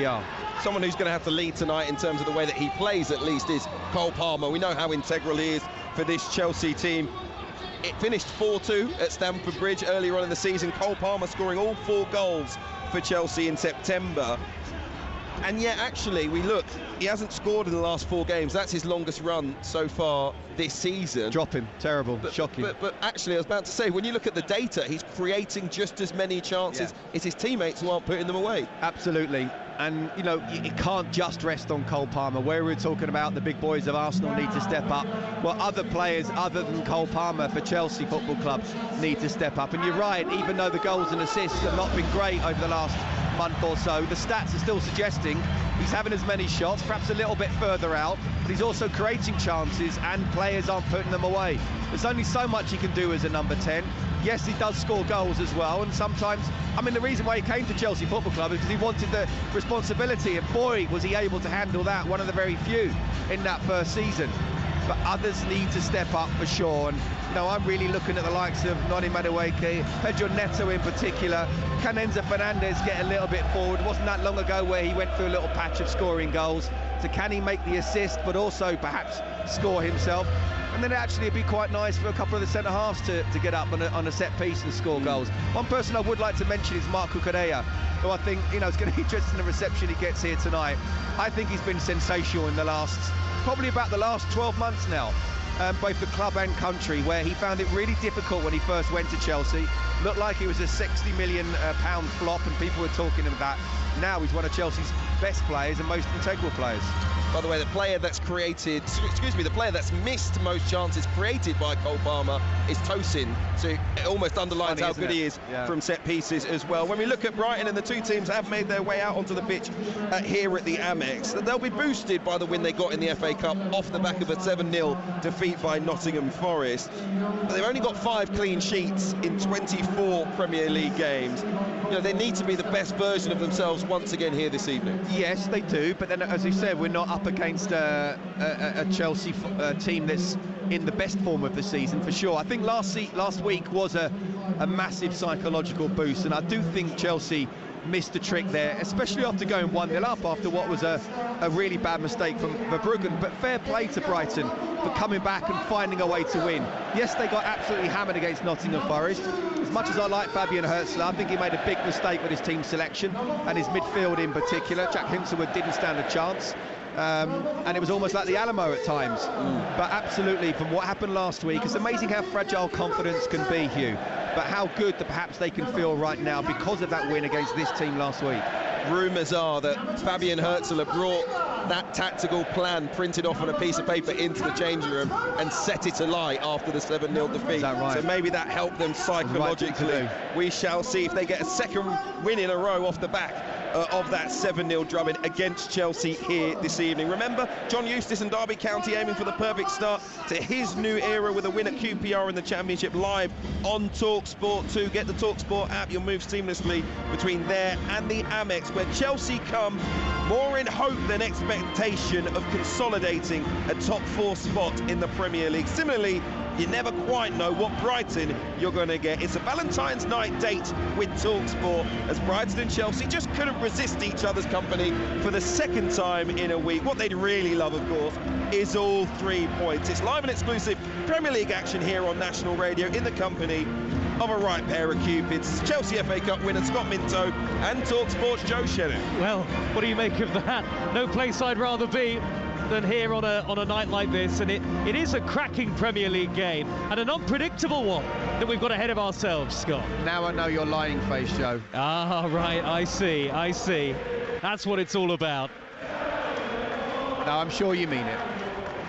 Yeah. Someone who's going to have to lead tonight in terms of the way that he plays, at least, is Cole Palmer. We know how integral he is for this Chelsea team. It finished 4-2 at Stamford Bridge earlier on in the season. Cole Palmer scoring all 4 goals for Chelsea in September. And yet, actually, we look, he hasn't scored in the last 4 games. That's his longest run so far this season. Dropping, terrible, shocking. But actually, I was about to say, when you look at the data, he's creating just as many chances as his teammates who aren't putting them away. Absolutely. And, you know, it can't just rest on Cole Palmer. Where we're talking about the big boys of Arsenal need to step up, well, other players other than Cole Palmer for Chelsea Football Club need to step up. And you're right, even though the goals and assists have not been great over the last month or so, the stats are still suggesting he's having as many shots, perhaps a little bit further out, but he's also creating chances and players aren't putting them away. There's only so much he can do as a number 10. Yes, he does score goals as well, and sometimes, I mean, the reason why he came to Chelsea Football Club is because he wanted the responsibility, and boy, was he able to handle that, one of the very few in that first season. But others need to step up for sure, and you know, I'm really looking at the likes of Noni Madueke, Pedro Neto in particular. Can Enzo Fernandez get a little bit forward? It wasn't that long ago where he went through a little patch of scoring goals. So can he make the assist, but also perhaps score himself? And then actually it'd be quite nice for a couple of the centre-halves to get up on a set piece and score goals. One person I would like to mention is Marc Cucurella, who I think, you know, is going to be interested in the reception he gets here tonight. I think he's been sensational in the last, probably about the last 12 months now, both the club and country, where he found it really difficult when he first went to Chelsea. Looked like he was a £60 million flop, and people were talking about that. Now he's one of Chelsea's best players and most integral players. By the way, the player that's the player that's missed most chances created by Cole Palmer is Tosin. So it almost underlines how good he is from set pieces as well. When we look at Brighton, and the two teams have made their way out onto the pitch here at the Amex, they'll be boosted by the win they got in the FA Cup off the back of a 7-0 defeat by Nottingham Forest. But they've only got 5 clean sheets in 24 Premier League games. You know, they need to be the best version of themselves once again here this evening. Yes, they do, but then, as you said, we're not up against a Chelsea team that's in the best form of the season, for sure. I think last week was a massive psychological boost, and I do think Chelsea missed a trick there, especially after going 1-0 up after what was a really bad mistake from Verbruggen. But fair play to Brighton for coming back and finding a way to win. Yes, they got absolutely hammered against Nottingham Forest. As much as I like Fabian Hurtzler, I think he made a big mistake with his team selection and his midfield in particular. Jack Hinshelwood didn't stand a chance. And it was almost like the Alamo at times. But absolutely, from what happened last week, it's amazing how fragile confidence can be, Hugh, but how good that perhaps they can feel right now because of that win against this team last week. Rumours are that Fabian Hurtzler brought that tactical plan printed off on a piece of paper into the changing room and set it alight after the 7-0 defeat. Is that right? So maybe that helped them psychologically. Right, we shall see if they get a second win in a row off the back of that 7-0 drubbing against Chelsea here this evening. Remember, John Eustace and Derby County aiming for the perfect start to his new era with a win at QPR in the Championship, live on TalkSport 2. Get the TalkSport app, you'll move seamlessly between there and the Amex, where Chelsea come more in hope than expectation of consolidating a top 4 spot in the Premier League. Similarly, you never quite know what Brighton you're going to get. It's a Valentine's night date with TalkSport, as Brighton and Chelsea just couldn't resist each other's company for the second time in a week. What they'd really love, of course, is all 3 points. It's live and exclusive Premier League action here on National Radio in the company of a right pair of Cupids. Chelsea FA Cup winner Scott Minto and TalkSport's Joe Sheriff. Well, what do you make of that? No place I'd rather be than here on a night like this, and it is a cracking Premier League game, and an unpredictable one that we've got ahead of ourselves, Scott. Now I know your lying face, Joe. Ah, right, I see. That's what it's all about. No, I'm sure you mean it.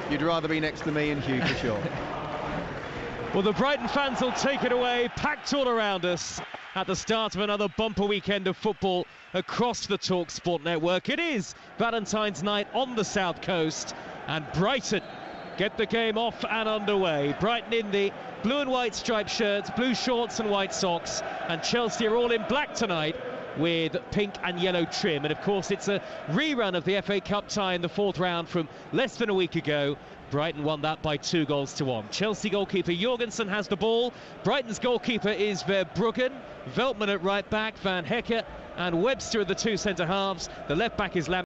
You'd rather be next to me and Hugh, for sure. Well, the Brighton fans will take it away, packed all around us at the start of another bumper weekend of football across the TalkSport network. It is Valentine's night on the South Coast, and Brighton get the game off and underway. Brighton in the blue and white striped shirts, blue shorts and white socks, and Chelsea are all in black tonight with pink and yellow trim. And of course, it's a rerun of the FA Cup tie in the 4th round from less than a week ago. Brighton won that by 2-1. Chelsea goalkeeper Jorgensen has the ball. Brighton's goalkeeper is Verbruggen. Veltman at right back, Van Hecke and Webster are the two centre-halves. The left-back is Lam.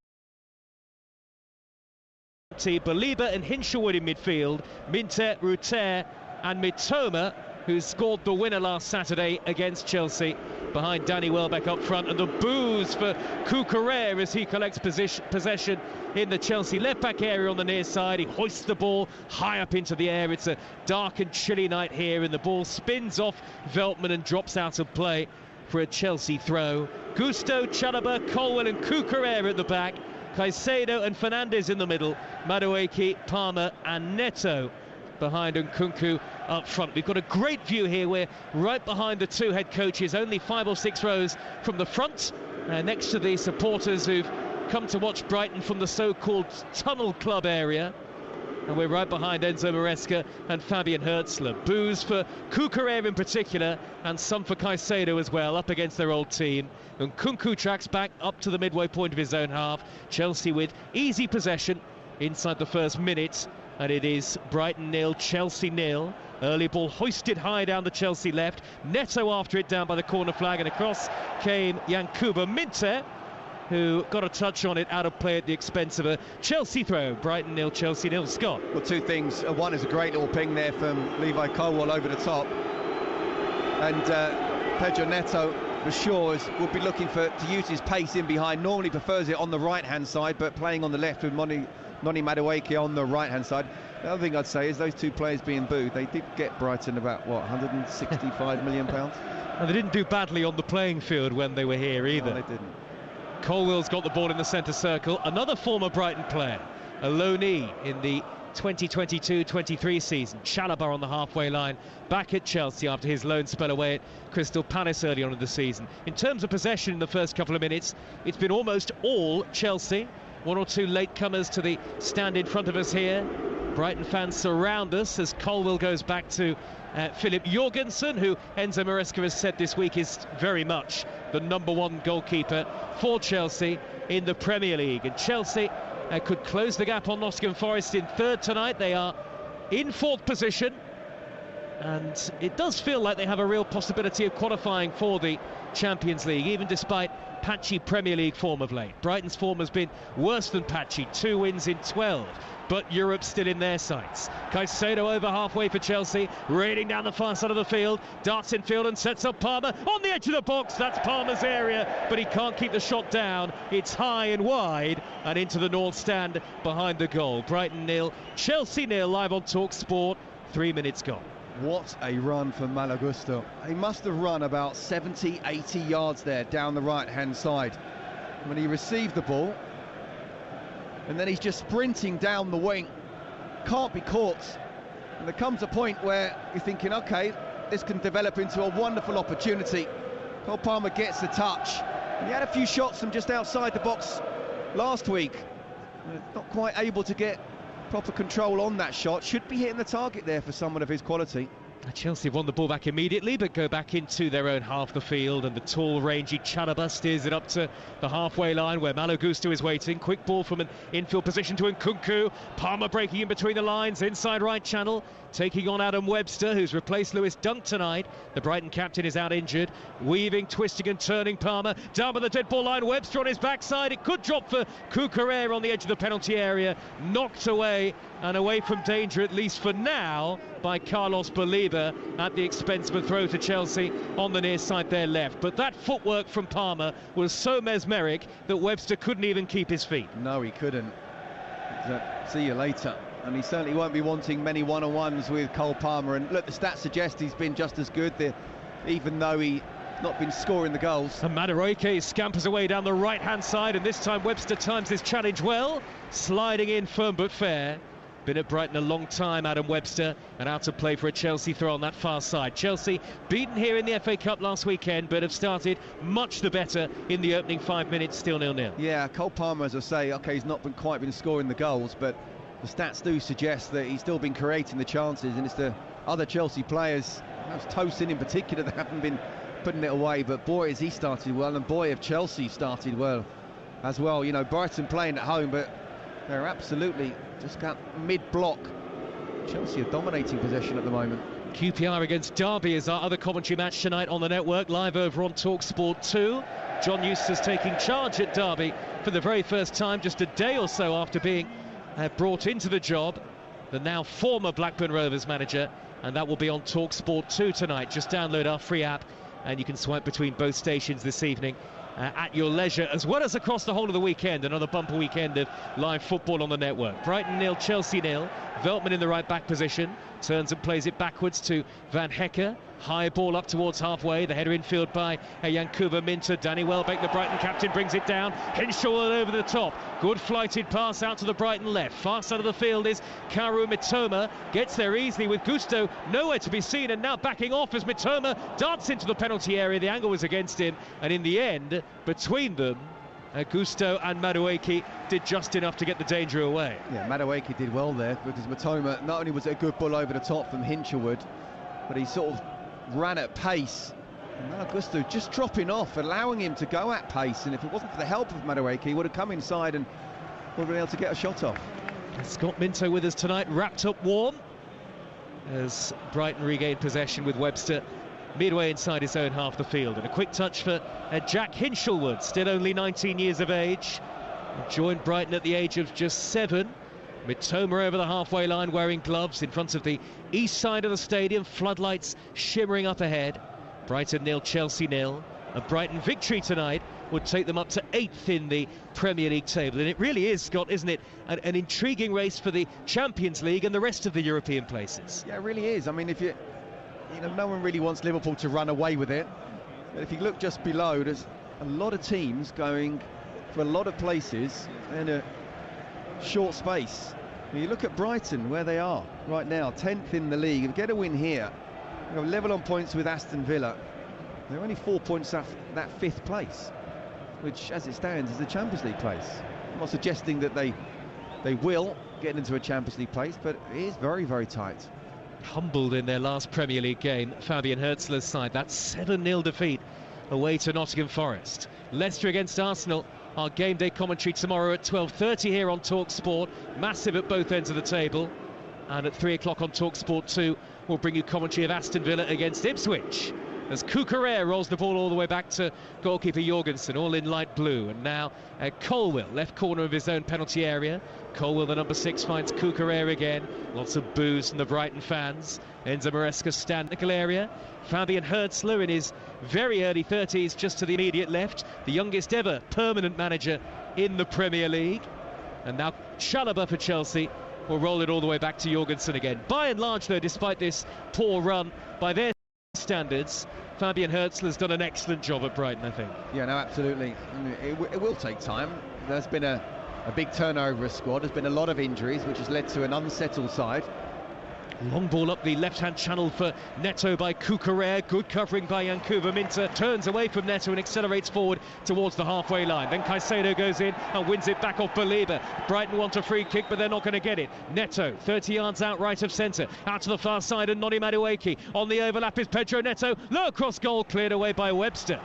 Baliba and Hinshelwood in midfield, Minte, Ruter and Mitoma, who scored the winner last Saturday against Chelsea, behind Danny Welbeck up front, and the boos for Cucurella as he collects possession in the Chelsea left-back area on the near side. He hoists the ball high up into the air. It's a dark and chilly night here, and the ball spins off Veltman and drops out of play for a Chelsea throw. Gusto, Chalobah, Colwell and Cucurella at the back, Caicedo and Fernandes in the middle, Madueke, Palmer and Neto behind Nkunku up front. We've got a great view here. We're right behind the two head coaches, only 5 or 6 rows from the front, next to the supporters who've come to watch Brighton from the so-called Tunnel Club area. And we're right behind Enzo Maresca and Fabian Hertzler. Boos for Cucurella in particular, and some for Caicedo as well, up against their old team. And Nkunku tracks back up to the midway point of his own half. Chelsea with easy possession inside the first minute, and it is Brighton 0, Chelsea 0. Early ball hoisted high down the Chelsea left. Neto after it, down by the corner flag, and across came Yankuba Minte, who got a touch on it out of play at the expense of a Chelsea throw. Brighton 0, Chelsea 0. Scott? Well, two things. One is a great little ping there from Levi Colwell over the top. And Pedro Neto, for sure, will be looking to use his pace in behind. Normally prefers it on the right-hand side, but playing on the left with Noni Madueke on the right-hand side. The other thing I'd say is those two players being booed, they did get Brighton about, what, £165 million? And they didn't do badly on the playing field when they were here either. No, they didn't. Colwell's got the ball in the centre circle. Another former Brighton player, a loanee in the 2022-23 season. Chalobah on the halfway line, back at Chelsea after his loan spell away at Crystal Palace early on in the season. In terms of possession in the first couple of minutes, it's been almost all Chelsea. 1 or 2 latecomers to the stand in front of us here. Brighton fans surround us as Colwell goes back to Philip Jorgensen, who Enzo Maresca has said this week is very much the #1 goalkeeper for Chelsea in the Premier League. And Chelsea could close the gap on Nottingham Forest in third tonight. They are in 4th position, and it does feel like they have a real possibility of qualifying for the Champions League, even despite patchy Premier League form of late. Brighton's form has been worse than patchy, 2 wins in 12, but Europe's still in their sights. Caicedo over halfway for Chelsea, raining down the far side of the field, darts in field and sets up Palmer on the edge of the box. That's Palmer's area, but he can't keep the shot down. It's high and wide and into the north stand behind the goal. Brighton 0, Chelsea 0, live on Talk Sport. 3 minutes gone. What a run for Malo Gusto. He must have run about 70, 80 yards there down the right-hand side when he received the ball. And then he's just sprinting down the wing. Can't be caught. And there comes a point where you're thinking, OK, this can develop into a wonderful opportunity. Cole Palmer gets the touch. And he had a few shots from just outside the box last week. Not quite able to get proper control on that shot. Should be hitting the target there for someone of his quality. Chelsea have won the ball back immediately, but go back into their own half the field, and the tall, rangy Chalobah steers it up to the halfway line where Malo Gusto is waiting. Quick ball from an infield position to Nkunku. Palmer breaking in between the lines, inside right channel, taking on Adam Webster, who's replaced Lewis Dunk tonight. The Brighton captain is out injured. Weaving, twisting and turning Palmer down by the dead ball line. Webster on his backside. It could drop for Cucurella on the edge of the penalty area. Knocked away and away from danger, at least for now, by Carlos Baliba at the expense of a throw to Chelsea on the near side there left. But that footwork from Palmer was so mesmeric that Webster couldn't even keep his feet. No, he couldn't. See you later. And he certainly won't be wanting many one-on-ones with Cole Palmer. And look, the stats suggest he's been just as good, even though he's not been scoring the goals. And Madueke scampers away down the right-hand side, and this time Webster times his challenge well, sliding in firm but fair. Been at Brighton a long time, Adam Webster, and out to play for a Chelsea throw on that far side. Chelsea beaten here in the FA Cup last weekend, but have started much the better in the opening 5 minutes, still 0-0. Yeah, Cole Palmer, as I say, OK, he's not quite been scoring the goals, but the stats do suggest that he's still been creating the chances, and it's the other Chelsea players, perhaps Tosin in particular, that haven't been putting it away. But boy, has he started well, and boy, have Chelsea started well as well. You know, Brighton playing at home, but they're absolutely just got mid-block. Chelsea are dominating possession at the moment. QPR against Derby is our other commentary match tonight on the network, live over on Talk Sport 2. John Eustace taking charge at Derby for the very first time, just a day or so after being brought into the job, the now former Blackburn Rovers manager, and that will be on TalkSport 2 tonight. Just download our free app and you can swipe between both stations this evening at your leisure, as well as across the whole of the weekend. Another bumper weekend of live football on the network. Brighton 0, Chelsea 0. Veltman in the right back position, turns and plays it backwards to Van Hecke. High ball up towards halfway, the header infield by Yankuba Minter. Danny Welbeck, the Brighton captain, brings it down. Hinshaw over the top, good flighted pass out to the Brighton left. Fast out of the field is Kaoru Mitoma, gets there easily with Gusto nowhere to be seen, and now backing off as Mitoma darts into the penalty area. The angle was against him, and in the end, between them, Gusto and Madueke did just enough to get the danger away. Yeah, Madueke did well there, because Mitoma, not only was it a good ball over the top from Hinshelwood, but he sort of ran at pace. And now Gusto just dropping off, allowing him to go at pace, and if it wasn't for the help of Madueke, he would have come inside and would have been able to get a shot off. Scott Minto with us tonight, wrapped up warm, as Brighton regained possession with Webster midway inside his own half the field. And a quick touch for Jack Hinshelwood, still only 19 years of age, joined Brighton at the age of just 7. Mitoma over the halfway line wearing gloves in front of the east side of the stadium, floodlights shimmering up ahead. Brighton 0, Chelsea 0. A Brighton victory tonight would take them up to 8th in the Premier League table, and it really is, Scott, isn't it, an intriguing race for the Champions League and the rest of the European places. Yeah, it really is. I mean, if you know, no one really wants Liverpool to run away with it, but if you look just below, there's a lot of teams going for a lot of places in a short space. When you look at Brighton, where they are right now, 10th in the league. If you get a win here, you know, level on points with Aston Villa. They're only 4 points off that 5th place, which, as it stands, is the Champions League place. I'm not suggesting that they will get into a Champions League place, but it is very, very tight. Humbled in their last Premier League game, Fabian Herzler's side. That 7-0 defeat away to Nottingham Forest. Leicester against Arsenal. Our game day commentary tomorrow at 12:30 here on TalkSport. Massive at both ends of the table. And at 3 o'clock on TalkSport 2, we'll bring you commentary of Aston Villa against Ipswich, as Cucurella rolls the ball all the way back to goalkeeper Jorgensen, all in light blue. And now Colwill, left corner of his own penalty area. Colwill, the number 6, finds Cucurella again. Lots of boos from the Brighton fans. Enzo Maresca stand nickel area. Fabian Herzler in his very early 30s, just to the immediate left. The youngest ever permanent manager in the Premier League. And now Chalobah for Chelsea will roll it all the way back to Jorgensen again. By and large, though, despite this poor run by their standards, Fabian Herzler's done an excellent job at Brighton, I think. Yeah, no, absolutely. It will take time. There's been a big turnover of squad. There's been a lot of injuries, which has led to an unsettled side. Long ball up the left-hand channel for Neto by Cucurella. Good covering by Yankuba Minter. Turns away from Neto and accelerates forward towards the halfway line. Then Caicedo goes in and wins it back off Baliba. Brighton want a free kick, but they're not going to get it. Neto, 30 yards out right of centre. Out to the far side, and Noni Madueke. On the overlap is Pedro Neto. Low cross goal, cleared away by Webster.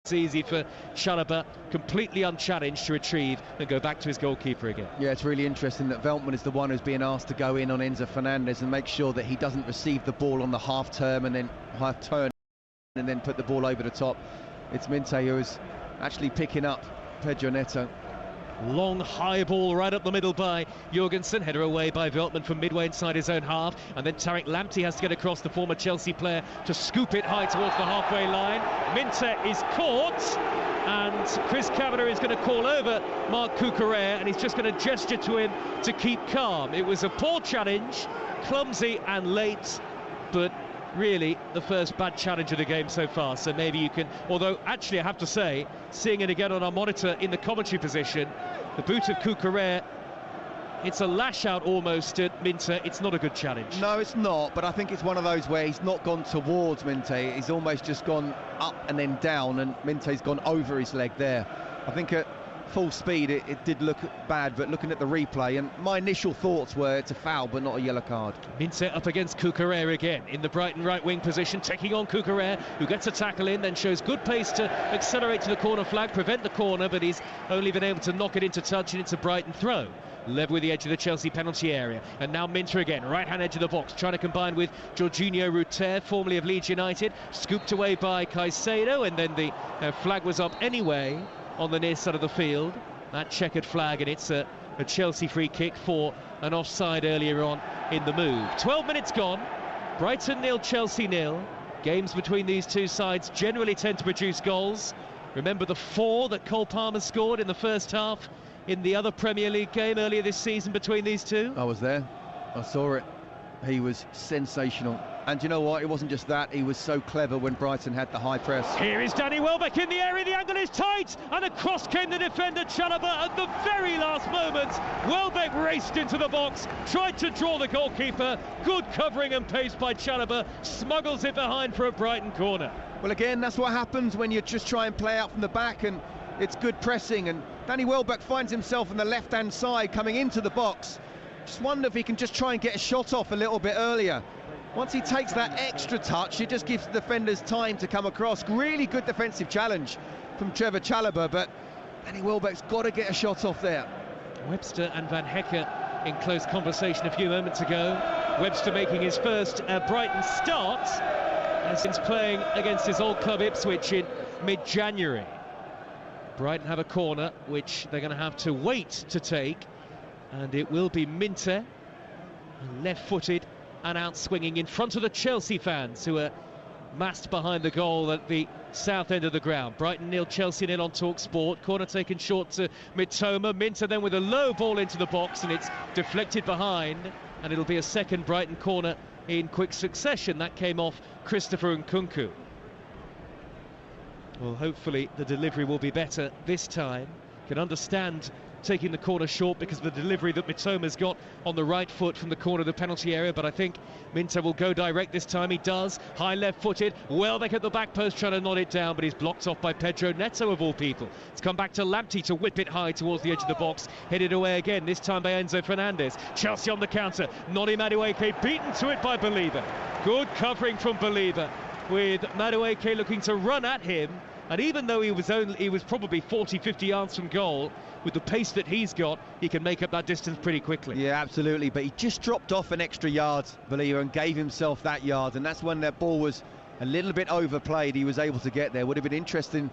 It's easy for Chalobah, completely unchallenged, to retrieve and go back to his goalkeeper again. Yeah, it's really interesting that Veltman is the one who's being asked to go in on Enzo Fernandez and make sure that he doesn't receive the ball on the half turn and then put the ball over the top. It's Minte who is actually picking up Pedro Neto. Long high ball right up the middle by Jorgensen, header away by Veltman from midway inside his own half, and then Tarek Lamptey has to get across, the former Chelsea player, to scoop it high towards the halfway line. Minter is caught, and Chris Kavanagh is going to call over Marc Cucurella, and he's just going to gesture to him to keep calm. It was a poor challenge, clumsy and late, but really the first bad challenge of the game so far. So maybe you can, although actually I have to say, seeing it again on our monitor in the commentary position, the boot of Cucurella, it's a lash out almost at Minter. It's not a good challenge. No, it's not, but I think it's one of those where he's not gone towards Minter, he's almost just gone up and then down, and Minter's gone over his leg there. I think at full speed it did look bad, but looking at the replay, and my initial thoughts were it's a foul but not a yellow card. Minter up against Cucurella again in the Brighton right wing position, taking on Cucurella, who gets a tackle in, then shows good pace to accelerate to the corner flag, prevent the corner, but he's only been able to knock it into touch, and it's a Brighton throw. Level with the edge of the Chelsea penalty area, and now Minter again, right-hand edge of the box, trying to combine with Jorginho Ruter, formerly of Leeds United, scooped away by Caicedo, and then the flag was up anyway on the near side of the field, that checkered flag, and it's a Chelsea free kick for an offside earlier on in the move. 12 minutes gone, Brighton 0, Chelsea 0. Games between these two sides generally tend to produce goals. Remember the 4 that Cole Palmer scored in the first half in the other Premier League game earlier this season between these two? I was there, I saw it. He was sensational. And you know what, it wasn't just that, he was so clever when Brighton had the high press. Here is Danny Welbeck in the area, the angle is tight, and across came the defender Chalobah at the very last moment. Welbeck raced into the box, tried to draw the goalkeeper, good covering and pace by Chalobah, smuggles it behind for a Brighton corner. Well, again, that's what happens when you just try and play out from the back, and it's good pressing, and Danny Welbeck finds himself on the left-hand side coming into the box. Just wonder if he can just try and get a shot off a little bit earlier. Once he takes that extra touch, it just gives the defenders time to come across. Really good defensive challenge from Trevor Chalobah, but Danny Welbeck's got to get a shot off there. Webster and Van Hecke in close conversation a few moments ago. Webster making his first Brighton start since playing against his old club Ipswich in mid-January. Brighton have a corner which they're going to have to wait to take, and it will be Minter, left-footed and out swinging in front of the Chelsea fans who are massed behind the goal at the south end of the ground. Brighton 0, Chelsea 0 on Talk Sport. Corner taken short to Mitoma. Minter then with a low ball into the box, and it's deflected behind, and it'll be a second Brighton corner in quick succession. That came off Christopher Nkunku. Well, hopefully the delivery will be better this time. Can understand taking the corner short because of the delivery that Mitoma's got on the right foot from the corner of the penalty area, but I think Minter will go direct this time. He does, high left-footed, Welbeck at the back post trying to nod it down, but he's blocked off by Pedro Neto of all people. It's come back to Lamptey to whip it high towards the edge of the box, headed away again, this time by Enzo Fernandez. Chelsea on the counter, Noni Madueke beaten to it by Believer. Good covering from Believer, with Madueke looking to run at him, and even though he was probably 40-50 yards from goal, with the pace that he's got, he can make up that distance pretty quickly. Yeah, absolutely, but he just dropped off an extra yard, Believer, and gave himself that yard, and that's when that ball was a little bit overplayed. He was able to get there. Would have been interesting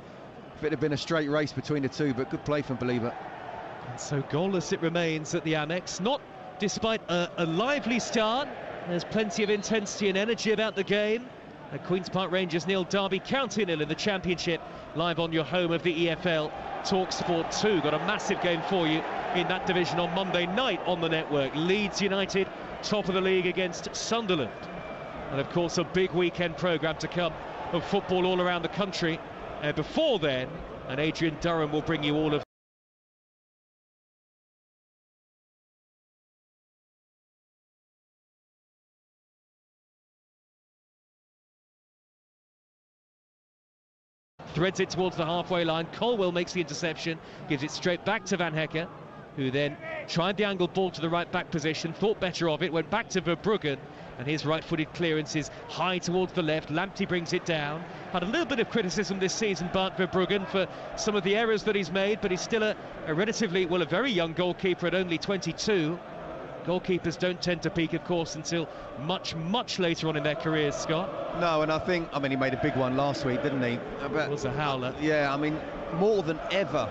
if it had been a straight race between the two, but good play from Believer. And so goalless it remains at the Amex, not despite a lively start. There's plenty of intensity and energy about the game. Queen's Park Rangers 0, Derby County 0 in the Championship, live on your home of the EFL, Talk Sport 2. Got a massive game for you in that division on Monday night on the network. Leeds United, top of the league against Sunderland. And of course a big weekend programme to come of football all around the country. Before then, and Adrian Durham will bring you all of threads it towards the halfway line. Colwell makes the interception, gives it straight back to Van Hecke, who then tried the angled ball to the right back position, thought better of it, went back to Verbruggen, and his right-footed clearance is high towards the left. Lamptey brings it down. Had a little bit of criticism this season, Bart Verbruggen, for some of the errors that he's made, but he's still a relatively, well, a very young goalkeeper at only 22. Goalkeepers don't tend to peak, of course, until much, much later on in their careers, Scott. No, and I mean, he made a big one last week, didn't he? It was a howler. Yeah, I mean, more than ever,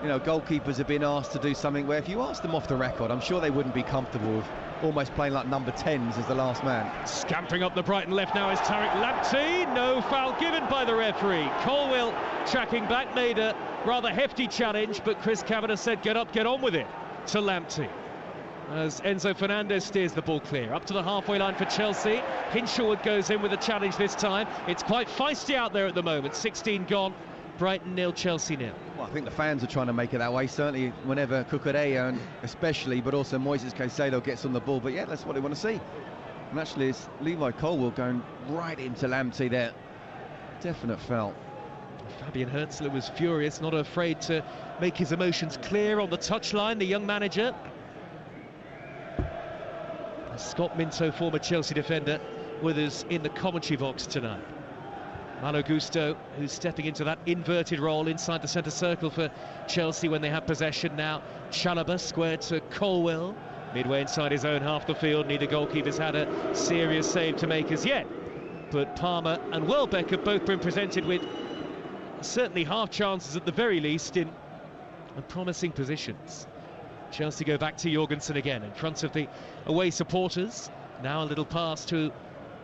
you know, goalkeepers have been asked to do something where if you ask them off the record, I'm sure they wouldn't be comfortable with almost playing like number 10s as the last man. Scampering up the Brighton left now is Tariq Lamptey. No foul given by the referee. Colwill tracking back, made a rather hefty challenge, but Chris Kavanagh said get up, get on with it to Lamptey. As Enzo Fernandez steers the ball clear. Up to the halfway line for Chelsea. Hinshelwood goes in with a challenge this time. It's quite feisty out there at the moment. 16 gone. Brighton 0, Chelsea 0. Well, I think the fans are trying to make it that way, certainly whenever Cucurella, and especially, but also Moises Caicedo gets on the ball. But yeah, that's what they want to see. And actually, it's Levi Colwill going right into Lamptey there. Definite foul. Fabian Herzler was furious, not afraid to make his emotions clear on the touchline, the young manager. Scott Minto, former Chelsea defender, with us in the commentary box tonight. Malo Gusto, who's stepping into that inverted role inside the centre circle for Chelsea when they have possession now. Chalobah squared to Colwill, midway inside his own half the field. Neither goalkeeper's had a serious save to make as yet, but Palmer and Welbeck have both been presented with certainly half chances at the very least in promising positions. Chelsea go back to Jorgensen again in front of the away supporters. Now a little pass to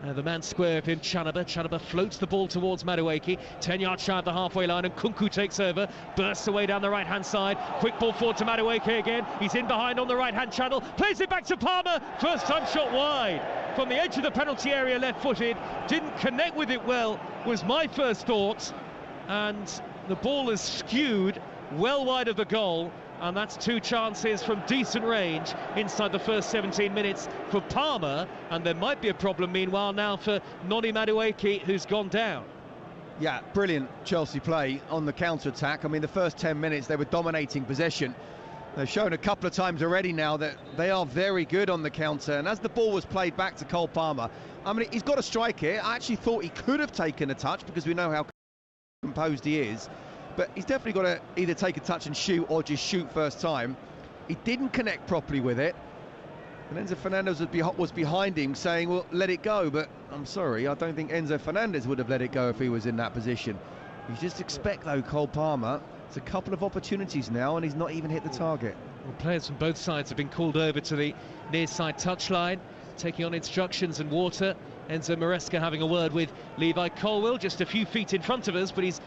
the man square of him, Chalobah. Chalobah floats the ball towards Madueke, 10 yards shy of the halfway line, and Kunku takes over, bursts away down the right-hand side. Quick ball forward to Madueke again. He's in behind on the right-hand channel, plays it back to Palmer. First time shot wide from the edge of the penalty area, left-footed. Didn't connect with it well, was my first thought. And the ball is skewed well wide of the goal. And that's two chances from decent range inside the first 17 minutes for Palmer. And there might be a problem, meanwhile, now for Noni Madueke, who's gone down. Yeah, brilliant Chelsea play on the counter-attack. I mean, the first 10 minutes, they were dominating possession. They've shown a couple of times already now that they are very good on the counter. And as the ball was played back to Cole Palmer, I mean, he's got to strike here. I actually thought he could have taken a touch because we know how composed he is. But he's definitely got to either take a touch and shoot or just shoot first time. He didn't connect properly with it. And Enzo Fernandez was behind him saying, well, let it go. But I'm sorry, I don't think Enzo Fernandez would have let it go if he was in that position. You just expect, though, Cole Palmer. It's a couple of opportunities now, and he's not even hit the target. Well, players from both sides have been called over to the near side touchline, taking on instructions and water. Enzo Maresca having a word with Levi Colwill, just a few feet in front of us, but he's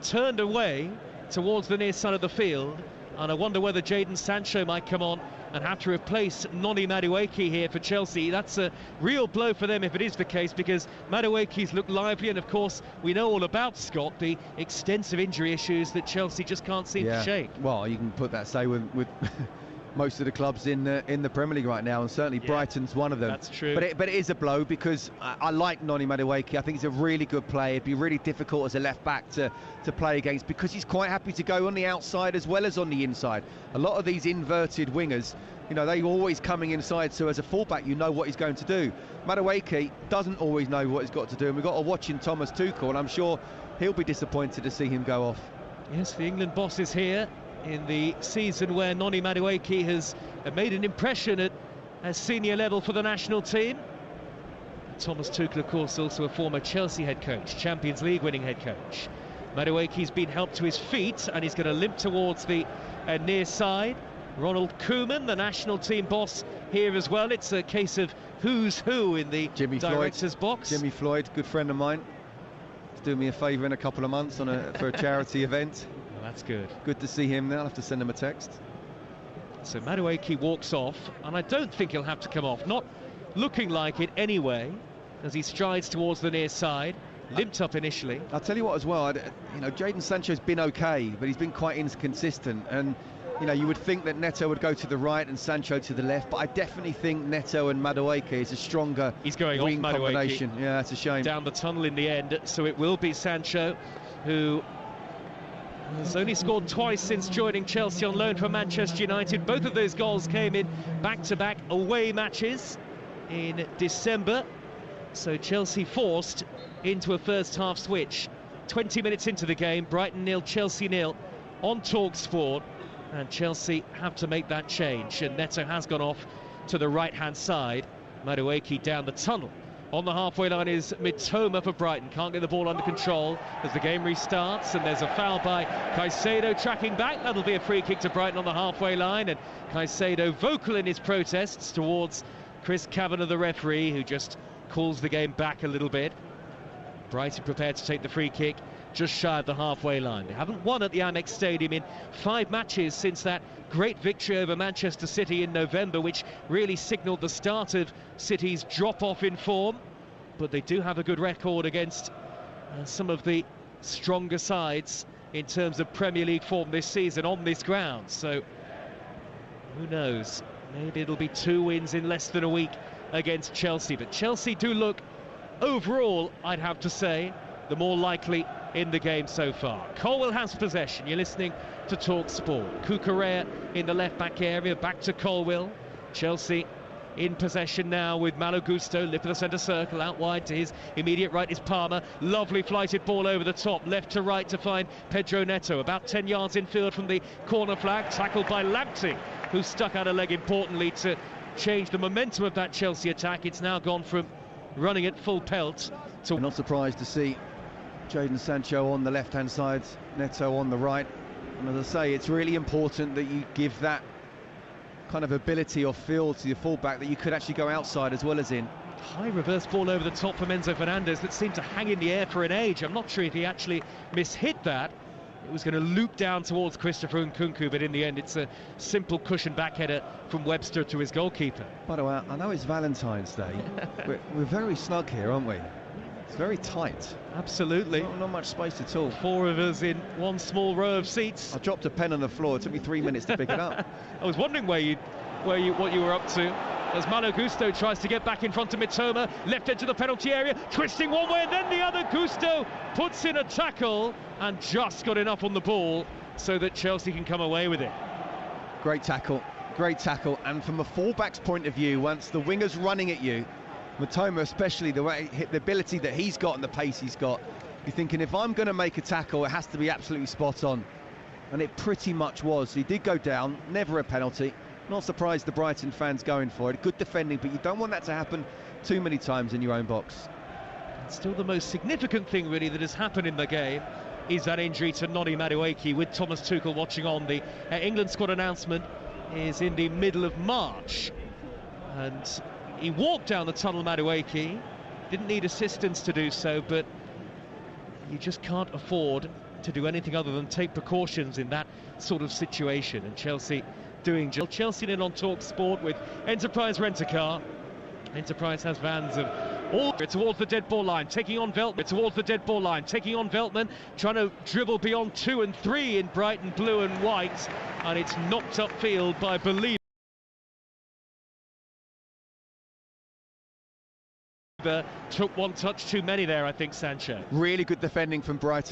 turned away towards the near side of the field, and I wonder whether Jadon Sancho might come on and have to replace Noni Madueke here for Chelsea. That's a real blow for them if it is the case, because Madueke's looked lively, and of course we know all about, Scott, the extensive injury issues that Chelsea just can't seem to shake. Well, you can put that, say, with most of the clubs in the Premier League right now, and certainly Brighton's one of them. That's true. But it is a blow, because I like Noni Madueke. I think he's a really good player. It'd be really difficult as a left back to play against, because he's quite happy to go on the outside as well as on the inside. A lot of these inverted wingers, you know, they're always coming inside, so as a fullback you know what he's going to do. Madueke doesn't always know what he's got to do, and we've got to watch in Thomas Tuchel, and I'm sure he'll be disappointed to see him go off. Yes, the England boss is here in the season where Noni Madueke has made an impression at a senior level for the national team. Thomas Tuchel, of course, also a former Chelsea head coach, Champions League winning head coach. Madueke's been helped to his feet, and he's going to limp towards the near side. Ronald Koeman, the national team boss, here as well. It's a case of who's who in the director's box. Jimmy Floyd, good friend of mine. He's doing me a favour in a couple of months for a charity event. That's good. Good to see him now. I'll have to send him a text. So Madueke walks off, and I don't think he'll have to come off. Not looking like it anyway, as he strides towards the near side. Limped up initially. I'll tell you what as well, you know, Jadon Sancho's been okay, but he's been quite inconsistent. And, you know, you would think that Neto would go to the right and Sancho to the left, but I definitely think Neto and Madueke is a stronger wing combination. Yeah, it's a shame. Down the tunnel in the end, so it will be Sancho, who has only scored twice since joining Chelsea on loan from Manchester United. Both of those goals came in back-to-back away matches in December. So Chelsea forced into a first-half switch. 20 minutes into the game, Brighton 0, Chelsea 0 on TalkSport. And Chelsea have to make that change. And Neto has gone off to the right-hand side. Madueke down the tunnel On the halfway line is Mitoma for Brighton. Can't get the ball under control as the game restarts, and there's a foul by Caicedo tracking back. That'll be a free kick to Brighton on the halfway line, and Caicedo vocal in his protests towards Chris Kavanagh, the referee, who just calls the game back a little bit. Brighton prepared to take the free kick just shy of the halfway line. They haven't won at the Amex Stadium in 5 matches since that great victory over Manchester City in November, which really signalled the start of City's drop-off in form. But they do have a good record against some of the stronger sides in terms of Premier League form this season on this ground. So who knows? Maybe it'll be 2 wins in less than a week against Chelsea. But Chelsea do look, overall, I'd have to say, the more likely in the game so far. Colwill has possession. You're listening to Talk Sport. Cucurella in the left-back area, back to Colwill. Chelsea in possession now with Malo Gusto, lip of the centre circle, out wide to his immediate right is Palmer. Lovely flighted ball over the top, left to right to find Pedro Neto, about 10 yards infield from the corner flag, tackled by Lamptey, who stuck out a leg importantly to change the momentum of that Chelsea attack. It's now gone from running at full pelt to... I'm not surprised to see Jadon Sancho on the left-hand side, Neto on the right. And as I say, it's really important that you give that kind of ability or feel to your fullback that you could actually go outside as well as in. High reverse ball over the top for Enzo Fernandez that seemed to hang in the air for an age. I'm not sure if he actually mishit that. It was going to loop down towards Christopher Nkunku, but in the end it's a simple cushion back header from Webster to his goalkeeper. By the way, I know it's Valentine's Day. we're very snug here, aren't we? It's very tight. Absolutely. Not much space at all. 4 of us in one small row of seats. I dropped a pen on the floor. It took me 3 minutes to pick it up. I was wondering what you were up to. As Malo Gusto tries to get back in front of Mitoma, left edge of the penalty area, twisting one way and then the other. Gusto puts in a tackle and just got enough on the ball so that Chelsea can come away with it. Great tackle, and from a fullback's point of view, once the winger's running at you, Mitoma especially, the ability that he's got and the pace he's got, you're thinking, if I'm going to make a tackle, it has to be absolutely spot on. And it pretty much was. He did go down, never a penalty. Not surprised the Brighton fans going for it. Good defending, but you don't want that to happen too many times in your own box. Still the most significant thing really that has happened in the game is that injury to Noni Madueke, with Thomas Tuchel watching on. The England squad announcement is in the middle of March, and he walked down the tunnel, Madueke, didn't need assistance to do so, but you just can't afford to do anything other than take precautions in that sort of situation. And Chelsea doing just. Chelsea in on Talk Sport with Enterprise Rent-A-Car. Enterprise has vans of all towards the dead ball line, taking on Veltman, trying to dribble beyond 2 and 3 in Brighton blue and white, and it's knocked upfield by Believer. Took one touch too many there, I think, Sancho. Really good defending from Brighton.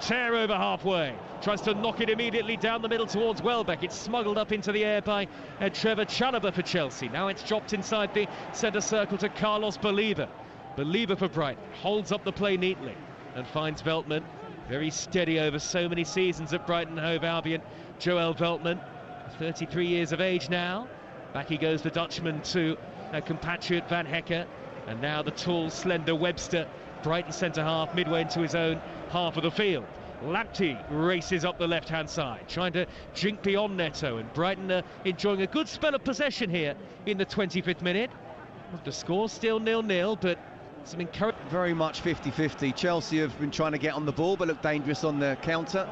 Tear over halfway, tries to knock it immediately down the middle towards Welbeck. It's smuggled up into the air by Trevor Chalobah for Chelsea. Now it's dropped inside the centre circle to Carlos Believer. Believer for Brighton, holds up the play neatly and finds Veltman. Very steady over so many seasons at Brighton Hove Albion. Joel Veltman, 33 years of age now. Back he goes, the Dutchman, to a compatriot Van Hecker. And now the tall, slender Webster, Brighton centre-half, midway into his own half of the field. Lamptey races up the left-hand side, trying to jink beyond Neto, and Brighton enjoying a good spell of possession here in the 25th minute. The score still 0-0, but some encouragement. Very much 50-50. Chelsea have been trying to get on the ball, but look dangerous on the counter.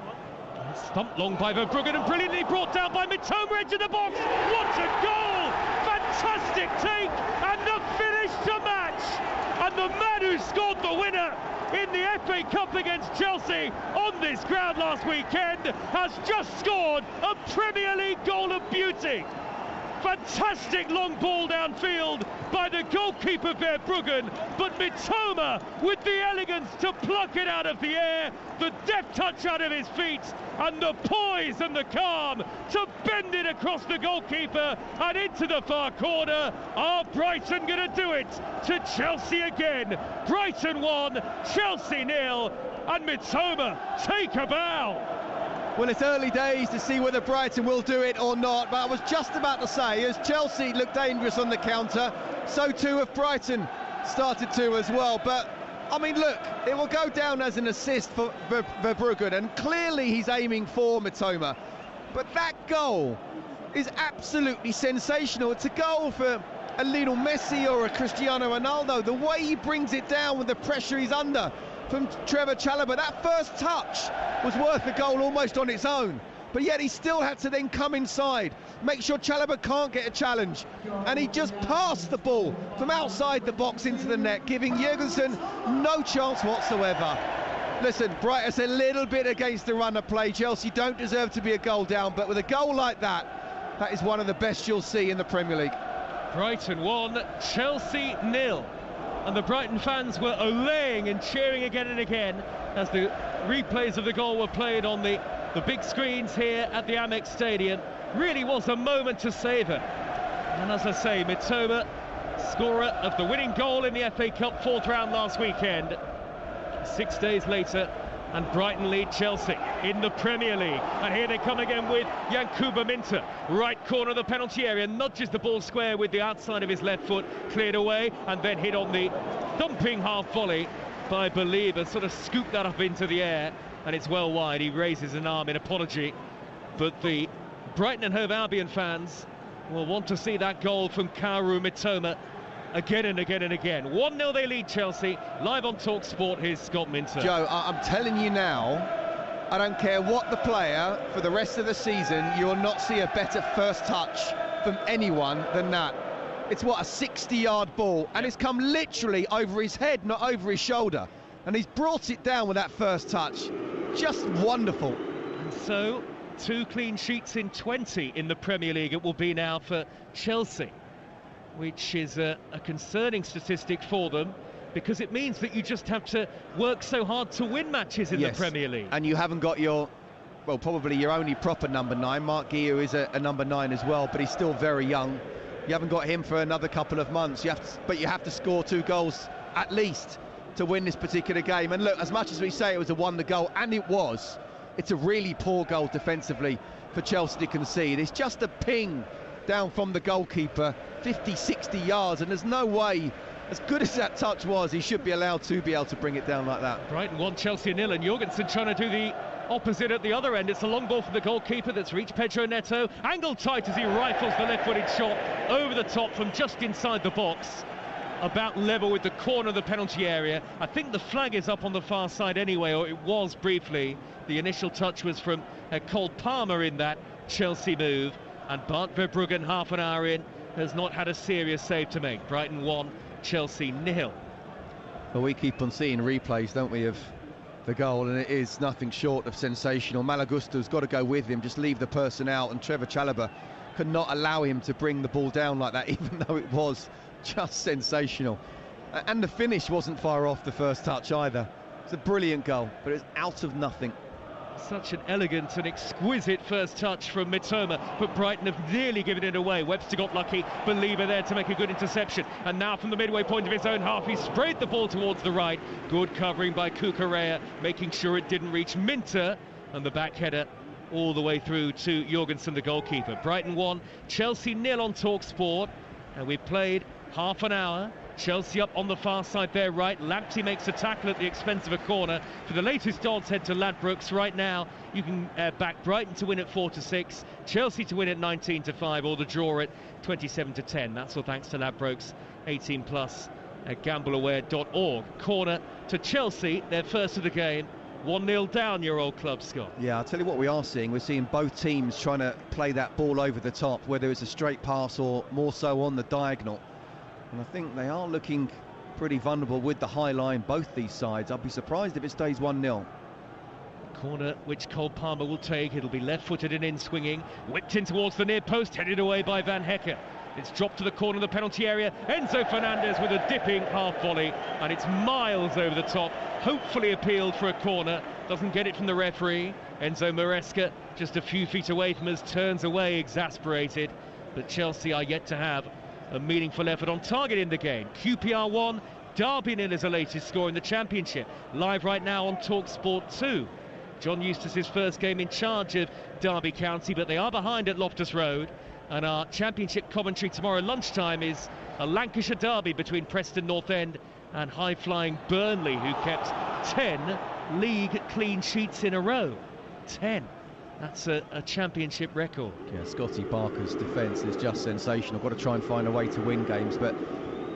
Stumped long by Verbruggen and brilliantly brought down by Mitoma into the box. What a goal! Fantastic take and the finish to match. And the man who scored the winner in the FA Cup against Chelsea on this ground last weekend has just scored a Premier League goal of beauty. Fantastic long ball downfield by the goalkeeper Verbruggen, but Mitoma with the elegance to pluck it out of the air, the deft touch out of his feet, and the poise and the calm to bend it across the goalkeeper and into the far corner. Are Brighton going to do it to Chelsea again? Brighton 1, Chelsea 0, and Mitoma take a bow. Well, it's early days to see whether Brighton will do it or not, but I was just about to say, as Chelsea looked dangerous on the counter, so too have Brighton started to as well. But, I mean, look, it will go down as an assist for Verbruggen, and clearly he's aiming for Mitoma. But that goal is absolutely sensational. It's a goal for a Lionel Messi or a Cristiano Ronaldo. The way he brings it down with the pressure he's under from Trevor Chalobah, that first touch was worth the goal almost on its own, but yet he still had to then come inside, make sure Chalobah can't get a challenge, and he just passed the ball from outside the box into the net, giving Jurgensen no chance whatsoever. Listen, Brighton's a little bit against the run of play. Chelsea don't deserve to be a goal down, but with a goal like that, that is one of the best you'll see in the Premier League. Brighton 1, Chelsea 0. And the Brighton fans were olaying and cheering again and again as the replays of the goal were played on the big screens here at the Amex Stadium. Really was a moment to savour. And as I say, Mitoma, scorer of the winning goal in the FA Cup 4th round last weekend. 6 days later, and Brighton lead Chelsea in the Premier League. And here they come again with Yankuba Minteh. Right corner of the penalty area, nudges the ball square with the outside of his left foot, cleared away, and then hit on the thumping half volley by Believer. Sort of scooped that up into the air, and it's well wide. He raises an arm in apology. But the Brighton and Hove Albion fans will want to see that goal from Kaoru Mitoma again and again and again. 1-0 they lead Chelsea. Live on TalkSport, here's Scott Minter. Joe, I'm telling you now, I don't care what the player, for the rest of the season, you will not see a better first touch from anyone than that. It's what, a 60-yard ball, and it's come literally over his head, not over his shoulder. And he's brought it down with that first touch. Just wonderful. And so, 2 clean sheets in 20 in the Premier League it will be now for Chelsea, which is a concerning statistic for them, because it means that you just have to work so hard to win matches in the Premier League. And you haven't got your, well, probably your only proper number 9. Mark Guiu is a number 9 as well, but he's still very young. You haven't got him for another couple of months. But you have to score 2 goals at least to win this particular game. And look, as much as we say it was a wonder goal, and it was, it's a really poor goal defensively for Chelsea to concede. It's just a ping down from the goalkeeper, 50-60 yards, and there's no way, as good as that touch was, he should be allowed to be able to bring it down like that. Brighton 1, Chelsea 0, and Jurgensen trying to do the opposite at the other end. It's a long ball from the goalkeeper that's reached Pedro Neto, angled tight as he rifles the left-footed shot over the top from just inside the box, about level with the corner of the penalty area. I think the flag is up on the far side anyway, or it was briefly. The initial touch was from Cole Palmer in that Chelsea move. And Bart Verbruggen, half an hour in, has not had a serious save to make. Brighton 1, Chelsea 0. Well, we keep on seeing replays, don't we, of the goal, and it is nothing short of sensational. Malagusto's got to go with him, just leave the person out, and Trevor Chalobah could not allow him to bring the ball down like that, even though it was just sensational. And the finish wasn't far off the first touch either. It's a brilliant goal, but it's out of nothing. Such an elegant and exquisite first touch from Mitoma, but Brighton have nearly given it away. Webster got lucky, Believer there to make a good interception, and now from the midway point of his own half, he sprayed the ball towards the right. Good covering by Cucurella, making sure it didn't reach Minter, and the back header all the way through to Jurgensen, the goalkeeper. Brighton 1, Chelsea 0 on TalkSport, and we played half an hour. Chelsea up on the far side there, right. Lamptey makes a tackle at the expense of a corner. For the latest odds, head to Ladbrokes. Right now, you can back Brighton to win at 4-6, Chelsea to win at 19-5, or the draw at 27-10. That's all thanks to Ladbrokes. 18+ at gambleaware.org. Corner to Chelsea, their first of the game. 1-0 down, your old club, Scott. Yeah, I'll tell you what we are seeing. We're seeing both teams trying to play that ball over the top, whether it's a straight pass or more so on the diagonal. And I think they are looking pretty vulnerable with the high line, both these sides. I'll be surprised if it stays 1-0. Corner which Cole Palmer will take. It'll be left-footed and in swinging. Whipped in towards the near post, headed away by Van Hecker. It's dropped to the corner of the penalty area. Enzo Fernandez with a dipping half volley, and it's miles over the top. Hopefully appealed for a corner. Doesn't get it from the referee. Enzo Maresca just a few feet away from us, turns away exasperated. But Chelsea are yet to have a meaningful effort on target in the game. QPR 1, Derby 0 is the latest score in the Championship. Live right now on TalkSport 2. John Eustace's first game in charge of Derby County, but they are behind at Loftus Road. And our Championship commentary tomorrow lunchtime is a Lancashire derby between Preston North End and high-flying Burnley, who kept 10 league clean sheets in a row. 10. That's a Championship record. Yeah, Scotty Barker's defence is just sensational. Got to try and find a way to win games, but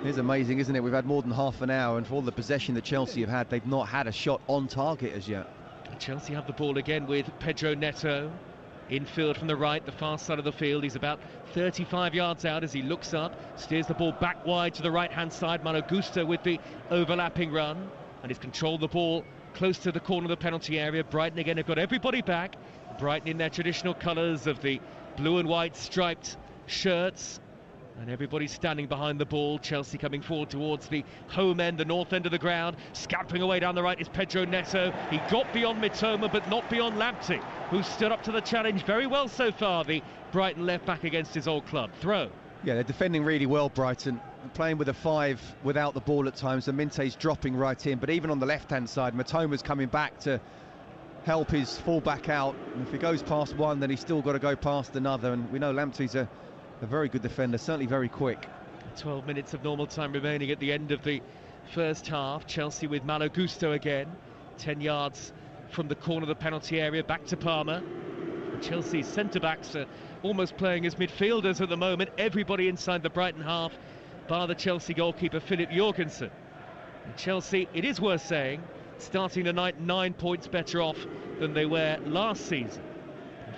it's amazing, isn't it? We've had more than half an hour, and for all the possession that Chelsea have had, they've not had a shot on target as yet. Chelsea have the ball again with Pedro Neto. Infield from the right, the far side of the field. He's about 35 yards out as he looks up, steers the ball back wide to the right-hand side. Malo Gusto with the overlapping run, and he's controlled the ball close to the corner of the penalty area. Brighton again have got everybody back. Brighton in their traditional colours of the blue and white striped shirts, and everybody's standing behind the ball. Chelsea coming forward towards the home end, the north end of the ground. Scampering away down the right is Pedro Neto. He got beyond Mitoma, but not beyond Lamptey, who stood up to the challenge very well so far, the Brighton left back against his old club. Throw. Yeah, they're defending really well, Brighton. Playing with a 5 without the ball at times, and Minte's dropping right in. But even on the left-hand side, Mitoma's coming back to help his full-back out. And if he goes past one, then he's still got to go past another. And we know Lamptey's a very good defender, certainly very quick. 12 minutes of normal time remaining at the end of the first half. Chelsea with Malo Gusto again, 10 yards from the corner of the penalty area, back to Palmer. And Chelsea's centre-backs are almost playing as midfielders at the moment. Everybody inside the Brighton half, bar the Chelsea goalkeeper Philip Jorgensen. And Chelsea, it is worth saying, starting the night 9 points better off than they were last season.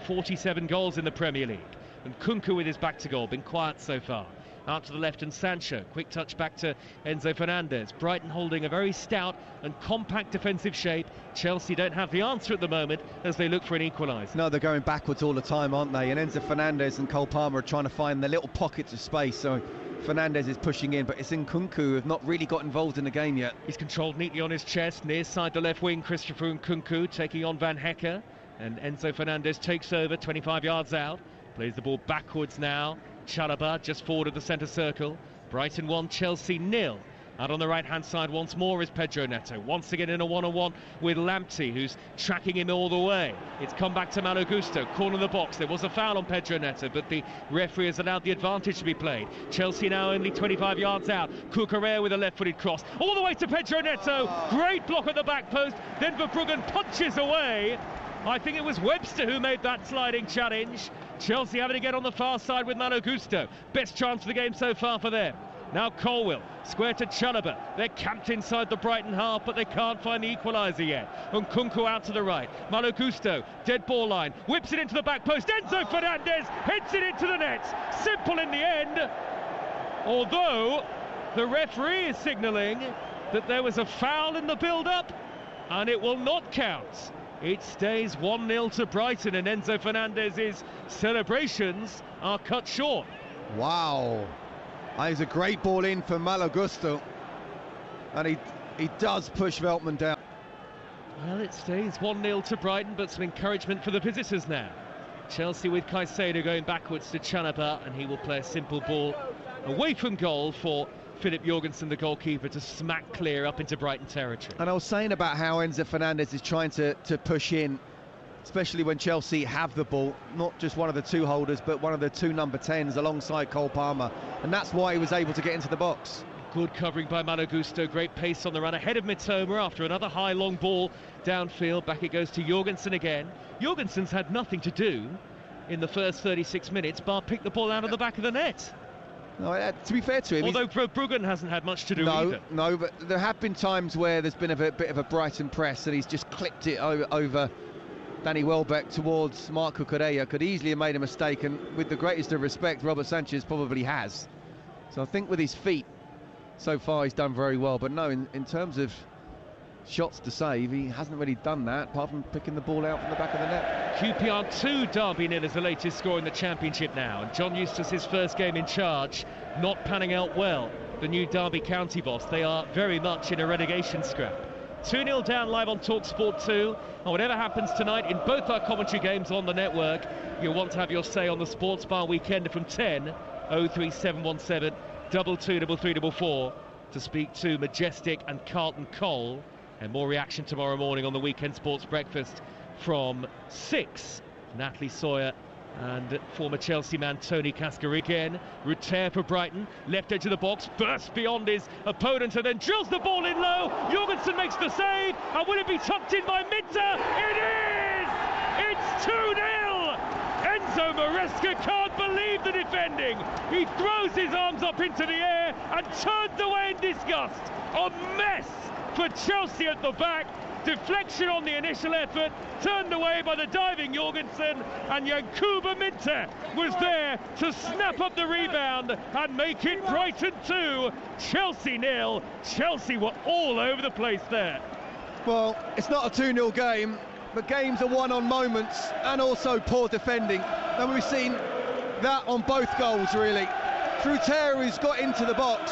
47 goals in the Premier League. And Kunku with his back to goal, been quiet so far. Out to the left, and Sancho, quick touch back to Enzo Fernandez. Brighton holding a very stout and compact defensive shape. Chelsea don't have the answer at the moment as they look for an equaliser. No, they're going backwards all the time, aren't they? And Enzo Fernandez and Cole Palmer are trying to find their little pockets of space. So Fernandez is pushing in, but it's Nkunku who have not really got involved in the game yet. He's controlled neatly on his chest, near side the left wing. Christopher Nkunku taking on Van Hecker, and Enzo Fernandez takes over 25 yards out. Plays the ball backwards now. Chalobah just forward of the centre circle. Brighton 1, Chelsea 0. Out on the right-hand side once more is Pedro Neto. Once again in a one-on-one with Lamptey, who's tracking him all the way. It's come back to Malo Gusto, corner of the box. There was a foul on Pedro Neto, but the referee has allowed the advantage to be played. Chelsea now only 25 yards out. Cucurella with a left-footed cross. All the way to Pedro Neto. Great block at the back post. Then Verbruggen punches away. I think it was Webster who made that sliding challenge. Chelsea having to get on the far side with Malo Gusto. Best chance of the game so far for them. Now Colwill, square to Chalobah. They're camped inside the Brighton half, but they can't find the equaliser yet. Nkunku out to the right. Malo Gusto, dead ball line, whips it into the back post. Enzo Fernandez heads it into the net. Simple in the end. Although the referee is signalling that there was a foul in the build-up, and it will not count. It stays 1-0 to Brighton, and Enzo Fernandez's celebrations are cut short. Wow. That is a great ball in for Malo Gusto, and he does push Veltman down. Well, it stays 1-0 to Brighton, but some encouragement for the visitors now. Chelsea with Caicedo going backwards to Chalobah, and he will play a simple ball away from goal for Philip Jorgensen, the goalkeeper, to smack clear up into Brighton territory. And I was saying about how Enzo Fernandez is trying to push in, especially when Chelsea have the ball, not just one of the two holders, but one of the two number 10s alongside Cole Palmer, and that's why he was able to get into the box. Good covering by Malo Gusto, great pace on the run ahead of Mitoma after another high long ball downfield. Back it goes to Jorgensen again. Jorgensen's had nothing to do in the first 36 minutes bar pick the ball out of the back of the net. No, to be fair to him, although Bruggen hasn't had much to do either. No, but there have been times where there's been a bit of a Brighton press and he's just clipped it over Danny Welbeck towards Marc Cucurella. Could easily have made a mistake, and with the greatest of respect, Robert Sanchez probably has. So I think with his feet so far he's done very well, but no, in terms of shots to save, he hasn't really done that apart from picking the ball out from the back of the net. QPR 2, Derby 0 is the latest score in the Championship now, and John Eustace, his first game in charge, not panning out well. The new Derby County boss, they are very much in a relegation scrap. 2-0 down live on TalkSport 2, and whatever happens tonight in both our commentary games on the network, you'll want to have your say on the Sports Bar Weekend from 10 03717 223344 to speak to Majestic and Carlton Cole. And more reaction tomorrow morning on the Weekend Sports Breakfast from 6. Natalie Sawyer and former Chelsea man Tony Cascarino. Again, Rutter for Brighton, left edge of the box, bursts beyond his opponent and then drills the ball in low. Jorgensen makes the save, and will it be tucked in by Minter? It is! It's 2-0! Enzo Maresca can't believe the defending. He throws his arms up into the air and turns away in disgust. A mess for Chelsea at the back. Deflection on the initial effort, turned away by the diving Jorgensen, and Yankuba Minter was there to snap up the rebound and make it Brighton 2, Chelsea 0. Chelsea were all over the place there. Well, it's not a 2-0 game, but games are won on moments and also poor defending, and we've seen that on both goals really. Rutter, who's got into the box,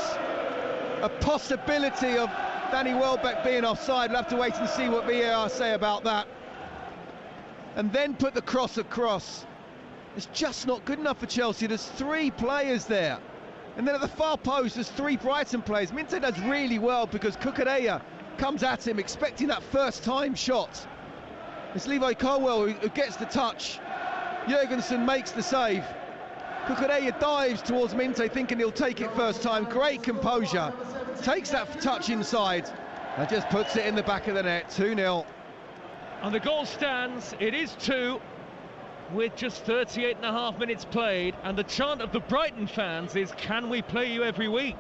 a possibility of Danny Welbeck being offside. We'll have to wait and see what VAR say about that. And then put the cross across. It's just not good enough for Chelsea. There's 3 players there. And then at the far post, there's 3 Brighton players. Minter does really well because Cucurella comes at him expecting that first time shot. It's Levi Colwill who gets the touch. Jorgensen makes the save. Cucurella dives towards Minter thinking he'll take it first time. Great composure. Takes that touch inside and just puts it in the back of the net. 2-0. And the goal stands. It is 2 with just 38.5 minutes played, and the chant of the Brighton fans is, can we play you every week?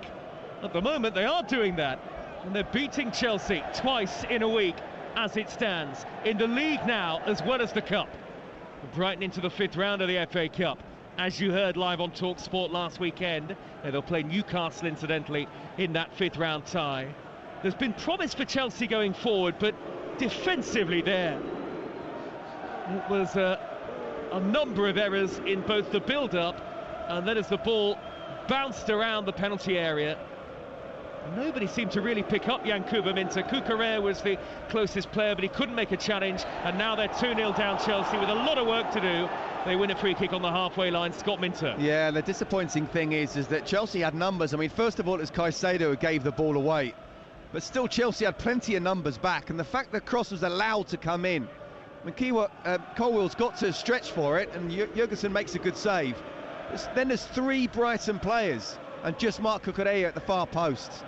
At the moment they are doing that, and they're beating Chelsea twice in a week as it stands in the league now as well as the cup. Brighton into the 5th round of the FA Cup, as you heard live on TalkSport last weekend. They'll play Newcastle, incidentally, in that 5th round tie. There's been promise for Chelsea going forward, but defensively there, it was a number of errors in both the build-up and then as the ball bounced around the penalty area. Nobody seemed to really pick up Yankuba Minter. Cucurella was the closest player, but he couldn't make a challenge, and now they're 2-0 down Chelsea with a lot of work to do. They win a free kick on the halfway line. Scott Minter. Yeah, the disappointing thing is that Chelsea had numbers. I mean, first of all, it was Caicedo who gave the ball away, but still Chelsea had plenty of numbers back, and the fact that cross was allowed to come in, I mean, Colwill's got to stretch for it, and Jorgensen makes a good save. Then there's 3 Brighton players and just Marc Cucurella at the far post.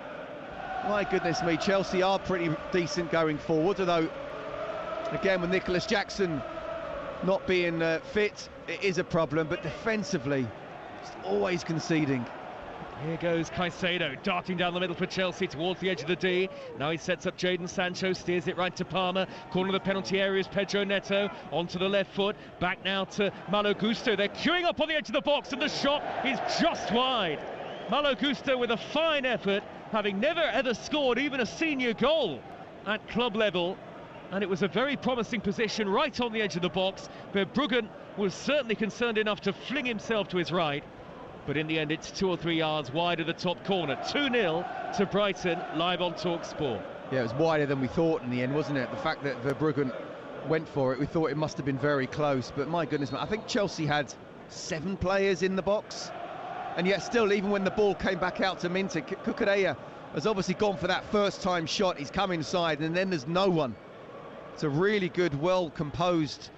My goodness me, Chelsea are pretty decent going forward, although again with Nicholas Jackson not being fit, it is a problem, but defensively just always conceding. Here goes Caicedo, darting down the middle for Chelsea towards the edge of the D. Now he sets up Jadon Sancho, steers it right to Palmer. Corner of the penalty area is Pedro Neto, onto the left foot. Back now to Malo Gusto. They're queuing up on the edge of the box, and the shot is just wide. Malo Gusto with a fine effort, having never ever scored even a senior goal at club level. And it was a very promising position right on the edge of the box, where Bruggen was certainly concerned enough to fling himself to his right. But in the end, it's 2 or 3 yards wide of the top corner. 2-0 to Brighton, live on TalkSport. Yeah, it was wider than we thought in the end, wasn't it? The fact that Verbruggen went for it, we thought it must have been very close. But my goodness, man, I think Chelsea had 7 players in the box. And yet still, even when the ball came back out to Minter, Cucurella has obviously gone for that first-time shot. He's come inside, and then there's no one. It's a really good, well-composed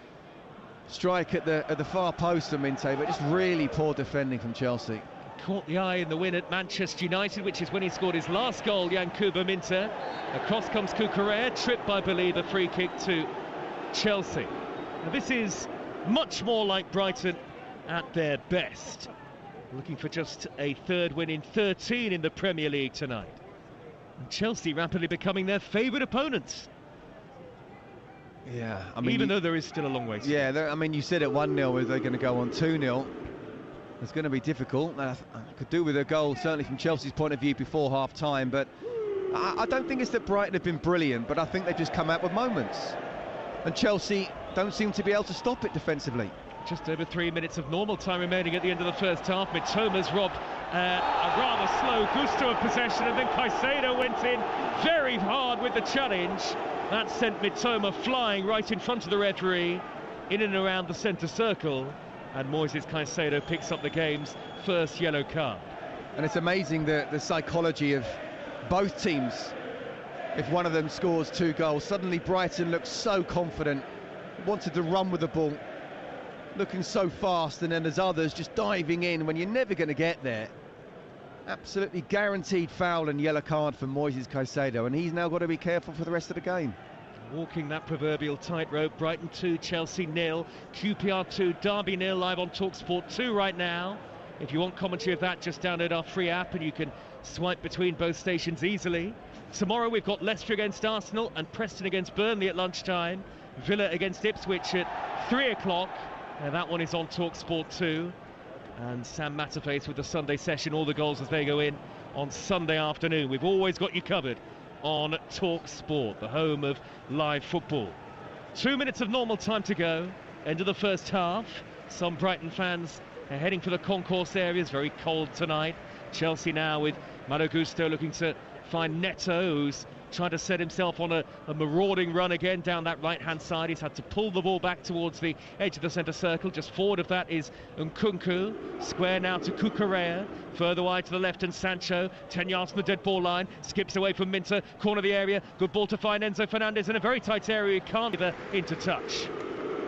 strike at the far post of Minter, but just really poor defending from Chelsea. Caught the eye in the win at Manchester United, which is when he scored his last goal, Yankuba Minter. Across comes Cucurella, tripped by Bali, the free kick to Chelsea. Now this is much more like Brighton at their best. looking for just a third win in 13 in the Premier League tonight. And Chelsea rapidly becoming their favourite opponents. Yeah, I mean, even though there is still a long way to go. Yeah, I mean, you said at 1-0, whether they're going to go on 2-0. It's going to be difficult. I could do with a goal, certainly from Chelsea's point of view, before half-time, but I don't think it's that Brighton have been brilliant, but I think they've just come out with moments. And Chelsea don't seem to be able to stop it defensively. Just over 3 minutes of normal time remaining at the end of the first half. Mitoma's robbed a rather slow Gusto of possession, and then Caicedo went in very hard with the challenge. That sent Mitoma flying right in front of the referee, in and around the centre circle, and Moises Caicedo picks up the game's first yellow card. And it's amazing the psychology of both teams. If one of them scores 2 goals, suddenly Brighton looks so confident, wanted to run with the ball, looking so fast, and then there's others just diving in when you're never going to get there. Absolutely guaranteed foul and yellow card for Moises Caicedo, and he's now got to be careful for the rest of the game. Walking that proverbial tightrope. Brighton 2, Chelsea 0, QPR 2, Derby 0, live on TalkSport 2 right now. If you want commentary of that, just download our free app and you can swipe between both stations easily. Tomorrow we've got Leicester against Arsenal and Preston against Burnley at lunchtime. Villa against Ipswich at 3 o'clock. That one is on TalkSport 2. And Sam Matterface with the Sunday session, all the goals as they go in on Sunday afternoon. We've always got you covered on TalkSport, the home of live football. 2 minutes of normal time to go, end of the first half. Some Brighton fans are heading for the concourse areas, very cold tonight. Chelsea now with Malo Gusto looking to find Neto, who's trying to set himself on a marauding run again down that right-hand side. He's had to pull the ball back towards the edge of the centre circle. Just forward of that is Nkunku. Square now to Cucurella. Further wide to the left, and Sancho, 10 yards from the dead ball line. Skips away from Minter. Corner of the area. Good ball to find Enzo Fernandez in a very tight area. He can't get into touch.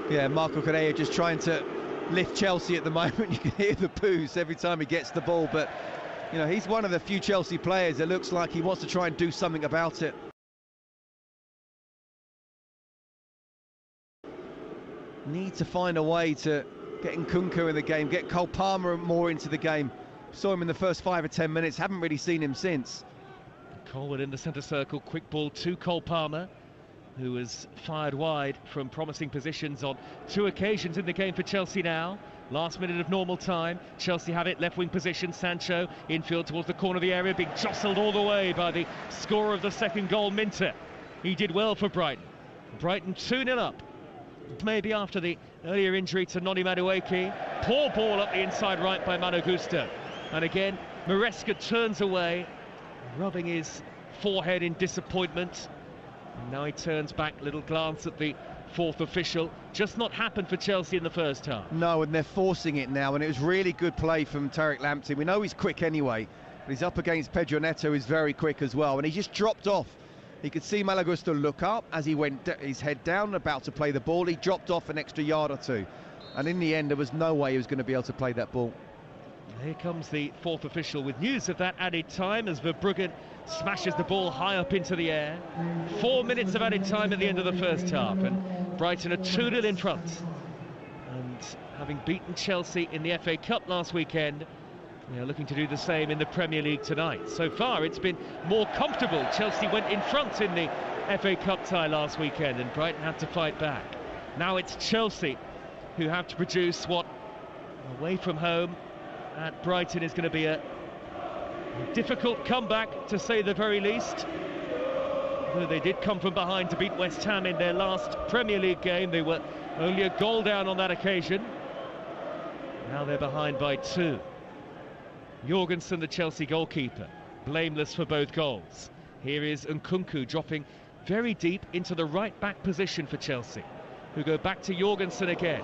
Yeah, Marco Correa just trying to lift Chelsea at the moment. You can hear the boos every time he gets the ball, but you know, he's one of the few Chelsea players that looks like he wants to try and do something about it. Need to find a way to get Nkunku in the game, get Cole Palmer more into the game. Saw him in the first 5 or 10 minutes, haven't really seen him since. Colwood in the centre circle, quick ball to Cole Palmer, who has fired wide from promising positions on 2 occasions in the game for Chelsea now. Last minute of normal time, Chelsea have it, left wing position, Sancho, infield towards the corner of the area, being jostled all the way by the scorer of the second goal, Minter. He did well for Brighton. Brighton 2-0 up, maybe after the earlier injury to Noni Madueke. Poor ball up the inside right by Malo Gusto. And again, Maresca turns away, rubbing his forehead in disappointment. And now he turns back, little glance at the 4th official. Just not happened for Chelsea in the first half. No, and they're forcing it now, and it was really good play from Tariq Lamptey. We know he's quick anyway, but he's up against Pedro Neto, who's very quick as well, and he just dropped off. He could see Malo Gusto look up as he went his head down, about to play the ball. He dropped off an extra yard or 2, and in the end there was no way he was going to be able to play that ball. Here comes the 4th official with news of that added time as Verbruggen smashes the ball high up into the air. 4 minutes of added time at the end of the first half, and Brighton are 2-0 in front. And having beaten Chelsea in the FA Cup last weekend, they are looking to do the same in the Premier League tonight. So far it's been more comfortable. Chelsea went in front in the FA Cup tie last weekend, and Brighton had to fight back. Now it's Chelsea who have to produce what, away from home at Brighton, is going to be a difficult comeback, to say the very least. Though they did come from behind to beat West Ham in their last Premier League game. They were only a goal down on that occasion. Now they're behind by 2. Jorgensen, the Chelsea goalkeeper, blameless for both goals. Here is Nkunku dropping very deep into the right-back position for Chelsea, who go back to Jorgensen again.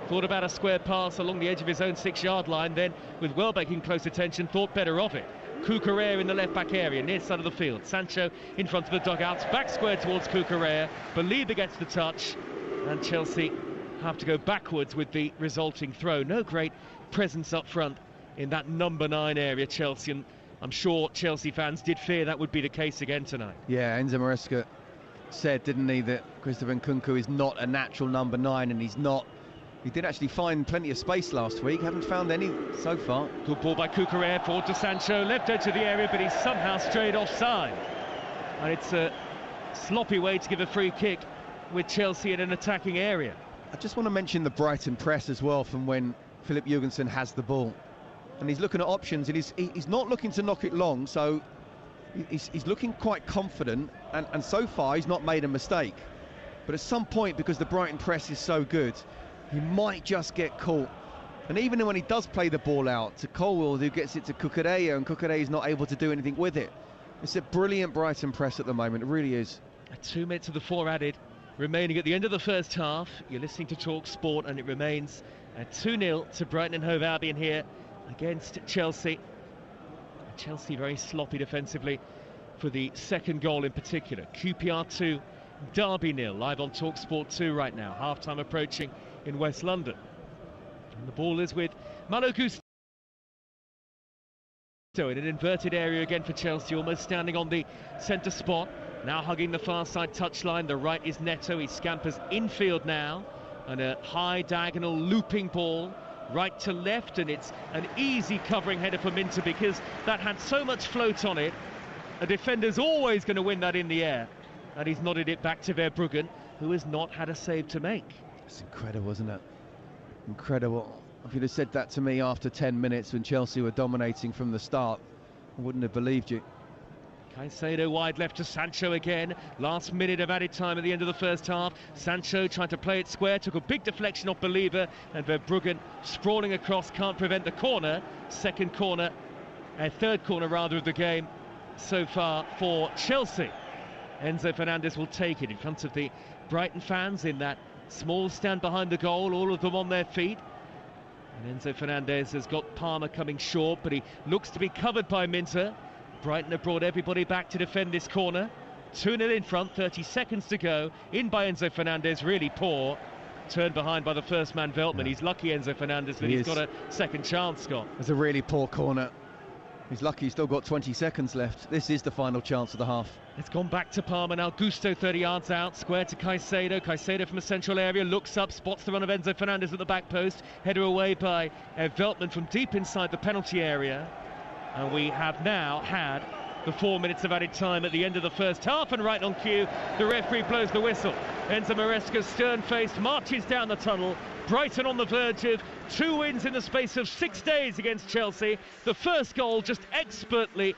Thought about a square pass along the edge of his own 6-yard line, then with Welbeck in close attention, thought better of it. Cucurella in the left-back area, near side of the field. Sancho in front of the dugouts, back square towards Cucurella. Belieber gets the touch, and Chelsea have to go backwards with the resulting throw. No great presence up front in that number 9 area, Chelsea, and I'm sure Chelsea fans did fear that would be the case again tonight. Yeah, Enzo Maresca said, didn't he, that Christopher Nkunku is not a natural number 9, and he's not He did actually find plenty of space last week, haven't found any so far. Good ball by Cucurella, forward to Sancho, left edge of the area, but he's somehow strayed offside. And it's a sloppy way to give a free kick with Chelsea in an attacking area. I just want to mention the Brighton press as well from when Philip Jurgensen has the ball. And he's looking at options, and he's not looking to knock it long, so he's looking quite confident, and so far he's not made a mistake. But at some point, because the Brighton press is so good, he might just get caught. And even when he does play the ball out to Colwill, who gets it to Cucurella, and Cucurella is not able to do anything with it. It's a brilliant Brighton press at the moment, it really is. 2 minutes of the 4 added, remaining at the end of the first half. You're listening to Talk Sport, and it remains 2-0 to Brighton Hove Albion here against Chelsea. Chelsea very sloppy defensively for the second goal in particular. QPR 2, Derby 0, live on Talk Sport 2 right now. Half-time approaching in West London. And the ball is with Malo Gusto in an inverted area again for Chelsea, almost standing on the centre spot. Now hugging the far side touchline. The right is Neto. He scampers infield now. And a high diagonal looping ball right to left, and it's an easy covering header for Minter because that had so much float on it. A defender's always going to win that in the air, and he's nodded it back to Verbruggen, who has not had a save to make. It's incredible, isn't it? Incredible. If you'd have said that to me after 10 minutes when Chelsea were dominating from the start, I wouldn't have believed you. Caicedo wide left to Sancho again. Last minute of added time at the end of the first half. Sancho trying to play it square, took a big deflection off Believer, and Verbruggen sprawling across, can't prevent the corner. Third corner rather of the game so far for Chelsea. Enzo Fernandez will take it in front of the Brighton fans in that small stand behind the goal, all of them on their feet. And Enzo Fernandez has got Palmer coming short, but he looks to be covered by Minter. Brighton have brought everybody back to defend this corner. 2-0 in front, 30 seconds to go. In by Enzo Fernandez, really poor. Turned behind by the first man, Veltman. Yeah. He's lucky, Enzo Fernandez, that he's got a second chance, Scott. It's a really poor corner. He's lucky he's still got 20 seconds left. This is the final chance of the half. It's gone back to Palmer now. Gusto 30 yards out, square to Caicedo. Caicedo from a central area, looks up, spots the run of Enzo Fernandez at the back post. Header away by Veltman from deep inside the penalty area. And we have now had the 4 minutes of added time at the end of the first half, and right on cue, the referee blows the whistle. Enzo Maresca, stern-faced, marches down the tunnel. Brighton on the verge of 2 wins in the space of 6 days against Chelsea. The first goal just expertly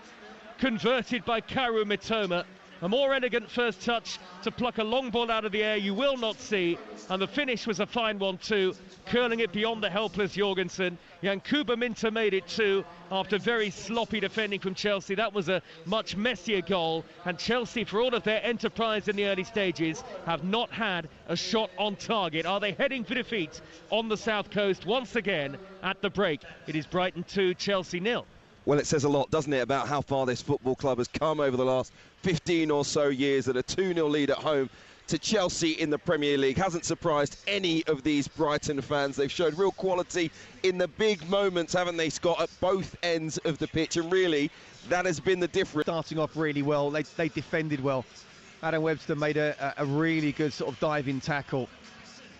converted by Kaoru Mitoma. A more elegant first touch to pluck a long ball out of the air you will not see, and the finish was a fine one too, curling it beyond the helpless Jorgensen. Yankuba Minter made it too after very sloppy defending from Chelsea. That was a much messier goal, and Chelsea, for all of their enterprise in the early stages, have not had a shot on target. Are they heading for defeat on the south coast once again at the break? It is Brighton 2, Chelsea 0. Well, it says a lot, doesn't it, about how far this football club has come over the last 15 or so years, at a 2-0 lead at home to Chelsea in the Premier League. Hasn't surprised any of these Brighton fans. They've showed real quality in the big moments, haven't they, Scott, at both ends of the pitch, and really that has been the difference. Starting off really well, they defended well. Adam Webster made a really good sort of diving tackle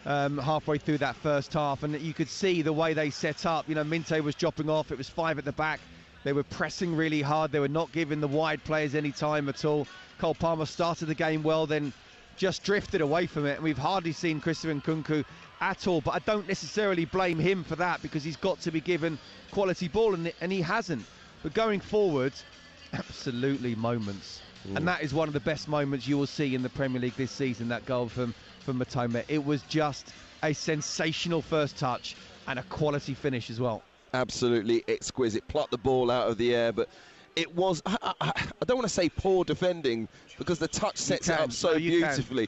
halfway through that first half, and you could see the way they set up. You know, Minte was dropping off, it was 5 at the back. They were pressing really hard. They were not giving the wide players any time at all. Cole Palmer started the game well, then just drifted away from it. And we've hardly seen Christopher Nkunku at all. But I don't necessarily blame him for that, because he's got to be given quality ball, and he hasn't. But going forward, absolutely moments. And that is one of the best moments you will see in the Premier League this season, that goal from Mitoma. It was just a sensational first touch and a quality finish as well. Absolutely exquisite. Plucked the ball out of the air, but it was, I don't want to say poor defending, because the touch sets it up so beautifully.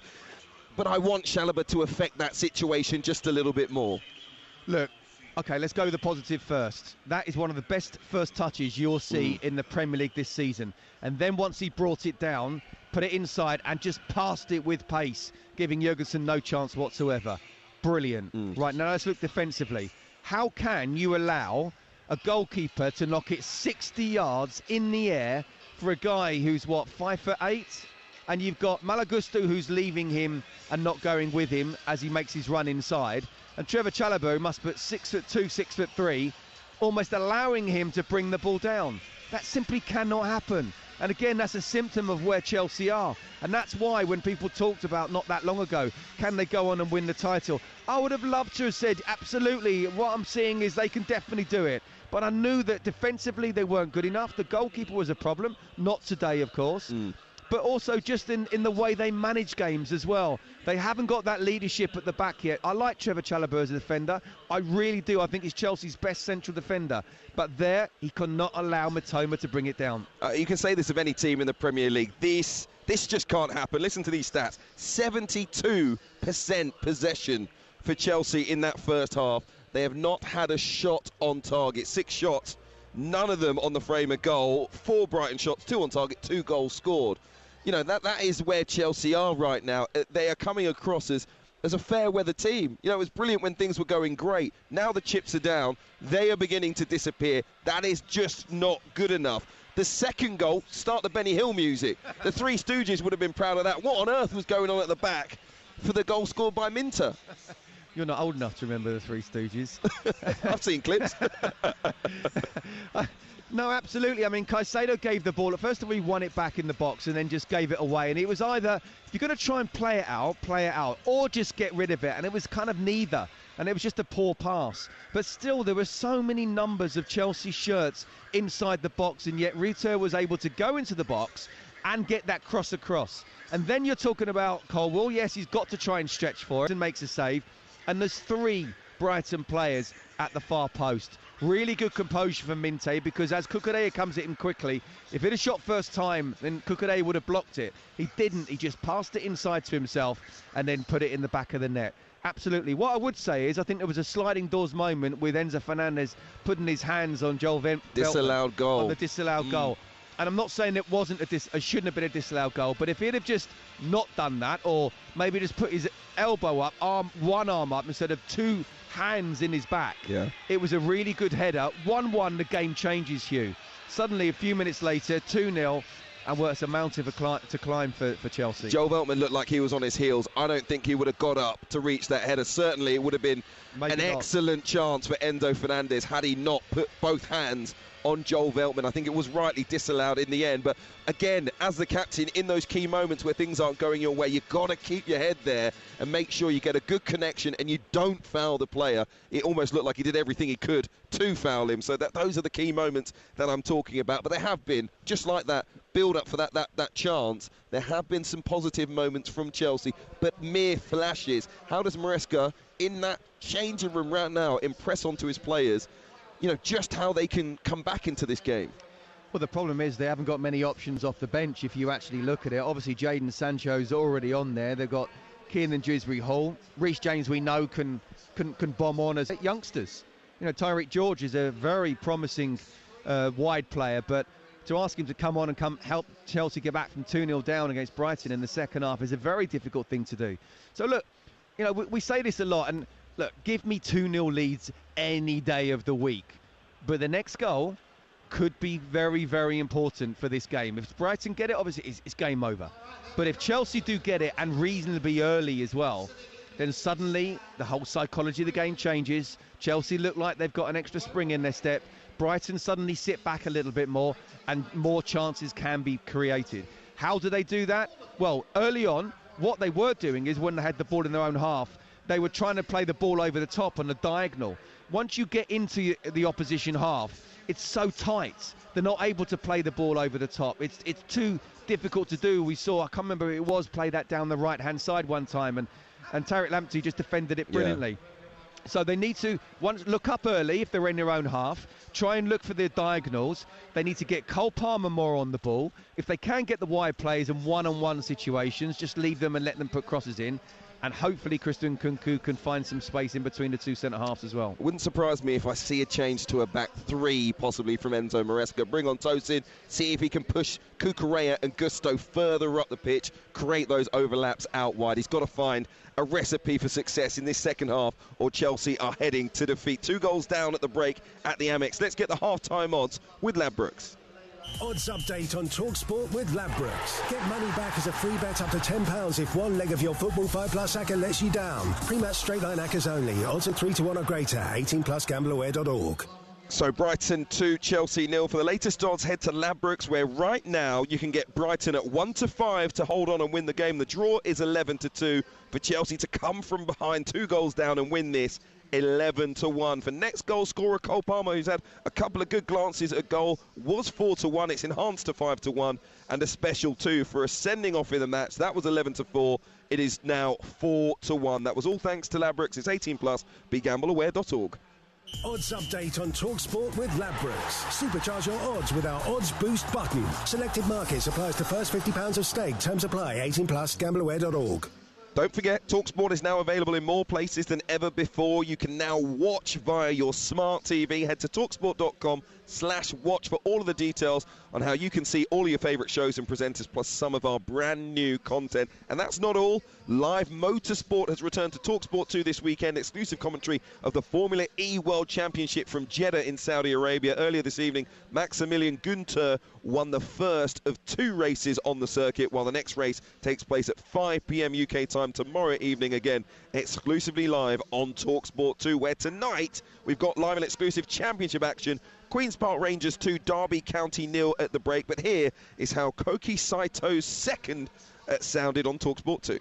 But I want Chalobah to affect that situation just a little bit more. Look, okay, let's go with the positive first. That is one of the best first touches you'll see in the Premier League this season. And then once he brought it down, put it inside and just passed it with pace, giving Jurgensen no chance whatsoever. Brilliant. Right, now let's look defensively. How can you allow a goalkeeper to knock it 60 yards in the air for a guy who's, what, 5'8"? And you've got Malo Gusto who's leaving him and not going with him as he makes his run inside. And Trevor Chalobah, who must put 6'2", 6'3", almost allowing him to bring the ball down. That simply cannot happen. And again, that's a symptom of where Chelsea are. And that's why when people talked about not that long ago, can they go on and win the title? I would have loved to have said, absolutely, what I'm seeing is they can definitely do it. But I knew that defensively they weren't good enough. The goalkeeper was a problem. Not today, of course. But also just in the way they manage games as well. They haven't got that leadership at the back yet. I like Trevor Chalobah as a defender. I really do. I think he's Chelsea's best central defender. But there, he cannot allow Mitoma to bring it down. You can say this of any team in the Premier League. This just can't happen. Listen to these stats. 72% possession for Chelsea in that first half. They have not had a shot on target. 6 shots, none of them on the frame of goal. 4 Brighton shots, 2 on target, 2 goals scored. You know, that is where Chelsea are right now. They are coming across as a fair-weather team. You know, it was brilliant when things were going great. Now the chips are down. They are beginning to disappear. That is just not good enough. The second goal, start the Benny Hill music. The Three Stooges would have been proud of that. What on earth was going on at the back for the goal scored by Minter? You're not old enough to remember the Three Stooges. I've seen clips. No, absolutely. I mean, Caicedo gave the ball. First of all, he won it back in the box and then just gave it away. And it was either, if you're going to try and play it out, or just get rid of it. And it was kind of neither. And it was just a poor pass. But still, there were so many numbers of Chelsea shirts inside the box, and yet Rutter was able to go into the box and get that cross across. And then you're talking about Colwell. Yes, he's got to try and stretch for it and makes a save. And there's 3 Brighton players at the far post. Really good composure from Minte, because as Cucurella comes it in quickly, if it had shot first time, then Cucurella would have blocked it. He didn't. He just passed it inside to himself and then put it in the back of the net. Absolutely. What I would say is I think there was a sliding doors moment with Enzo Fernandez putting his hands on Joel Veltman. Disallowed goal. On the disallowed goal. And I'm not saying it shouldn't have been a disallowed goal, but if he'd have just not done that, or maybe just put his elbow up, one arm up instead of 2 hands in his back, it was a really good header. 1-1, the game changes, Hugh. Suddenly, a few minutes later, 2-0, and it's a mountain to climb for Chelsea. Joel Veltman looked like he was on his heels. I don't think he would have got up to reach that header. Certainly, it would have been excellent chance for Enzo Fernandez had he not put both hands on Joel Veltman. I think it was rightly disallowed in the end. But again, as the captain, in those key moments where things aren't going your way, you've got to keep your head there and make sure you get a good connection and you don't foul the player. It almost looked like he did everything he could to foul him. So those are the key moments that I'm talking about. But there have been, just like that build up for that chance, there have been some positive moments from Chelsea, but mere flashes. How does Maresca, in that changing room right now, impress onto his players, you know, just how they can come back into this game? Well, the problem is they haven't got many options off the bench if you actually look at it. Obviously, Jadon Sancho's already on there. They've got Kiernan Dewsbury-Hall. Reece James, we know, can bomb on as youngsters. You know, Tyreek George is a very promising wide player, but to ask him to come on and help Chelsea get back from 2-0 down against Brighton in the second half is a very difficult thing to do. So, look, you know, we say this a lot, and look, give me 2-0 leads any day of the week. But the next goal could be very, very important for this game. If Brighton get it, obviously it's game over. But if Chelsea do get it, and reasonably early as well, then suddenly the whole psychology of the game changes. Chelsea look like they've got an extra spring in their step. Brighton suddenly sit back a little bit more, and more chances can be created. How do they do that? Well, early on, what they were doing is when they had the ball in their own half, they were trying to play the ball over the top on the diagonal. Once you get into the opposition half, it's so tight. They're not able to play the ball over the top. It's too difficult to do. We saw, I can't remember who it was, play that down the right-hand side one time, and Tariq Lamptey just defended it brilliantly. So they need to look up early if they're in their own half, try and look for the diagonals. They need to get Cole Palmer more on the ball. If they can get the wide plays and one-on-one situations, just leave them and let them put crosses in. And hopefully Christian Nkunku can find some space in between the 2 centre-halves as well. Wouldn't surprise me if I see a change to a back 3 possibly from Enzo Maresca. Bring on Tosin, see if he can push Cucurella and Gusto further up the pitch, create those overlaps out wide. He's got to find a recipe for success in this second half, or Chelsea are heading to defeat. 2 goals down at the break at the Amex. Let's get the half-time odds with Ladbrokes. Odds update on TalkSport with Ladbrokes. Get money back as a free bet up to £10 if one leg of your Football 5+ acca lets you down. Pre-match straight line accas only. Odds of 3-1 or greater. 18+, gambleaware.org. So Brighton 2, Chelsea 0. For the latest odds, head to Ladbrokes, where right now you can get Brighton at 1-5 to hold on and win the game. The draw is 11-2 for Chelsea to come from behind 2 goals down and win this 11-1. For next goal scorer, Cole Palmer, who's had a couple of good glances at goal, was 4-1. It's enhanced to 5-1, and a special 2 for a sending off in the match. That was 11-4. It is now 4-1. That was all thanks to Ladbrokes. It's 18+. BeGambleAware.org. Odds update on TalkSport with Ladbrokes. Supercharge your odds with our Odds Boost button. Selected markets applies to first £50 of stake. Terms apply. 18+, gambleaware.org. Don't forget, TalkSport is now available in more places than ever before. You can now watch via your smart TV. Head to talksport.com/watch for all of the details on how you can see all of your favourite shows and presenters, plus some of our brand new content. And that's not all. Live Motorsport has returned to TalkSport 2 this weekend. Exclusive commentary of the Formula E World Championship from Jeddah in Saudi Arabia. Earlier this evening, Maximilian Günther won the first of 2 races on the circuit, while the next race takes place at 5 p.m. UK time tomorrow evening, again exclusively live on TalkSport 2, where tonight we've got live and exclusive championship action. Queen's Park Rangers 2, Derby County 0 at the break. But here is how Koki Saito's second sounded on TalkSport 2.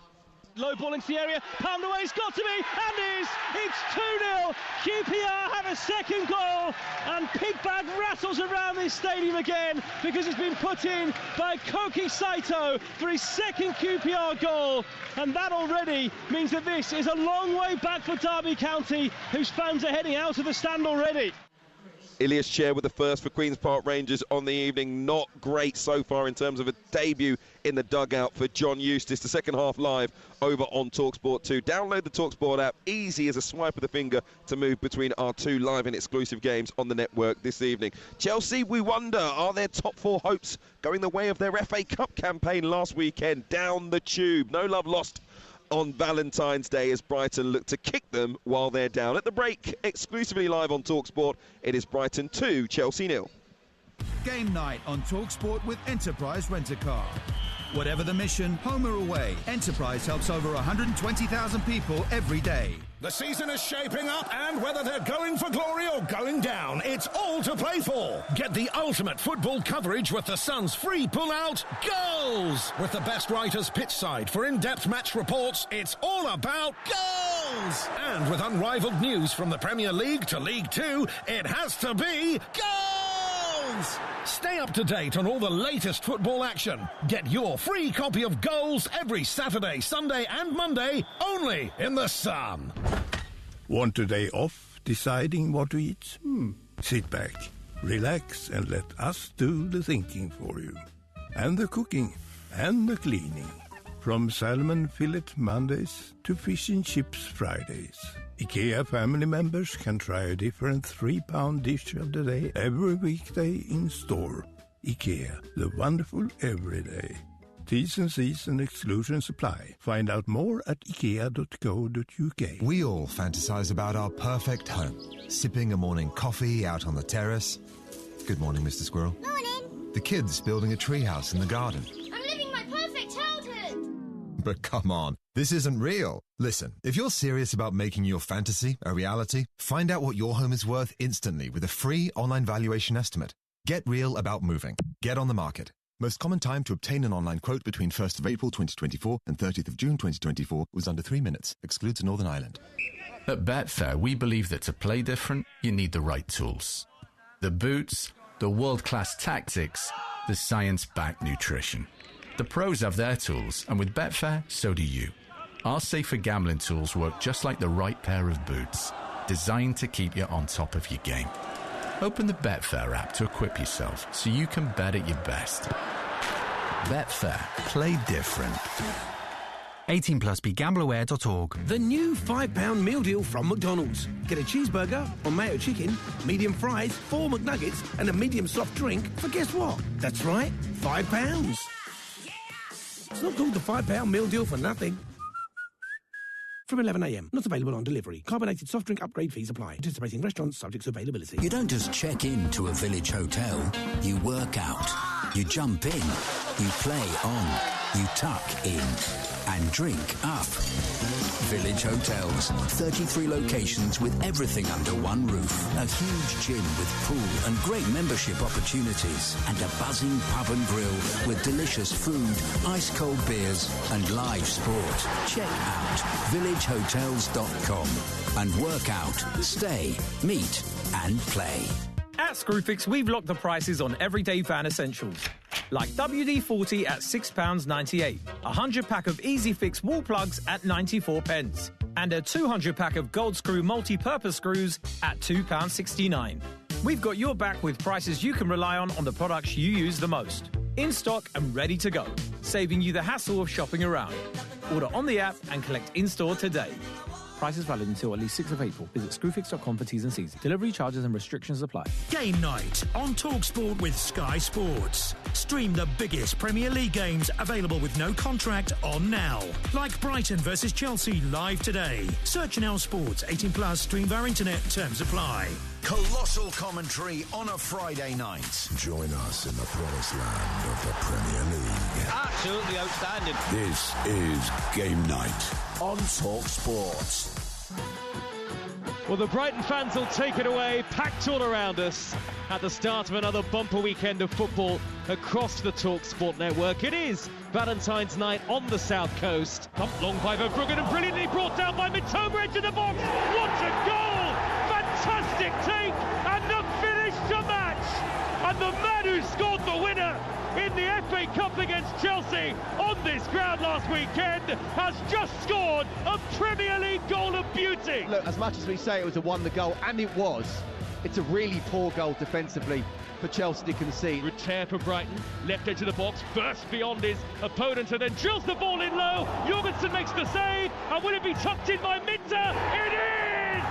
Low ball into the area, palmed away, it's got to be, and is! It's 2-0. QPR have a second goal, and Pigbag rattles around this stadium again because it's been put in by Koki Saito for his second QPR goal, and that already means that this is a long way back for Derby County, whose fans are heading out of the stand already. Ilias Chair with the first for Queen's Park Rangers on the evening. Not great so far in terms of a debut in the dugout for John Eustace. The second half live over on TalkSport 2. Download the TalkSport app. Easy as a swipe of the finger to move between our 2 live and exclusive games on the network this evening. Chelsea, we wonder, are their top 4 hopes going the way of their FA Cup campaign last weekend? Down the tube. No love lost on Valentine's Day as Brighton look to kick them while they're down. At the break, exclusively live on TalkSport, it is Brighton 2, Chelsea 0. Game night on TalkSport with Enterprise Rent-A-Car. Whatever the mission, home or away, Enterprise helps over 120,000 people every day. The season is shaping up, and whether they're going for glory or going down, it's all to play for. Get the ultimate football coverage with the Sun's free pull-out goals. With the best writers pitchside for in-depth match reports, it's all about goals. And with unrivaled news from the Premier League to League Two, it has to be goals. Stay up to date on all the latest football action. Get your free copy of Goals every Saturday, Sunday and Monday, only in the Sun. Want a day off deciding what to eat? Sit back, relax, and let us do the thinking for you. And the cooking, and the cleaning. From salmon fillet Mondays to fish and chips Fridays. IKEA family members can try a different £3 dish of the day every weekday in store. IKEA, the wonderful everyday. T's and C's and exclusions apply. Find out more at ikea.co.uk. We all fantasize about our perfect home. Sipping a morning coffee out on the terrace. Good morning, Mr. Squirrel. Morning. The kids building a treehouse in the garden. I'm living my perfect childhood. But come on, this isn't real. Listen, if you're serious about making your fantasy a reality, find out what your home is worth instantly with a free online valuation estimate. Get real about moving. Get on the market. Most common time to obtain an online quote between 1st of April 2024 and 30th of June 2024 was under 3 minutes. Excludes Northern Ireland. At Betfair, we believe that to play different, you need the right tools. The boots, the world-class tactics, the science-backed nutrition. The pros have their tools, and with Betfair, so do you. Our safer gambling tools work just like the right pair of boots, designed to keep you on top of your game. Open the Betfair app to equip yourself so you can bet at your best. Betfair. Play different. 18+, BeGambleAware.org. The new £5 meal deal from McDonald's. Get a cheeseburger or mayo chicken, medium fries, 4 McNuggets, and a medium soft drink for guess what? That's right, £5. It's not called the £5 meal deal for nothing. from 11 a.m. Not available on delivery. Carbonated soft drink upgrade fees apply. Participating restaurants subject to availability. You don't just check in to a village hotel. You work out. You jump in. You play on. You tuck in. And drink up. Village Hotels. 33 locations with everything under one roof. A huge gym with pool and great membership opportunities. And a buzzing pub and grill with delicious food, ice-cold beers and live sport. Check out villagehotels.com and work out, stay, meet and play. At Screwfix, we've locked the prices on everyday van essentials. Like WD-40 at £6.98, a 100-pack of Easy Fix wall plugs at 94 pence, and a 200-pack of Gold Screw multi-purpose screws at £2.69. We've got your back with prices you can rely on the products you use the most. In stock and ready to go, saving you the hassle of shopping around. Order on the app and collect in-store today. Prices valid until at least 6th of April. Visit screwfix.com for T's and C's. Delivery charges and restrictions apply. Game night on TalkSport with Sky Sports. Stream the biggest Premier League games available with no contract on Now. Like Brighton versus Chelsea live today. Search Now Sports. 18 plus. Stream via internet. Terms apply. Colossal commentary on a Friday night. Join us in the promised land of the Premier League. Absolutely outstanding. This is Game Night on TalkSport. Well, the Brighton fans will take it away, packed all around us at the start of another bumper weekend of football across the TalkSport network. It is Valentine's night on the South Coast. Pumped long by Verbruggen and brilliantly brought down by Mitoma into the box. What a goal! Fantastic take and the finish to match. And the man who scored the winner in the FA Cup against Chelsea on this ground last weekend has just scored a Premier League goal of beauty. Look, as much as we say it was a wonder goal, and it was, it's a really poor goal defensively for Chelsea to concede. Return for Brighton, left edge of the box, bursts beyond his opponent and then drills the ball in low. Jorgensen makes the save, and will it be tucked in by Minter? It is!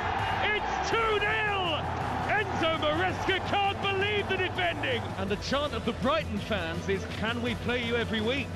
It's 2-0! Enzo Maresca can't believe the defending. And the chant of the Brighton fans is, can we play you every week?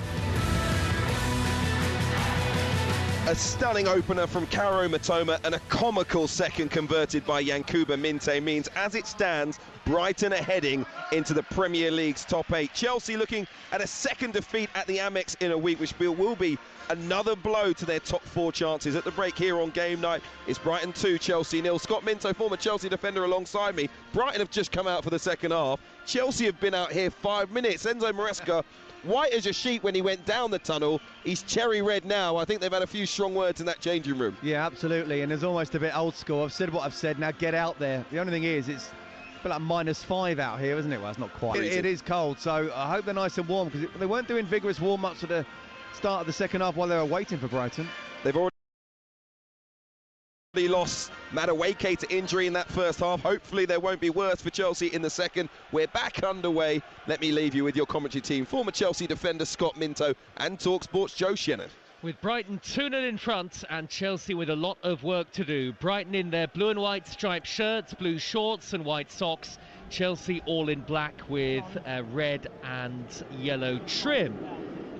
A stunning opener from Kaoru Mitoma and a comical second converted by Yankuba Minte means, as it stands, Brighton are heading into the Premier League's top 8. Chelsea looking at a second defeat at the Amex in a week, which will be another blow to their top 4 chances. At the break here on Game Night, it's Brighton 2, Chelsea 0. Scott Minto, former Chelsea defender, alongside me. Brighton have just come out for the second half. Chelsea have been out here 5 minutes. Enzo Maresca, white as a sheet when he went down the tunnel. He's cherry red now. I think they've had a few strong words in that changing room. Yeah, absolutely, and it's almost a bit old school. I've said what I've said, now get out there. The only thing is, it's a bit like -5 out here, isn't it? Well, it's not quite. It is cold, so I hope they're nice and warm, because they weren't doing vigorous warm-ups at the start of the second half while they were waiting for Brighton. They've already lost Madueke to injury in that first half. Hopefully there won't be worse for Chelsea in the second. We're back underway. Let me leave you with your commentary team. Former Chelsea defender Scott Minto and TalkSport's Joe Shannon. With Brighton 2-0 in front and Chelsea with a lot of work to do. Brighton in their blue and white striped shirts, blue shorts and white socks. Chelsea all in black with red and yellow trim.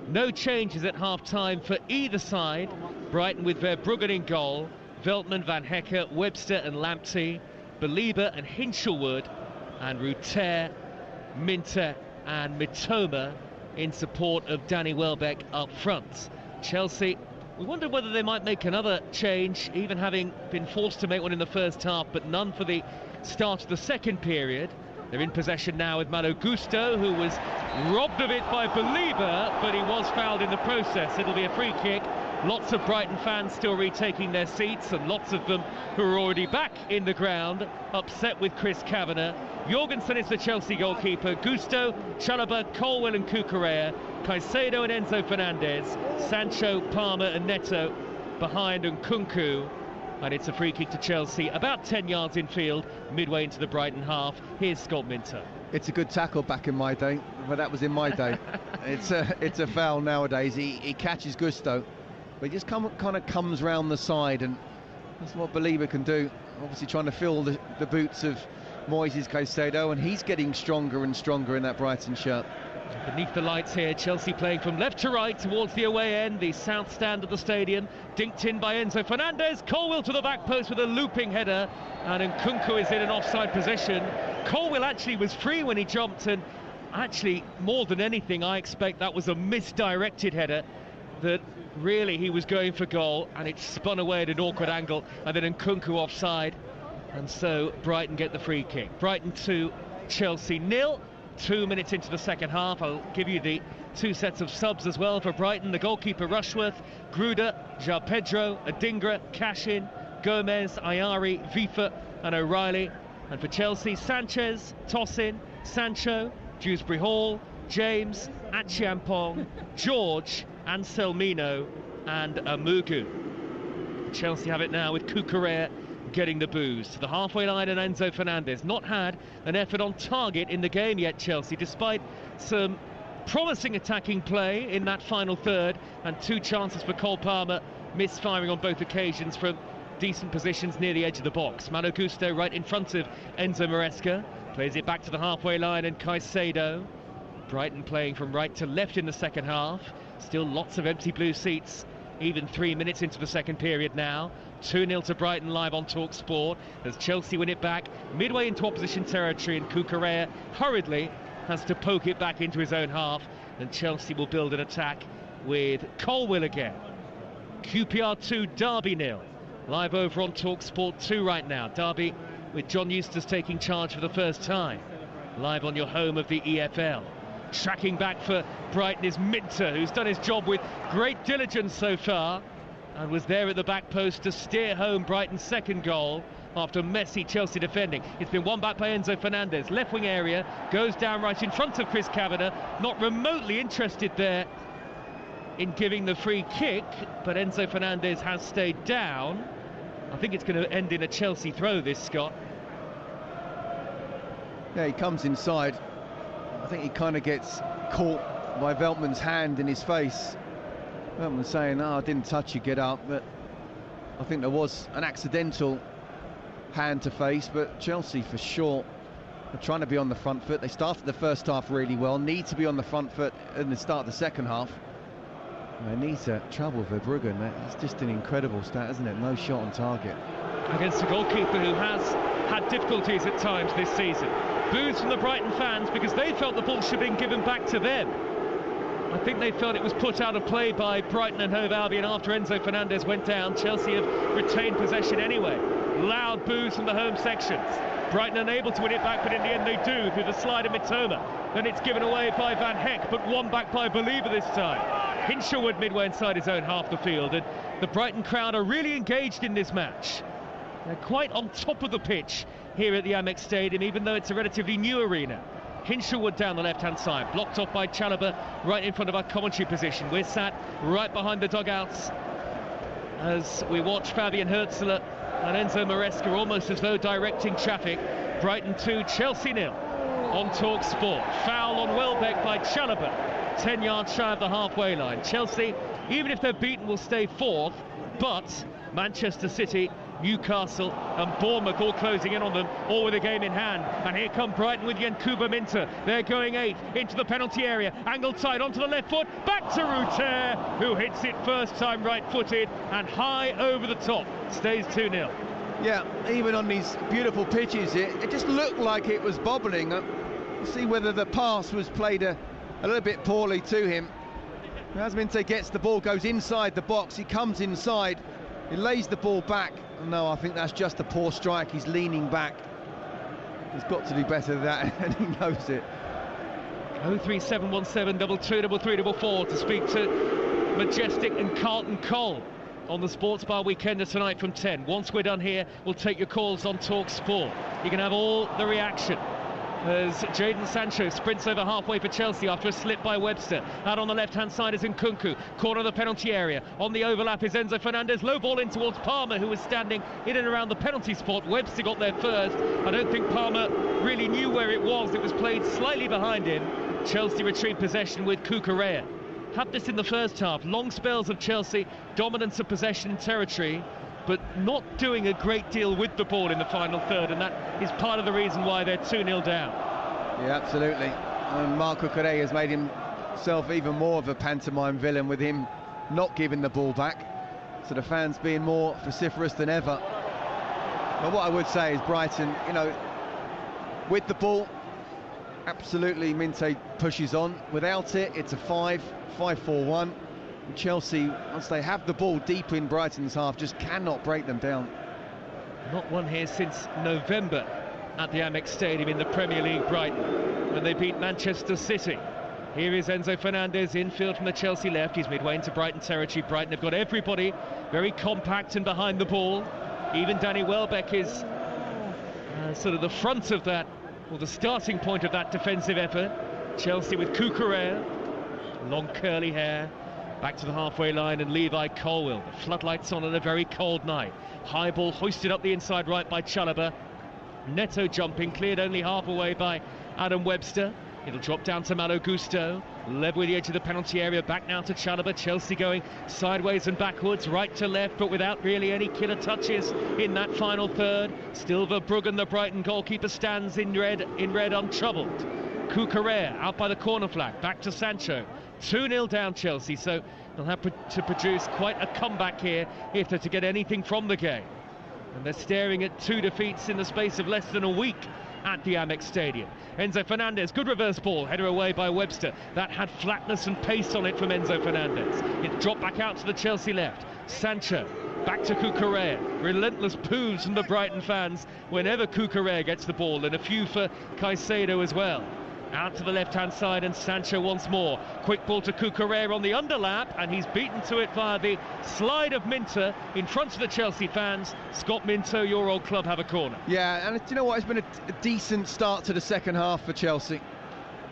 No changes at half-time for either side. Brighton with Verbruggen in goal. Veltman, Van Hecke, Webster and Lamptey, Belieber and Hinchelwood, and Ruter, Minter and Mitoma in support of Danny Welbeck up front. Chelsea, we wondered whether they might make another change, even having been forced to make one in the first half, but none for the start of the second period. They're in possession now with Malo Gusto, who was robbed of it by Belieber, but he was fouled in the process. It'll be a free kick. Lots of Brighton fans still retaking their seats, and lots of them who are already back in the ground, upset with Chris Kavanagh. Jorgensen is the Chelsea goalkeeper. Gusto, Chalobah, Colwell and Cucurella, Caicedo and Enzo Fernandez, Sancho, Palmer and Neto behind, and Kunku. And it's a free kick to Chelsea, about 10 yards infield, midway into the Brighton half. Here's Scott Minter. It's a good tackle back in my day, but that was in my day. It's a foul nowadays. He catches Gusto, but he just kind of comes round the side, and that's what Belieber can do. Obviously trying to fill the boots of Moises Caicedo, and he's getting stronger and stronger in that Brighton shirt. Beneath the lights here, Chelsea playing from left to right towards the away end, the south stand of the stadium. Dinked in by Enzo Fernandez. Colwill to the back post with a looping header, and Nkunku is in an offside position. Colwill actually was free when he jumped, and actually, more than anything, I expect that was a misdirected header, that really he was going for goal, and it spun away at an awkward angle, and then Nkunku offside, and so Brighton get the free kick. Brighton 2, Chelsea 0. 2 minutes into the second half. I'll give you the two sets of subs as well for Brighton. The goalkeeper Rushworth, Gruder, João Pedro, Adingra, Cashin, Gomez, Ayari, Vifa and O'Reilly. And for Chelsea, Sanchez, Tosin, Sancho, Dewsbury Hall, James, Achiampong, George, Anselmino and Amugu. Chelsea have it now with Cucurella getting the boost to the halfway line, and Enzo Fernandez not had an effort on target in the game yet, Chelsea, despite some promising attacking play in that final third and two chances for Cole Palmer misfiring on both occasions from decent positions near the edge of the box. Malo Gusto right in front of Enzo Maresca, plays it back to the halfway line, and Caicedo. Brighton playing from right to left in the second half, still lots of empty blue seats even 3 minutes into the second period now. 2-0 to Brighton live on Talk Sport as Chelsea win it back midway into opposition territory, and Cucurella hurriedly has to poke it back into his own half, and Chelsea will build an attack with Colwill again. QPR 2, Derby 0. Live over on Talk Sport 2 right now. Derby with John Eustace taking charge for the first time. Live on your home of the EFL. Tracking back for Brighton is Minter, who's done his job with great diligence so far, and was there at the back post to steer home Brighton's second goal after messy Chelsea defending. It's been won back by Enzo Fernandez. Left wing area, goes down right in front of Chris Kavanagh. Not remotely interested there in giving the free kick, but Enzo Fernandez has stayed down. I think it's going to end in a Chelsea throw, this, Scott. Yeah, he comes inside. I think he kind of gets caught by Veltman's hand in his face. Veltman saying, "Oh, I didn't touch you, get up." But I think there was an accidental hand to face, but Chelsea for sure are trying to be on the front foot. They started the first half really well, need to be on the front foot in the start of the second half. They need to trouble Verbruggen. It's just an incredible stat, isn't it? No shot on target. Against a goalkeeper who has had difficulties at times this season. Boos from the Brighton fans because they felt the ball should have been given back to them. I think they felt it was put out of play by Brighton and Hove Albion after Enzo Fernandez went down. Chelsea have retained possession anyway. Loud boos from the home sections. Brighton unable to win it back, but in the end they do through the slide of Mitoma. Then it's given away by Van Heck, but won back by Believer this time. Hinshelwood midway inside his own half the field, and the Brighton crowd are really engaged in this match. They're quite on top of the pitch here at the Amex Stadium, even though it's a relatively new arena. Hinshelwood down the left-hand side, blocked off by Chalobah right in front of our commentary position. We're sat right behind the dugouts as we watch Fabian Hürzeler and Enzo Maresca almost as though directing traffic. Brighton 2, Chelsea 0 on Talk Sport. Foul on Welbeck by Chalobah, 10 yards shy of the halfway line. Chelsea, even if they're beaten, will stay fourth, but Manchester City, Newcastle and Bournemouth all closing in on them, all with a game in hand. And here come Brighton with Yankuba Minter. They're going 8 into the penalty area, angled side onto the left foot, back to Ruter, who hits it first time right-footed and high over the top. Stays 2-0. Yeah, even on these beautiful pitches, it just looked like it was bobbling. We'll see whether the pass was played a little bit poorly to him. As Minter gets the ball, goes inside the box, he comes inside, he lays the ball back. No, I think that's just a poor strike. He's leaning back. He's got to do better than that, and he knows it. 03717 223 to speak to Majestic and Carlton Cole on the Sports Bar Weekender tonight from 10. Once we're done here, we'll take your calls on Talk Sport. You can have all the reaction as Jadon Sancho sprints over halfway for Chelsea after a slip by Webster. Out on the left-hand side is Nkunku, corner of the penalty area. On the overlap is Enzo Fernandez, low ball in towards Palmer, who was standing in and around the penalty spot. Webster got there first. I don't think Palmer really knew where it was. It was played slightly behind him. Chelsea retrieve possession with Cucurella. Had this in the first half. Long spells of Chelsea, dominance of possession and territory. but not doing a great deal with the ball in the final third, and that is part of the reason why they're 2-0 down. Yeah, absolutely. And Marc Cucurella has made himself even more of a pantomime villain with him not giving the ball back, so the fans being more vociferous than ever. But what I would say is Brighton, you know, with the ball, absolutely Minte pushes on. Without it, it's a 5-4-1. And Chelsea, once they have the ball deep in Brighton's half, just cannot break them down. Not won here since November at the Amex Stadium in the Premier League, Brighton, when they beat Manchester City. Here is Enzo Fernandez, infield from the Chelsea left. He's midway into Brighton territory. Brighton have got everybody very compact and behind the ball. Even Danny Welbeck is sort of the front of that, or the starting point of that defensive effort. Chelsea with Cucurella, long curly hair, back to the halfway line, and Levi Colwill. The floodlights on a very cold night. High ball hoisted up the inside right by Chalobah. Neto jumping, cleared only half away by Adam Webster. It'll drop down to Malo Gusto, level with the edge of the penalty area, back now to Chalobah. Chelsea going sideways and backwards, right to left, but without really any killer touches in that final third. Still Verbruggen, the Brighton goalkeeper, stands in red untroubled. Cucurella out by the corner flag, back to Sancho. 2-0 down Chelsea, so they'll have to produce quite a comeback here if they're to get anything from the game. And they're staring at 2 defeats in the space of less than a week at the Amex Stadium. Enzo Fernandez, good reverse ball, header away by Webster. That had flatness and pace on it from Enzo Fernandez. It dropped back out to the Chelsea left. Sancho, back to Cucurella. Relentless poos from the Brighton fans whenever Cucurella gets the ball, and a few for Caicedo as well. Out to the left-hand side, and Sancho once more. Quick ball to Cucurella on the underlap, and he's beaten to it via the slide of Minter in front of the Chelsea fans. Scott Minto, your old club, have a corner. Yeah, and you know what? It's been a decent start to the second half for Chelsea.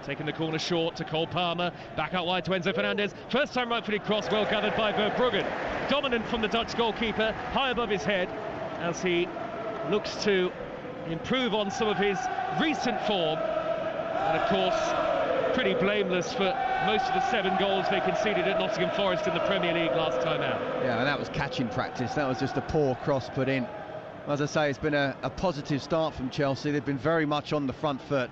Taking the corner short to Cole Palmer, back out wide to Enzo Fernandez. First time right-footed cross, well gathered by Verbruggen. Dominant from the Dutch goalkeeper, high above his head, as he looks to improve on some of his recent form. And of course, pretty blameless for most of the 7 goals they conceded at Nottingham Forest in the Premier League last time out. Yeah, and that was catching practice. That was just a poor cross put in. As I say, it's been a positive start from Chelsea. They've been very much on the front foot.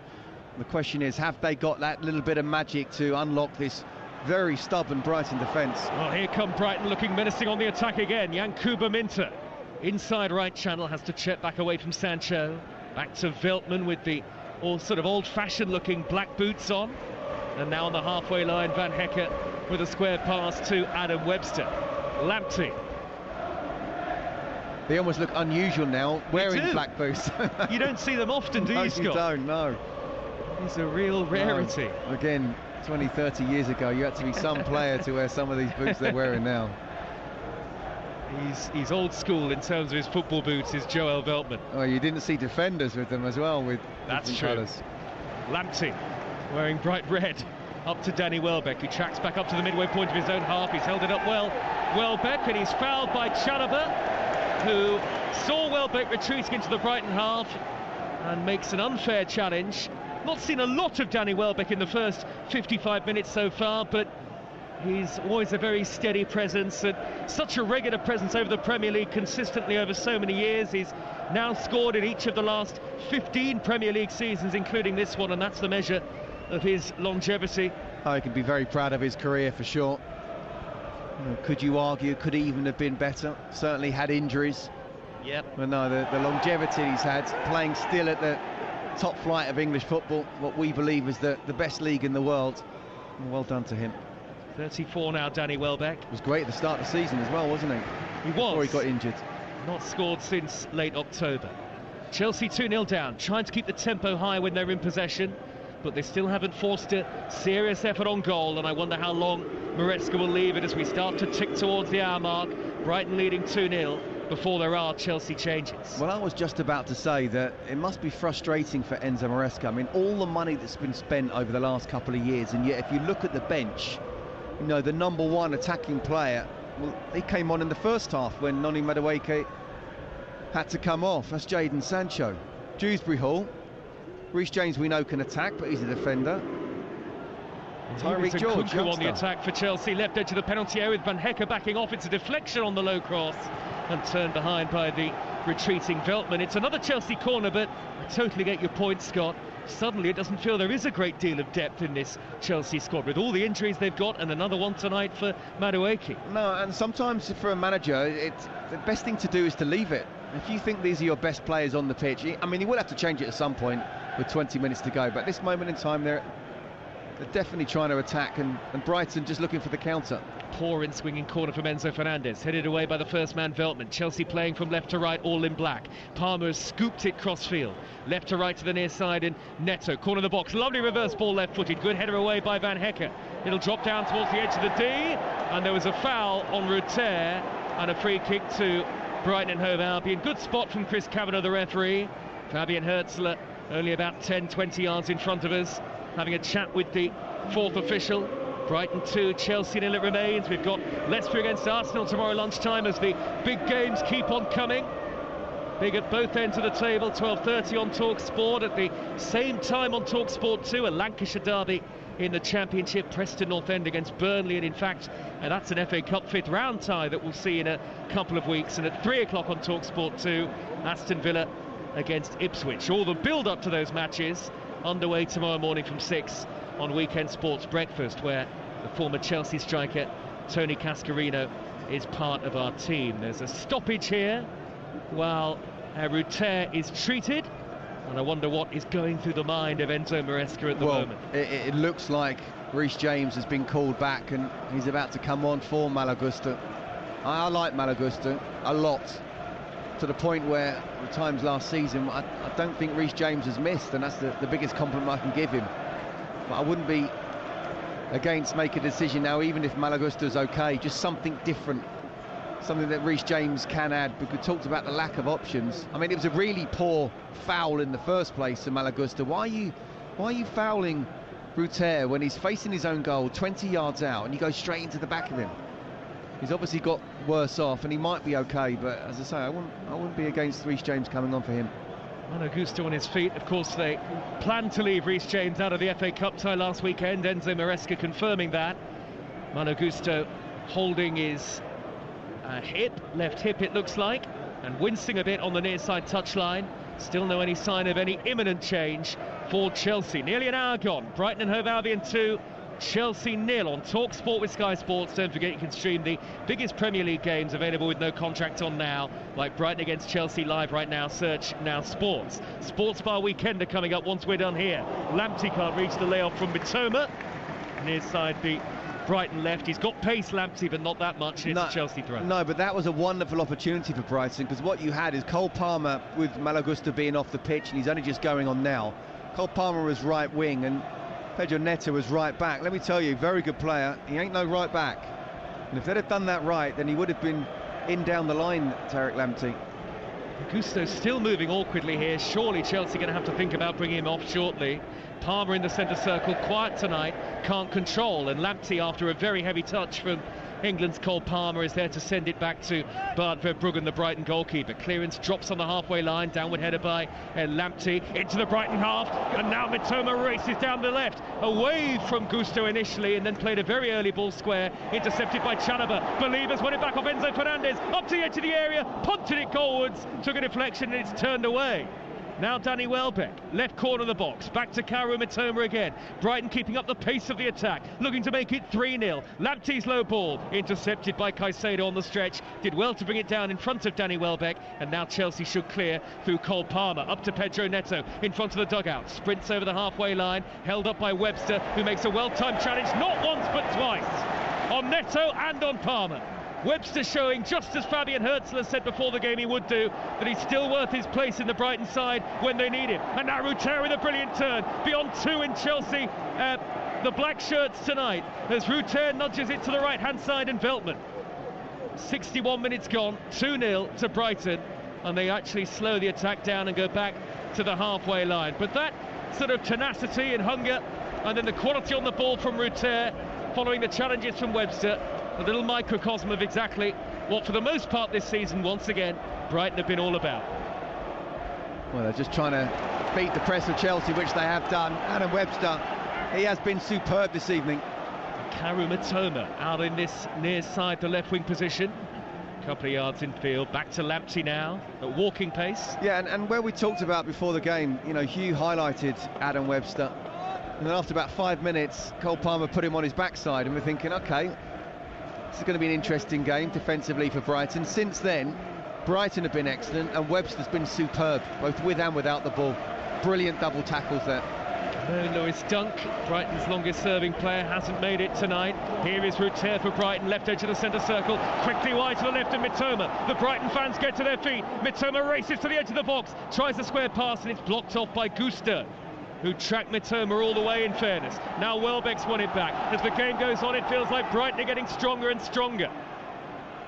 The question is, have they got that little bit of magic to unlock this very stubborn Brighton defence? Well, here come Brighton looking menacing on the attack again. Yankuba Minter, inside right channel, has to check back away from Sancho. Back to Veltman with the sort of old-fashioned looking black boots on. And now on the halfway line, Van Hecker with a square pass to Adam Webster. Lamptey. They almost look unusual now, wearing black boots. You don't see them often, do you, Scott? You don't, no. He's a real rarity. No. Again, 20, 30 years ago, you had to be some player to wear some of these boots they're wearing now. He's old school in terms of his football boots, is Joel Veltman. Oh, you didn't see defenders with them as well, with that's true. Colours. Lamptey wearing bright red, up to Danny Welbeck, who tracks back up to the midway point of his own half. He's held it up well, Welbeck, and he's fouled by Chalobah, who saw Welbeck retreating into the Brighton half and makes an unfair challenge. Not seen a lot of Danny Welbeck in the first 55 minutes so far, but he's always a very steady presence, and such a regular presence over the Premier League consistently over so many years. He's now scored in each of the last 15 Premier League seasons, including this one, and that's the measure of his longevity. Oh, he can be very proud of his career for sure. Could you argue, could he even have been better? Certainly had injuries. Yep. But no, the longevity he's had, playing still at the top flight of English football, what we believe is the best league in the world. Well done to him. 34 now, Danny Welbeck. It was great at the start of the season as well, wasn't he? He was. Before he got injured. Not scored since late October. Chelsea 2-0 down, trying to keep the tempo high when they're in possession, but they still haven't forced a serious effort on goal, and I wonder how long Maresca will leave it as we start to tick towards the hour mark. Brighton leading 2-0 before there are Chelsea changes. Well, I was just about to say that it must be frustrating for Enzo Maresca. I mean, all the money that's been spent over the last couple of years, and yet if you look at the bench, you know, the number one attacking player, well, he came on in the first half when Noni Madueke had to come off. That's Jadon Sancho. Dewsbury Hall. Reece James we know can attack, but he's a defender. Tyreek George on the attack for Chelsea. Left edge of the penalty area with Van Hecker backing off. It's a deflection on the low cross. and turned behind by the retreating Veltman. It's another Chelsea corner, but I totally get your point, Scott. Suddenly it doesn't feel there is a great deal of depth in this Chelsea squad with all the injuries they've got, and another one tonight for Madueke. No, and sometimes for a manager, it's the best thing to do is to leave it. If you think these are your best players on the pitch, I mean, you will have to change it at some point with 20 minutes to go, but at this moment in time they're definitely trying to attack, and Brighton just looking for the counter. Poor in swinging corner from Enzo Fernandez, headed away by the first man Veltman. Chelsea playing from left to right, all in black. Palmer has scooped it cross-field, left to right to the near side, and Neto, corner of the box, lovely reverse ball left-footed, good header away by Van Hecker. It'll drop down towards the edge of the D, and there was a foul on Ruter, and a free kick to Brighton Hove Albion. Good spot from Chris Kavanagh, the referee. Fabian Herzler only about 10-20 yards in front of us, having a chat with the fourth official. Brighton 2, Chelsea 0 it remains. We've got Leicester against Arsenal tomorrow lunchtime as the big games keep on coming. Big at both ends of the table, 12:30 on TalkSport. At the same time on TalkSport 2, a Lancashire derby in the Championship, Preston North End against Burnley, and in fact that's an FA Cup fifth round tie that we'll see in a couple of weeks. And at 3 o'clock on TalkSport 2, Aston Villa against Ipswich. All the build-up to those matches underway tomorrow morning from 6 on Weekend Sports Breakfast, where the former Chelsea striker Tony Cascarino is part of our team. There's a stoppage here while Ruter is treated, and I wonder what is going through the mind of Enzo Maresca at the moment. It looks like Reece James has been called back and he's about to come on for Malo Gusto. I like Malo Gusto a lot, to the point where at times last season I don't think Reece James has missed, and that's the biggest compliment I can give him. But I wouldn't be against making a decision now, even if Malo Gusto's okay, just something different, something that Reece James can add, because we talked about the lack of options. I mean, it was a really poor foul in the first place to Malo Gusto. Why are you fouling Ruter when he's facing his own goal 20 yards out and you go straight into the back of him? He's obviously got worse off and he might be okay, but as I say, I wouldn't be against Reece James coming on for him. Malo Gusto on his feet. Of course, they planned to leave Reece James out of the FA Cup tie last weekend. Enzo Maresca confirming that. Malo Gusto holding his left hip it looks like, and wincing a bit on the near side touchline. Still no any sign of any imminent change for Chelsea. Nearly an hour gone. Brighton and Hove Albion 2, Chelsea 0 on TalkSport with Sky Sports. Don't forget you can stream the biggest Premier League games available with no contract on now, like Brighton against Chelsea live right now. Search Now Sports. Sports Bar Weekender coming up once we're done here. Lamptey can't reach the layoff from Mitoma. Near side the Brighton left. He's got pace, Lamptey, but not that much. It's a Chelsea throw. No, but that was a wonderful opportunity for Brighton, because what you had is Cole Palmer with Malo Gusto being off the pitch, and he's only just going on now. Cole Palmer was right wing and Pedro Neto was right back. Let me tell you, very good player. He ain't no right back. And if they'd have done that right, then he would have been in down the line, Tariq Lamptey. Gusto still moving awkwardly here. Surely Chelsea going to have to think about bringing him off shortly. Palmer in the centre circle, quiet tonight, can't control, and Lamptey, after a very heavy touch from England's Cole Palmer, is there to send it back to Bart Verbruggen, the Brighton goalkeeper. Clearance drops on the halfway line, downward header by Lamptey into the Brighton half, and now Mitoma races down the left, away from Gusto initially, and then played a very early ball square, intercepted by Chalobah. Believers won it back off Enzo Fernandez, up to the edge of the area, punted it goalwards, took a deflection, and it's turned away. Now Danny Welbeck, left corner of the box, back to Kaoru Mitoma again. Brighton keeping up the pace of the attack, looking to make it 3-0. Lamptey's low ball, intercepted by Caicedo on the stretch. Did well to bring it down in front of Danny Welbeck, and now Chelsea should clear through Cole Palmer. Up to Pedro Neto, in front of the dugout. Sprints over the halfway line, held up by Webster, who makes a well-timed challenge, not once but twice, on Neto and on Palmer. Webster showing, just as Fabian Herzler said before the game he would do, that he's still worth his place in the Brighton side when they need him. And now Ruter with a brilliant turn, beyond 2 in Chelsea, the black shirts tonight, as Ruter nudges it to the right-hand side, and Veltman. 61 minutes gone, 2-0 to Brighton, and they actually slow the attack down and go back to the halfway line. But that sort of tenacity and hunger, and then the quality on the ball from Ruter, following the challenges from Webster, a little microcosm of exactly what, for the most part this season, once again, Brighton have been all about. Well, they're just trying to beat the press of Chelsea, which they have done. Adam Webster, he has been superb this evening. Kaoru Mitoma out in this near side, the left wing position. Couple of yards infield, back to Lamptey now at walking pace. Yeah, and where we talked about before the game, you know, Hugh highlighted Adam Webster, and then after about 5 minutes, Cole Palmer put him on his backside, and we're thinking, okay, this is going to be an interesting game defensively for Brighton. Since then, Brighton have been excellent, and Webster's been superb, both with and without the ball. Brilliant double tackles there. Lewis Dunk, Brighton's longest serving player, hasn't made it tonight. Here is Rutter for Brighton, left edge of the centre circle, quickly wide to the left of Mitoma. The Brighton fans get to their feet. Mitoma races to the edge of the box, tries a square pass, and it's blocked off by Guster, who tracked Mitoma all the way, in fairness. Now Welbeck's won it back. As the game goes on, it feels like Brighton are getting stronger and stronger.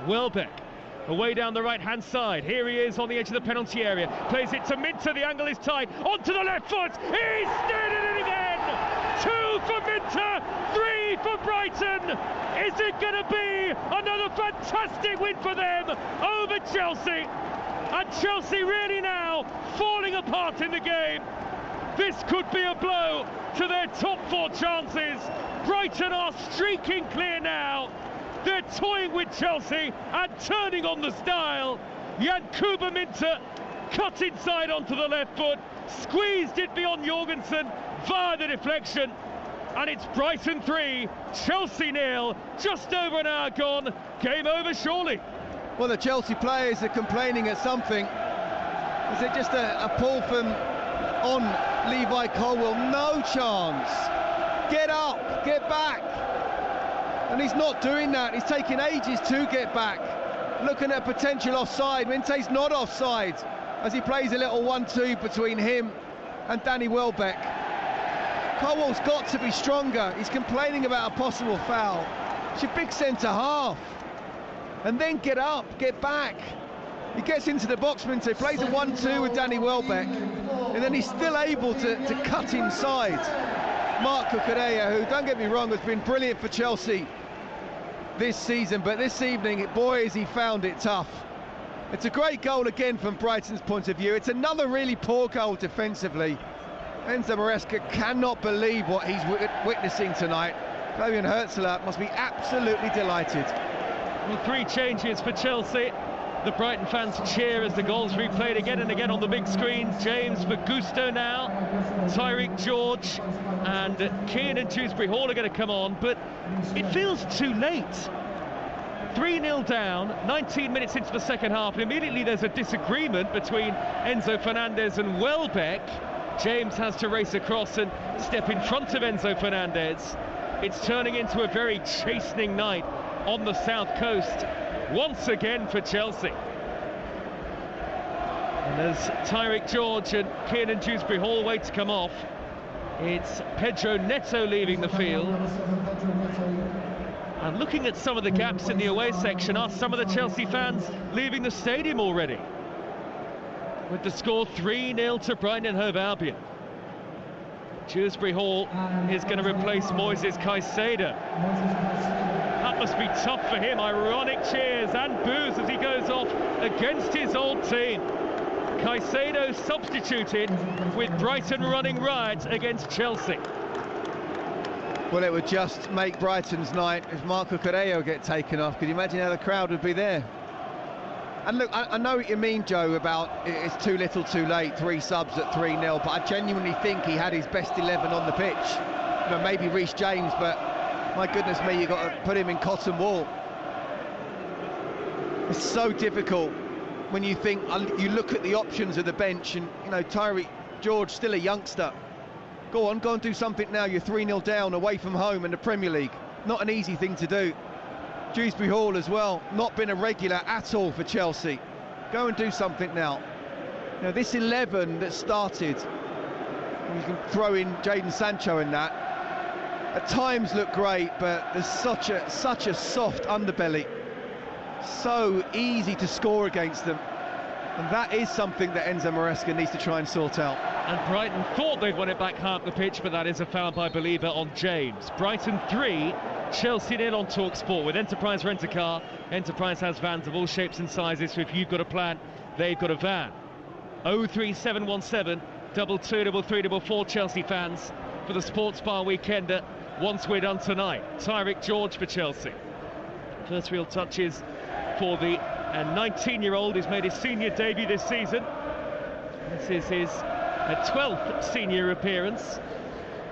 Welbeck away down the right-hand side. Here he is on the edge of the penalty area. Plays it to Minter. The angle is tight. Onto the left foot. He's steered it again. 2 for Minter. 3 for Brighton. Is it going to be another fantastic win for them over Chelsea? And Chelsea really now falling apart in the game. This could be a blow to their top 4 chances. Brighton are streaking clear now. They're toying with Chelsea and turning on the style. Yankuba Minter cut inside onto the left foot, squeezed it beyond Jorgensen via the deflection, and it's Brighton 3, Chelsea 0, just over an hour gone. Game over surely. Well, the Chelsea players are complaining at something. Is it just a pull from on Levi Colwill? No chance. Get up, get back. And he's not doing that. He's taking ages to get back. Looking at potential offside. Minte's not offside as he plays a little 1-2 between him and Danny Welbeck. Colwell's got to be stronger. He's complaining about a possible foul. It's your big centre half. And then get up, get back. He gets into the box, Minte, plays a 1-2 with Danny Welbeck, and then he's still able to cut inside. Mark Cucurella, who, don't get me wrong, has been brilliant for Chelsea this season, but this evening, boy, has he found it tough. It's a great goal again from Brighton's point of view. It's another really poor goal defensively. Enzo Maresca cannot believe what he's witnessing tonight. Fabian Herzler must be absolutely delighted. Well, 3 changes for Chelsea. The Brighton fans cheer as the goal's replayed again and again on the big screen. James for Gusto now. Tyreek George and Keane and Dewsbury Hall are going to come on, but it feels too late. 3-0 down, 19 minutes into the second half, and immediately there's a disagreement between Enzo Fernandez and Welbeck. James has to race across and step in front of Enzo Fernandez. It's turning into a very chastening night on the south coast once again for Chelsea. And as Tyreek George and Kiernan Dewsbury Hall wait to come off, it's Pedro Neto leaving the field. And looking at some of the gaps in the away section, are some of the Chelsea fans leaving the stadium already? With the score 3-0 to Brighton Hove Albion. Dewsbury Hall is going to replace Moises Caicedo. That must be tough for him. Ironic cheers and boos as he goes off against his old team. Caicedo substituted with Brighton running riot against Chelsea. Well, it would just make Brighton's night if Marco Correa get taken off. Could you imagine how the crowd would be there? And look, I know what you mean, Joe, about it's too little too late, 3 subs at 3-0, but I genuinely think he had his best 11 on the pitch. You know, maybe Reece James, but my goodness me, you've got to put him in cotton wool. It's so difficult when you think, you look at the options of the bench, and, you know, Tyreek George, still a youngster. Go on, go and do something now. You're 3-0 down away from home in the Premier League. Not an easy thing to do. Dewsbury Hall as well, not been a regular at all for Chelsea. Go and do something now. Now this 11 that started, you can throw in Jadon Sancho in that, at times look great, but there's such a soft underbelly. So easy to score against them. And that is something that Enzo Maresca needs to try and sort out. And Brighton thought they'd won it back half the pitch, but that is a foul by Believer on James. Brighton 3, Chelsea 0 on TalkSport with Enterprise Rent-A-Car. Enterprise has vans of all shapes and sizes, so if you've got a plan, they've got a van. 03717 223344 Chelsea fans for the Sports Bar Weekender once we're done tonight. Tyreek George for Chelsea. First real touches for the a 19-year-old who's made his senior debut this season. This is his 12th senior appearance.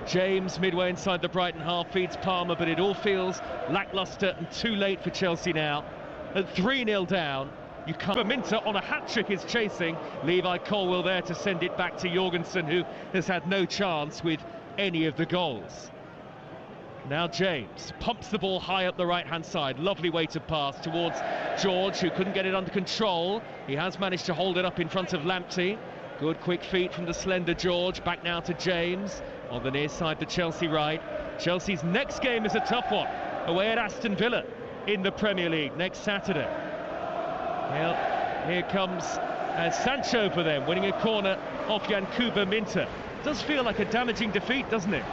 James, midway inside the Brighton half, feeds Palmer, but it all feels lacklustre and too late for Chelsea now. At 3-0 down, you can't. Minter on a hat-trick is chasing. Levi Colwill there to send it back to Jorgensen, who has had no chance with any of the goals. Now James pumps the ball high up the right-hand side. Lovely way to pass towards George, who couldn't get it under control. He has managed to hold it up in front of Lamptey. Good quick feet from the slender George. Back now to James. On the near side, the Chelsea right. Chelsea's next game is a tough one. Away at Aston Villa in the Premier League next Saturday. Well, here comes Sancho for them, winning a corner off Yankuba Minter. Does feel like a damaging defeat, doesn't it?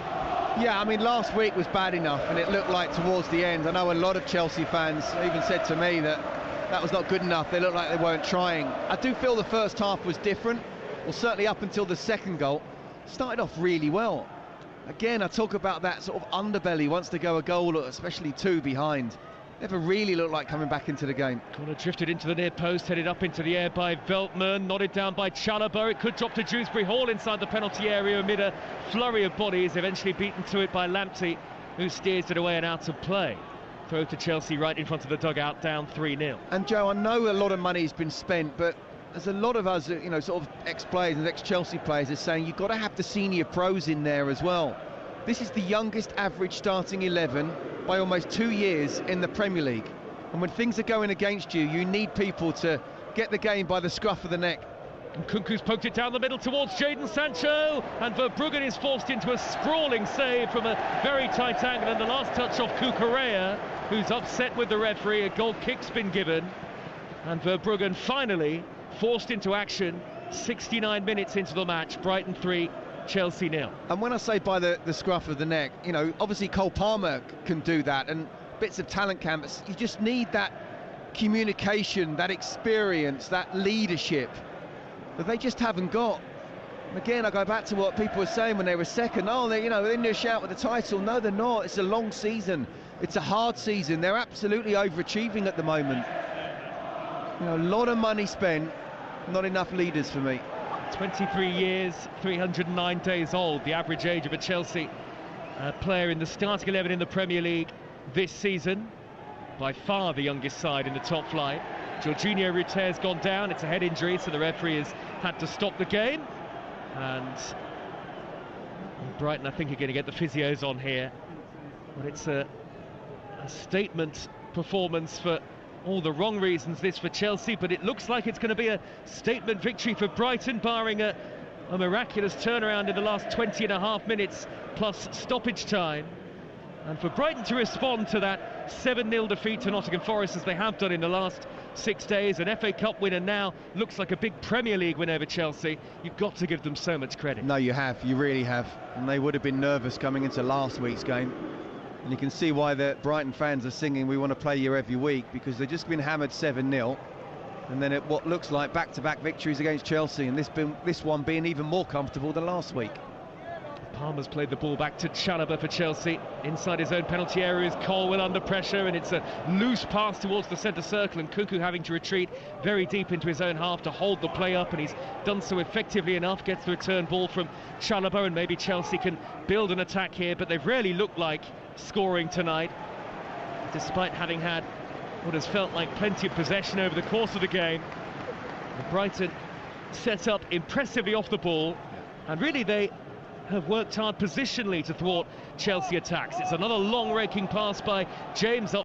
Yeah, I mean, last week was bad enough, and it looked like towards the end. I know a lot of Chelsea fans even said to me that that was not good enough. They looked like they weren't trying. I do feel the first half was different. Well, certainly up until the second goal. Started off really well. Again, I talk about that sort of underbelly once they go a goal, or especially two behind. Never really looked like coming back into the game. Corner drifted into the near post, headed up into the air by Veltman, nodded down by Chalobah. It could drop to Dewsbury Hall inside the penalty area amid a flurry of bodies, eventually beaten to it by Lamptey, who steers it away and out of play. Throw to Chelsea right in front of the dugout, down 3-0. And Joe, I know a lot of money's been spent, but there's a lot of us, you know, sort of ex-players and ex-Chelsea players are saying you've got to have the senior pros in there as well. This is the youngest average starting 11 by almost 2 years in the Premier League. And when things are going against you, you need people to get the game by the scruff of the neck. And Kunku's poked it down the middle towards Jadon Sancho, and Verbruggen is forced into a sprawling save from a very tight angle, and the last touch off Cucurella, who's upset with the referee. A goal kick's been given, and Verbruggen finally forced into action. 69 minutes into the match, Brighton 3, Chelsea 0. And when I say by the scruff of the neck, you know, obviously Cole Palmer can do that, and bits of talent can, but you just need that communication, that experience, that leadership that they just haven't got. And again, I go back to what people were saying when they were second. Oh, they're in their shout with the title. No, they're not. It's a long season. It's a hard season. They're absolutely overachieving at the moment. You know, a lot of money spent, not enough leaders for me. 23 years, 309 days old, the average age of a Chelsea player in the starting 11 in the Premier League this season. By far the youngest side in the top flight. Jorginho Ruter's gone down. It's a head injury, so the referee has had to stop the game. And Brighton, I think, are going to get the physios on here. But it's a statement performance for all the wrong reasons, this for Chelsea, but it looks like it's going to be a statement victory for Brighton, barring a miraculous turnaround in the last 20.5 minutes plus stoppage time. And for Brighton to respond to that 7-0 defeat to Nottingham Forest, as they have done in the last 6 days, an FA Cup win, and now looks like a big Premier League win over Chelsea, you've got to give them so much credit. No, you have, you really have. And they would have been nervous coming into last week's game. And you can see why the Brighton fans are singing "We want to play you every week," because they've just been hammered 7-0, and then what looks like back-to-back victories against Chelsea, and this one being even more comfortable than last week. Palmer's played the ball back to Chalobah for Chelsea. Inside his own penalty area is Colwill under pressure, and it's a loose pass towards the centre circle, and Kunku having to retreat very deep into his own half to hold the play up, and he's done so effectively enough. Gets the return ball from Chalobah, and maybe Chelsea can build an attack here, but they've really looked like scoring tonight, despite having had what has felt like plenty of possession over the course of the game. And Brighton set up impressively off the ball, and really they have worked hard positionally to thwart Chelsea attacks. It's another long raking pass by James up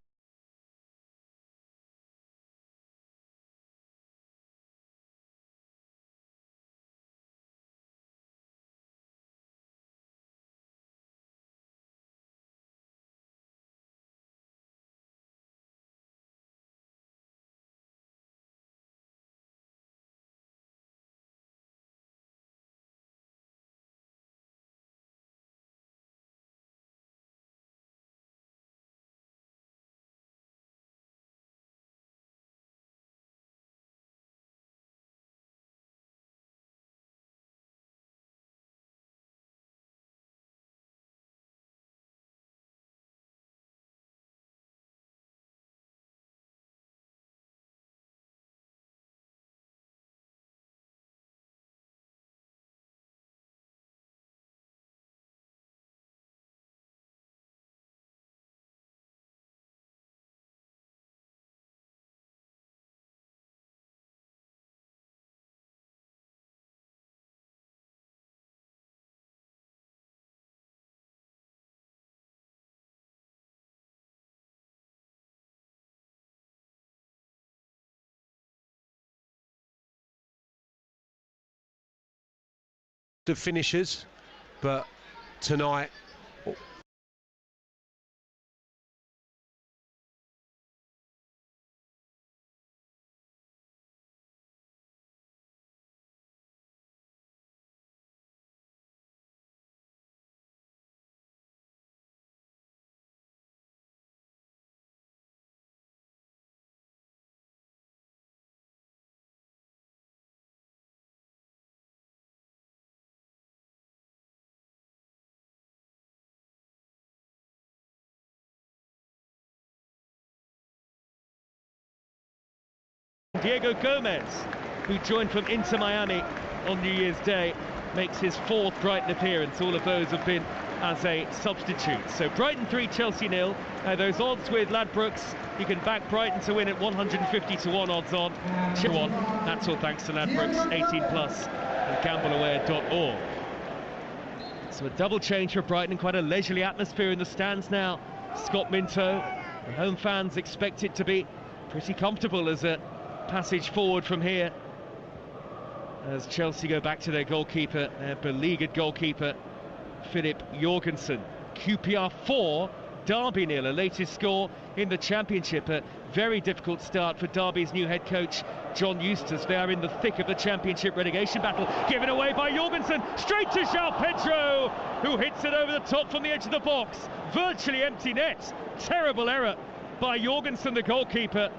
of finishers, but tonight Diego Gomez, who joined from Inter Miami on New Year's Day, makes his 4th Brighton appearance. All of those have been as a substitute. So Brighton 3, Chelsea 0. Those odds with Ladbrokes, you can back Brighton to win at 150 to 1 odds on. That's all thanks to Ladbrokes, 18 plus, and gambleaware.org. So a double change for Brighton, quite a leisurely atmosphere in the stands now. Scott Minto, and home fans expect it to be pretty comfortable as a passage forward from here, as Chelsea go back to their goalkeeper, their beleaguered goalkeeper, Philip Jorgensen. QPR 4, Derby 0, a latest score in the Championship. A very difficult start for Derby's new head coach, John Eustace. They are in the thick of the Championship relegation battle. Given away by Jorgensen, straight to João Pedro, who hits it over the top from the edge of the box. Virtually empty net. Terrible error by Jorgensen, the goalkeeper.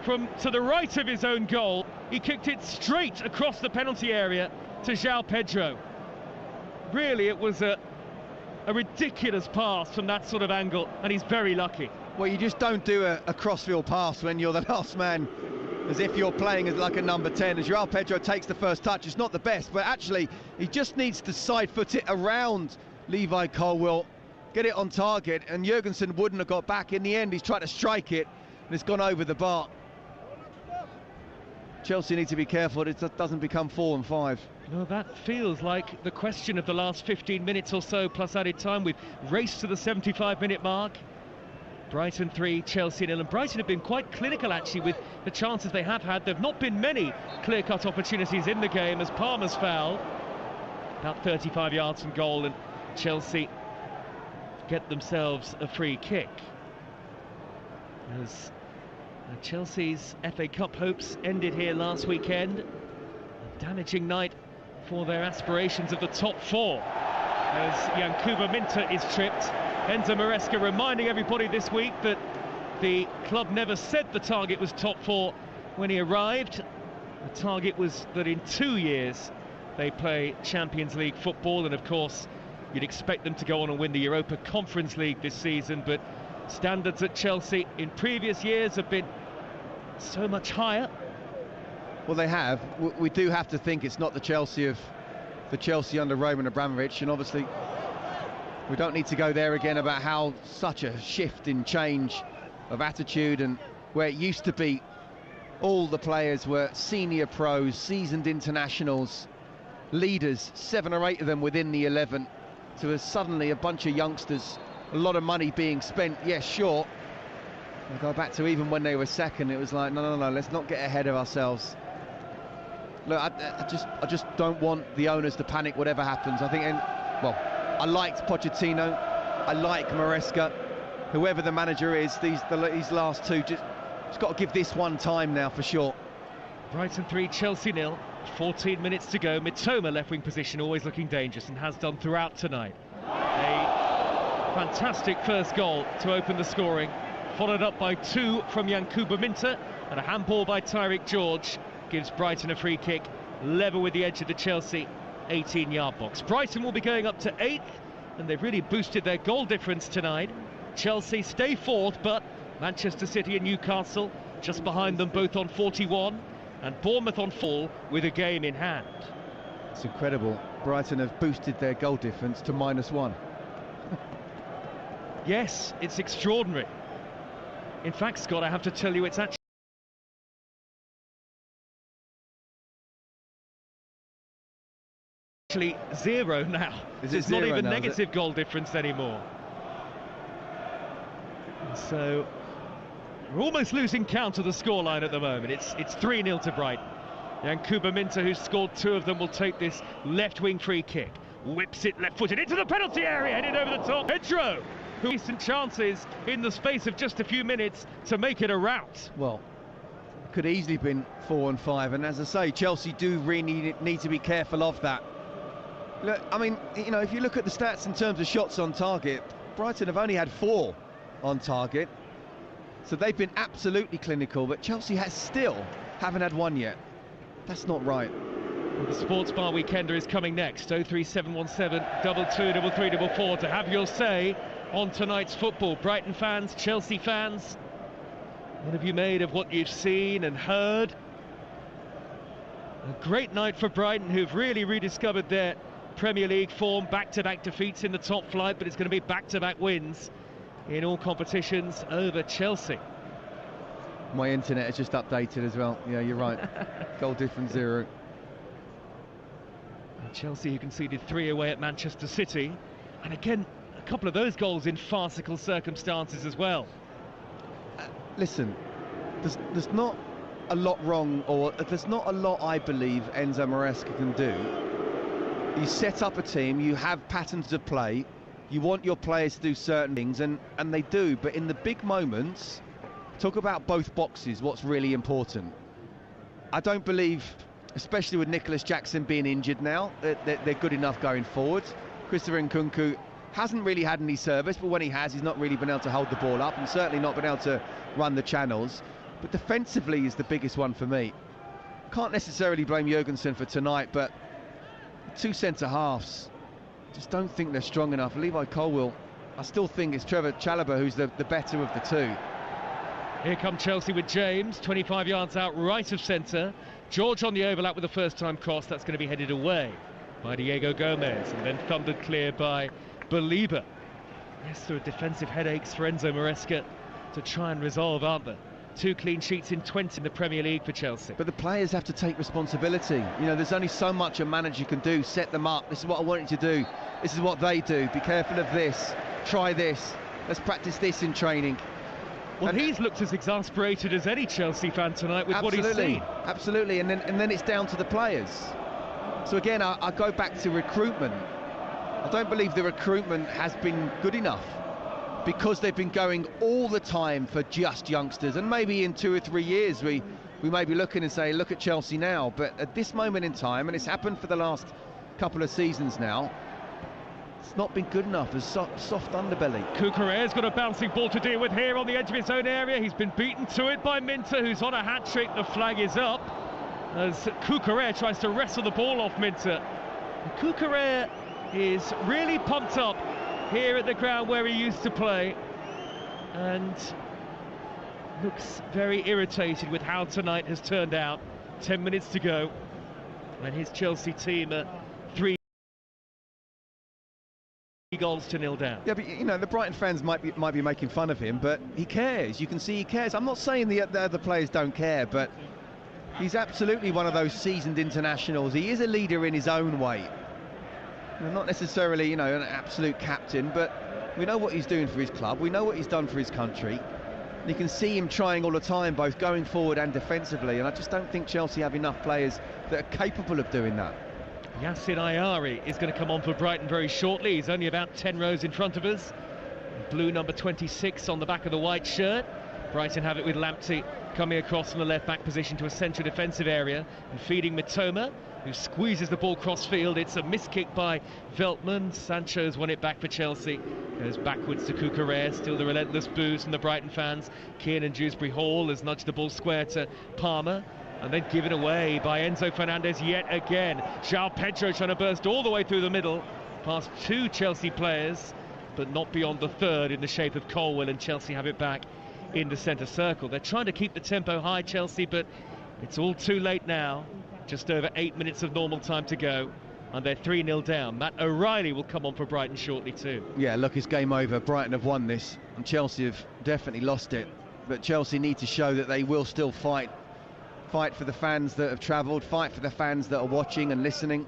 From to the right of his own goal, he kicked it straight across the penalty area to João Pedro. Really, it was a ridiculous pass from that sort of angle, and he's very lucky. Well, you just don't do a crossfield pass when you're the last man, as if you're playing as like a number 10. As João Pedro takes the first touch, it's not the best, but actually he just needs to side foot it around Levi Colwill, get it on target, and Jorgensen wouldn't have got back. In the end, he's tried to strike it, and it's gone over the bar. Chelsea need to be careful it doesn't become 4 and 5. No, that feels like the question of the last 15 minutes or so, plus added time. We've raced to the 75-minute mark. Brighton 3, Chelsea 0, and Brighton have been quite clinical actually with the chances they have had. There have not been many clear-cut opportunities in the game as Palmer's foul. About 35 yards from goal, and Chelsea get themselves a free kick. As Chelsea's FA Cup hopes ended here last weekend. A damaging night for their aspirations of the top 4. As Yankuba Minter is tripped. Enzo Maresca reminding everybody this week that the club never said the target was top 4 when he arrived. The target was that in 2 years they play Champions League football, and of course you'd expect them to go on and win the Europa Conference League this season, but standards at Chelsea in previous years have been so much higher. Well, they have. We do have to think it's not the Chelsea under Roman Abramovich, and obviously we don't need to go there again about how such a shift in change of attitude, and where it used to be all the players were senior pros, seasoned internationals, leaders, 7 or 8 of them within the 11, to suddenly a bunch of youngsters, a lot of money being spent. Yes, sure. I'll go back to even when they were second, it was like, no, let's not get ahead of ourselves. Look, I just don't want the owners to panic whatever happens. I think, I liked Pochettino, I like Maresca, whoever the manager is, these last two, just got to give this one time now for sure. Brighton 3, Chelsea 0, 14 minutes to go. Mitoma left wing position, always looking dangerous, and has done throughout tonight. A fantastic first goal to open the scoring, followed up by 2 from Yankuba Minter, and a handball by Tyreek George gives Brighton a free kick, level with the edge of the Chelsea 18-yard box. Brighton will be going up to 8th, and they've really boosted their goal difference tonight. Chelsea stay 4th, but Manchester City and Newcastle just behind them, both on 41, and Bournemouth on 4 with a game in hand. It's incredible. Brighton have boosted their goal difference to -1. Yes, it's extraordinary. In fact, Scott, I have to tell you, it's actually 0 now. It's not even negative goal difference anymore. So we're almost losing count of the scoreline at the moment. It's 3-0 to Brighton. Yankuba Minter, who scored 2 of them, will take this left wing free kick. Whips it left-footed into the penalty area, headed over the top. Pedro, who has decent chances in the space of just a few minutes to make it a rout. Well, could easily been 4 and 5, and as I say, Chelsea do really need to be careful of that. Look, I mean, you know, if you look at the stats in terms of shots on target, Brighton have only had 4 on target, so they've been absolutely clinical, but Chelsea haven't had 1 yet. That's not right. The Sports Bar Weekender is coming next. 03717 223344 to have your say on tonight's football. Brighton fans, Chelsea fans, what have you made of what you've seen and heard? A great night for Brighton, who've really rediscovered their Premier League form. Back-to-back defeats in the top flight, but it's going to be back-to-back wins in all competitions over Chelsea. My internet has just updated as well. Yeah, you're right. Goal difference 0. Chelsea, who conceded 3 away at Manchester City, and again a couple of those goals in farcical circumstances as well. Listen, there's not a lot wrong, or there's not a lot I believe Enzo Maresca can do. You set up a team, you have patterns of play, you want your players to do certain things, and they do, but in the big moments, talk about both boxes, what's really important. I don't believe, especially with Nicholas Jackson being injured now, they're good enough going forward. Christopher Nkunku hasn't really had any service, but when he has, he's not really been able to hold the ball up, and certainly not been able to run the channels. But defensively is the biggest one for me. Can't necessarily blame Jurgensen for tonight, but 2 centre-halves, just don't think they're strong enough. Levi Colwill, I still think it's Trevor Chalobah who's the better of the 2. Here come Chelsea with James, 25 yards out right of centre. George on the overlap with a first-time cross. That's going to be headed away by Diego Gomez and then thundered clear by Belieber. Yes, there are defensive headaches for Enzo Maresca to try and resolve, aren't there? 2 clean sheets in 20 in the Premier League for Chelsea. But the players have to take responsibility. You know, there's only so much a manager can do. Set them up. This is what I want you to do. This is what they do. Be careful of this. Try this. Let's practice this in training. Well, he's looked as exasperated as any Chelsea fan tonight with what he's seen. Absolutely, and then it's down to the players. So again, I go back to recruitment. I don't believe the recruitment has been good enough, because they've been going all the time for just youngsters, and maybe in 2 or 3 years we may be looking and say, look at Chelsea now. But at this moment in time, and it's happened for the last couple of seasons now, it's not been good enough as soft underbelly. Cucurella's got a bouncing ball to deal with here on the edge of his own area. He's been beaten to it by Minter, who's on a hat-trick. The flag is up as Cucurella tries to wrestle the ball off Minter. Cucurella is really pumped up here at the ground where he used to play, and looks very irritated with how tonight has turned out. 10 minutes to go, and his Chelsea team are 3 goals to 0 down. Yeah, but you know, the Brighton fans might be making fun of him, but he cares. You can see he cares. I'm not saying the other players don't care, but he's absolutely one of those seasoned internationals. He is a leader in his own way. Not necessarily, you know, an absolute captain, but we know what he's doing for his club. We know what he's done for his country. And you can see him trying all the time, both going forward and defensively. And I just don't think Chelsea have enough players that are capable of doing that. Yassin Ayari is going to come on for Brighton very shortly. He's only about 10 rows in front of us. Blue number 26 on the back of the white shirt. Brighton have it with Lamptey coming across from the left-back position to a central defensive area and feeding Mitoma, who squeezes the ball cross-field. It's a miskick by Veltman. Sancho's won it back for Chelsea. Goes backwards to Cucurella. Still the relentless boos from the Brighton fans. Kiernan Dewsbury-Hall has nudged the ball square to Palmer, and then given away by Enzo Fernandez yet again. João Pedro trying to burst all the way through the middle, past 2 Chelsea players, but not beyond the third in the shape of Colwill, and Chelsea have it back in the centre circle. They're trying to keep the tempo high, Chelsea, but it's all too late now. Just over 8 minutes of normal time to go, and they're 3-0 down. Matt O'Reilly will come on for Brighton shortly too. Yeah, look, it's game over. Brighton have won this, and Chelsea have definitely lost it. But Chelsea need to show that they will still fight for the fans that have travelled, fight for the fans that are watching and listening.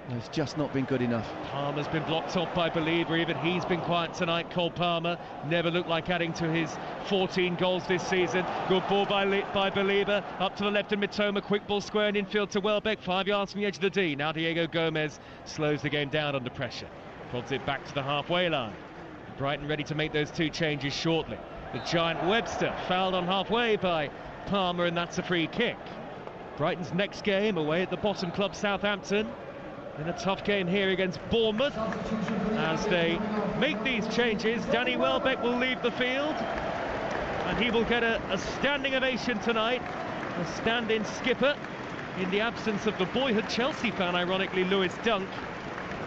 It's just not been good enough. Palmer's been blocked off by Belieber. Even he's been quiet tonight. Cole Palmer never looked like adding to his 14 goals this season. Good ball by Belieber. Up to the left and Mitoma. Quick ball square and infield to Welbeck. 5 yards from the edge of the D. Now Diego Gomez slows the game down under pressure. Prods it back to the halfway line. Brighton ready to make those 2 changes shortly. The giant Webster fouled on halfway by Palmer, and that's a free kick. Brighton's next game away at the bottom club Southampton. In a tough game here against Bournemouth. As they make these changes, Danny Welbeck will leave the field, and he will get a standing ovation tonight. A stand-in skipper in the absence of the boyhood Chelsea fan, ironically, Lewis Dunk.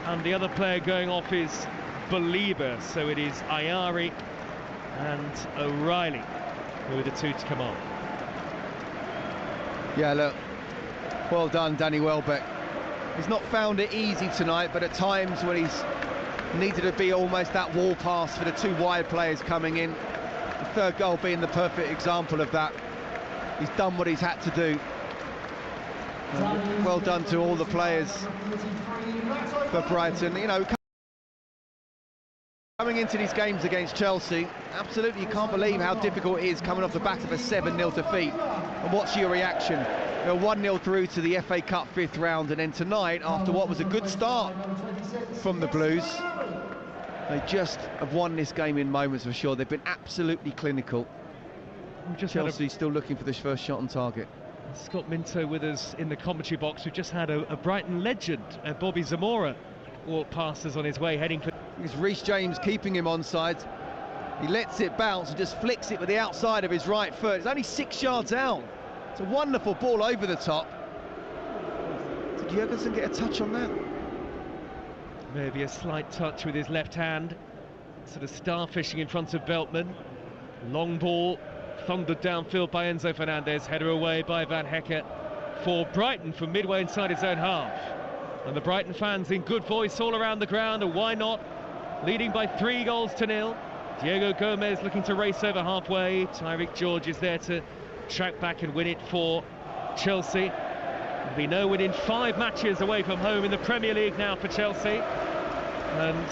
And the other player going off is Belieber. So it is Ayari and O'Reilly who are the 2 to come on. Yeah, look, well done, Danny Welbeck. He's not found it easy tonight, but at times when he's needed to be almost that wall pass for the 2 wide players coming in, the 3rd goal being the perfect example of that. He's done what he's had to do. Well done to all the players for Brighton. You know, coming into these games against Chelsea, absolutely you can't believe how difficult it is coming off the back of a 7-0 defeat. And what's your reaction? They're 1-0 through to the FA Cup 5th round, and then tonight, after what was a good start from the Blues, they just have won this game in moments for sure. They've been absolutely clinical. Chelsea still looking for this first shot on target. Scott Minto with us in the commentary box. We've just had a Brighton legend, Bobby Zamora, walk past us on his way heading for... It's Reece James keeping him onside. He lets it bounce and just flicks it with the outside of his right foot. It's only 6 yards out. It's a wonderful ball over the top. Did Jurgensen get a touch on that? Maybe a slight touch with his left hand. Sort of starfishing in front of Veltman. Long ball thundered downfield by Enzo Fernandez. Header away by Van Hecke for Brighton from midway inside his own half. And the Brighton fans in good voice all around the ground, and why not? Leading by 3-0. Diego Gomez looking to race over halfway. Tyreek George is there to track back and win it for Chelsea. There'll be no win in 5 matches away from home in the Premier League now for Chelsea. And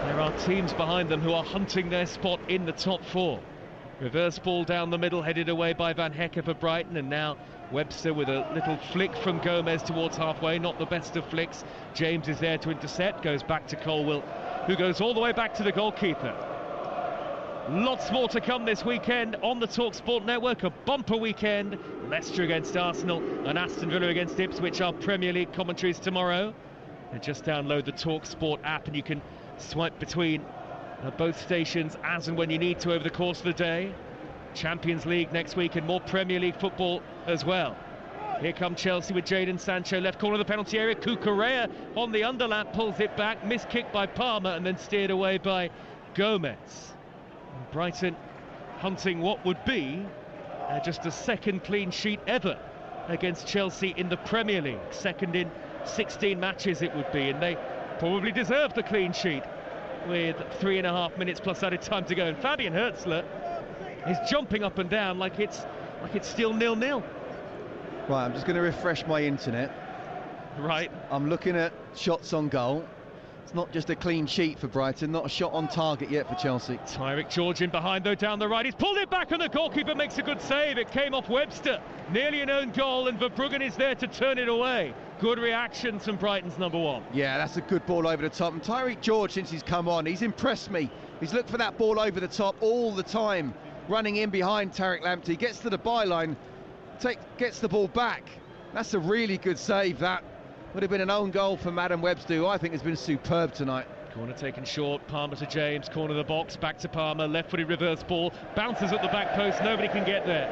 there are teams behind them who are hunting their spot in the top 4. Reverse ball down the middle, headed away by Van Hecke for Brighton, and now Webster with a little flick from Gomez towards halfway. Not the best of flicks. James is there to intercept, goes back to Colwill, who goes all the way back to the goalkeeper. Lots more to come this weekend on the TalkSport Network. A bumper weekend. Leicester against Arsenal and Aston Villa against Ipswich. Our Premier League commentaries tomorrow. And just download the TalkSport app and you can swipe between both stations as and when you need to over the course of the day. Champions League next week and more Premier League football as well. Here come Chelsea with Jadon Sancho, left corner of the penalty area. Cucurella on the underlap, pulls it back, missed kick by Palmer and then steered away by Gomez. And Brighton hunting what would be just a 2nd clean sheet ever against Chelsea in the Premier League. 2nd in 16 matches it would be, and they probably deserve the clean sheet with 3.5 minutes plus added time to go. And Fabian Hürzeler is jumping up and down like it's still 0-0. Right, I'm just going to refresh my internet. Right. I'm looking at shots on goal. It's not just a clean sheet for Brighton, not a shot on target yet for Chelsea. Tyreek George in behind though, down the right. He's pulled it back and the goalkeeper makes a good save. It came off Webster. Nearly an own goal, and Verbruggen is there to turn it away. Good reactions from Brighton's number 1. Yeah, that's a good ball over the top. And Tyreek George, since he's come on, he's impressed me. He's looked for that ball over the top all the time. Running in behind Tariq Lamptey, gets to the byline, gets the ball back. That's a really good save. That would have been an own goal for Adam Webster, who I think has been superb tonight. Corner taken short, Palmer to James, corner of the box, back to Palmer, left-footed reverse ball, bounces at the back post, nobody can get there.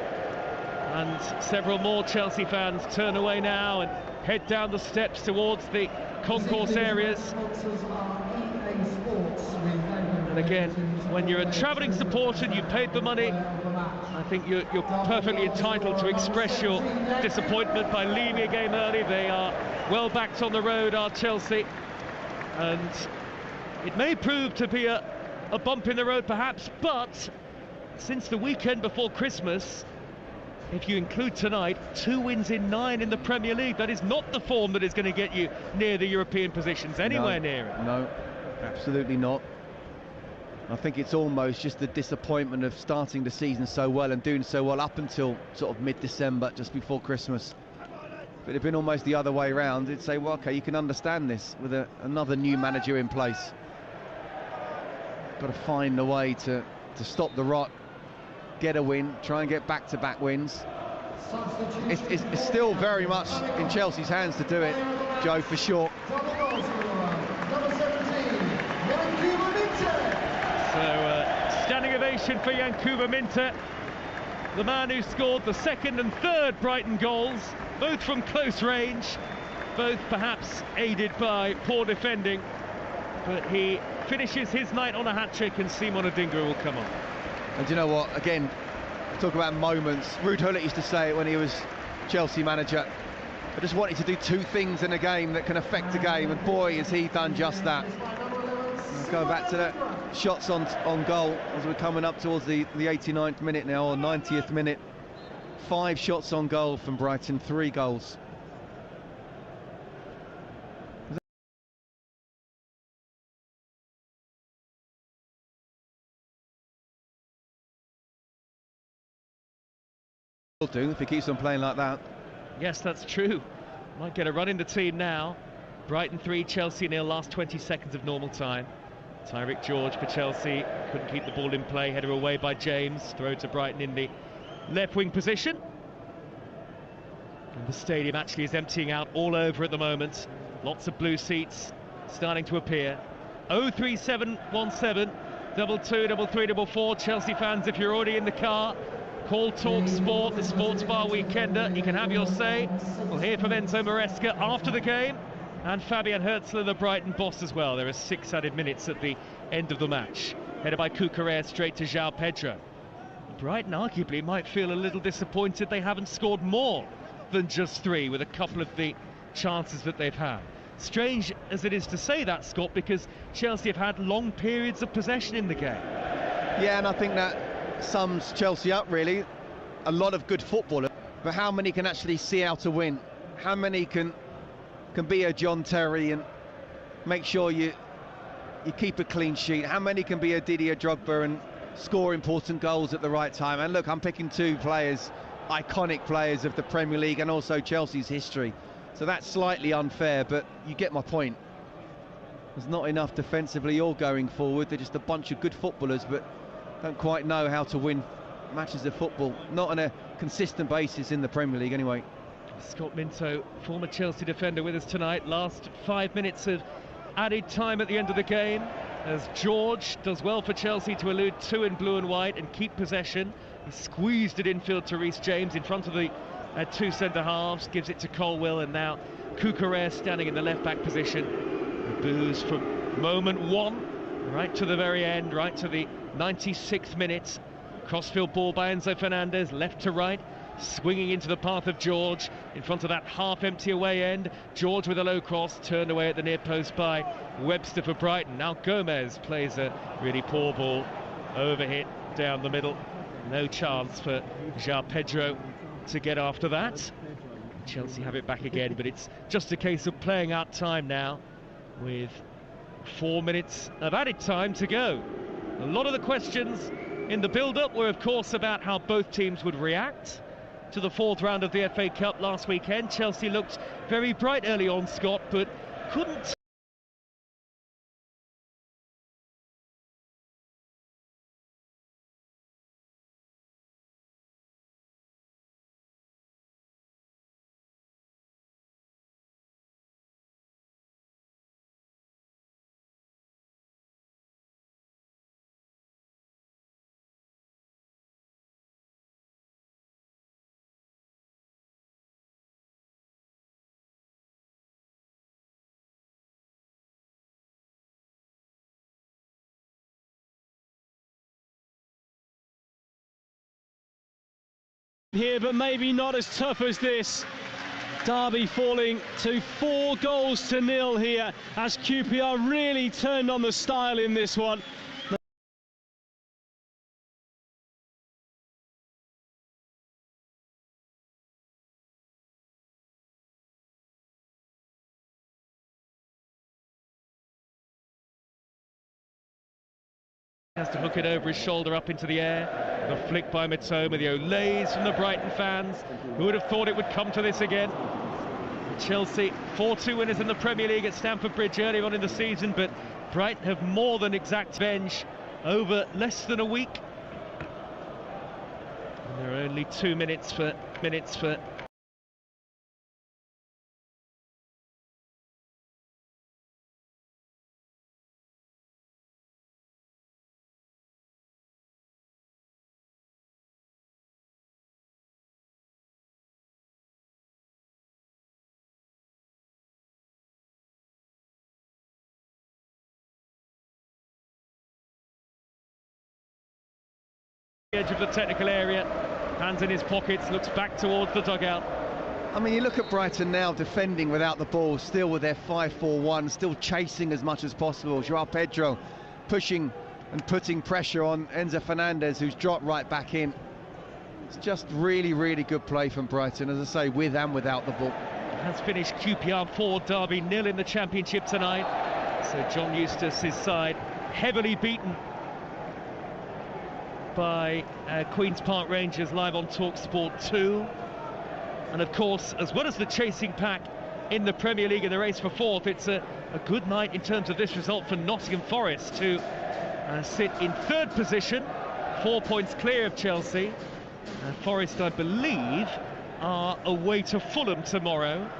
And several more Chelsea fans turn away now and head down the steps towards the concourse areas. And again, when you're a travelling supporter and you've paid the money, I think you're perfectly entitled to express your disappointment by leaving a game early. They are well backed on the road, are Chelsea, and it may prove to be a bump in the road perhaps, but since the weekend before Christmas, if you include tonight, 2 wins in 9 in the Premier League. That is not the form that is going to get you near the European positions, anywhere near it. No, absolutely not. I think it's almost just the disappointment of starting the season so well and doing so well up until sort of mid-December, just before Christmas. But it'd been almost the other way around. It'd say, well, okay, you can understand this with another new manager in place. Got to find a way to stop the rot, get a win, try and get back-to-back wins. It's still very much in Chelsea's hands to do it, Joe, for sure. So, standing ovation for Yankuba Minteh, the man who scored the second and third Brighton goals, both from close range, both perhaps aided by poor defending, but he finishes his night on a hat-trick and Simon Adingra will come on. And you know what, again, talk about moments. Ruud Gullit used to say it when he was Chelsea manager. I just wanted to do 2 things in a game that can affect a game, and boy, has he done just that. Going back to the shots on goal as we're coming up towards the 89th minute now, or 90th minute. 5 shots on goal from Brighton, 3 goals. Will do if he keeps on playing like that. Yes, that's true. Might get a run in the team now. Brighton 3, Chelsea 0, last 20 seconds of normal time. Tyrick George for Chelsea, couldn't keep the ball in play, header away by James, throw to Brighton in the left wing position. And the stadium actually is emptying out all over at the moment. Lots of blue seats starting to appear. 03717 223344. Chelsea fans, if you're already in the car, call Talk Sport, the Sports Bar Weekender. You can have your say. We'll hear from Enzo Maresca after the game, and Fabian Herzler, the Brighton boss, as well. There are 6 added minutes at the end of the match. Headed by Cucurella straight to João Pedro. Brighton arguably might feel a little disappointed they haven't scored more than just 3 with a couple of the chances that they've had. Strange as it is to say that, Scott, because Chelsea have had long periods of possession in the game. Yeah, and I think that sums Chelsea up, really. A lot of good football, but how many can actually see out a win? How many can be a John Terry and make sure you keep a clean sheet? How many can be a Didier Drogba and score important goals at the right time? And look, I'm picking 2 players, iconic players of the Premier League and also Chelsea's history, so that's slightly unfair, but you get my point. There's not enough defensively or going forward. They're just a bunch of good footballers, but don't quite know how to win matches of football, not on a consistent basis in the Premier League anyway. Scott Minto, former Chelsea defender, with us tonight. Last 5 minutes of added time at the end of the game, as George does well for Chelsea to elude 2 in blue and white and keep possession. He squeezed it infield to Reece James in front of the 2 centre-halves, gives it to Colwill, and now Cucurella standing in the left-back position. The boos from moment 1 right to the very end, right to the 96th minute. Crossfield ball by Enzo Fernandez, left to right, swinging into the path of George in front of that half-empty away end. George with a low cross, turned away at the near post by Webster for Brighton. Now Gomez plays a really poor ball, overhit down the middle. No chance for João Pedro to get after that. Chelsea have it back again, but it's just a case of playing out time now with 4 minutes of added time to go. A lot of the questions in the build-up were, of course, about how both teams would react to the 4th round of the FA Cup last weekend. Chelsea looked very bright early on, Scott, but couldn't here, but maybe not as tough as this. Derby falling to 4 goals to 0 here as QPR really turned on the style in this one. Has to hook it over his shoulder up into the air. The flick by Mitoma, the olays from the Brighton fans. Who would have thought it would come to this again? Chelsea 4-2 winners in the Premier League at Stamford Bridge earlier on in the season, but Brighton have more than exact bench over less than a week. And there are only 2 minutes for the edge of the technical area, hands in his pockets, looks back towards the dugout. I mean, you look at Brighton now defending without the ball, still with their 5-4-1, still chasing as much as possible. Joao Pedro pushing and putting pressure on Enzo Fernandez, who's dropped right back in. It's just really, really good play from Brighton, as I say, with and without the ball. Has finished QPR 4, Derby 0 in the Championship tonight. So John Eustace's side heavily beaten by Queen's Park Rangers, live on TalkSport 2. And of course, as well as the chasing pack in the Premier League in the race for fourth, it's a good night in terms of this result for Nottingham Forest, to sit in third position, 4 points clear of Chelsea. Forest, I believe, are away to Fulham tomorrow,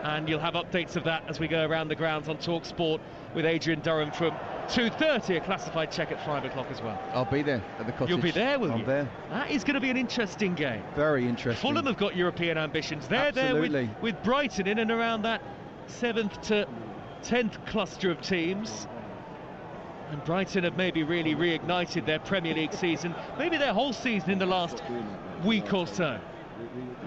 and you'll have updates of that as we go around the grounds on TalkSport with Adrian Durham from 2:30, a classified check at 5 o'clock as well. I'll be there at the Cottage. You'll be there, will you? I'm there. That is going to be an interesting game. Very interesting. Fulham have got European ambitions. They're Absolutely. there with Brighton in and around that 7th to 10th cluster of teams. And Brighton have maybe really reignited their Premier League season, maybe their whole season in the last week or so.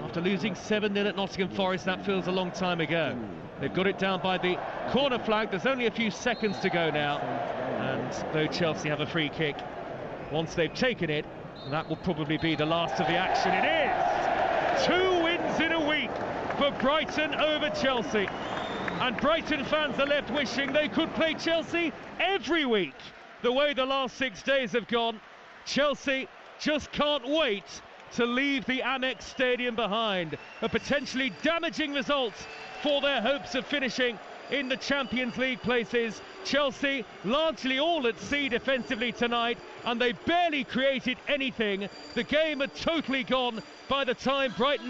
After losing 7-0 at Nottingham Forest, that feels a long time ago. They've got it down by the corner flag. There's only a few seconds to go now. And though Chelsea have a free kick, once they've taken it, that will probably be the last of the action. It is! 2 wins in a week for Brighton over Chelsea. And Brighton fans are left wishing they could play Chelsea every week. The way the last 6 days have gone, Chelsea just can't wait to leave the Amex Stadium behind. A potentially damaging result for their hopes of finishing in the Champions League places. Chelsea largely all at sea defensively tonight, and they barely created anything. The game had totally gone by the time Brighton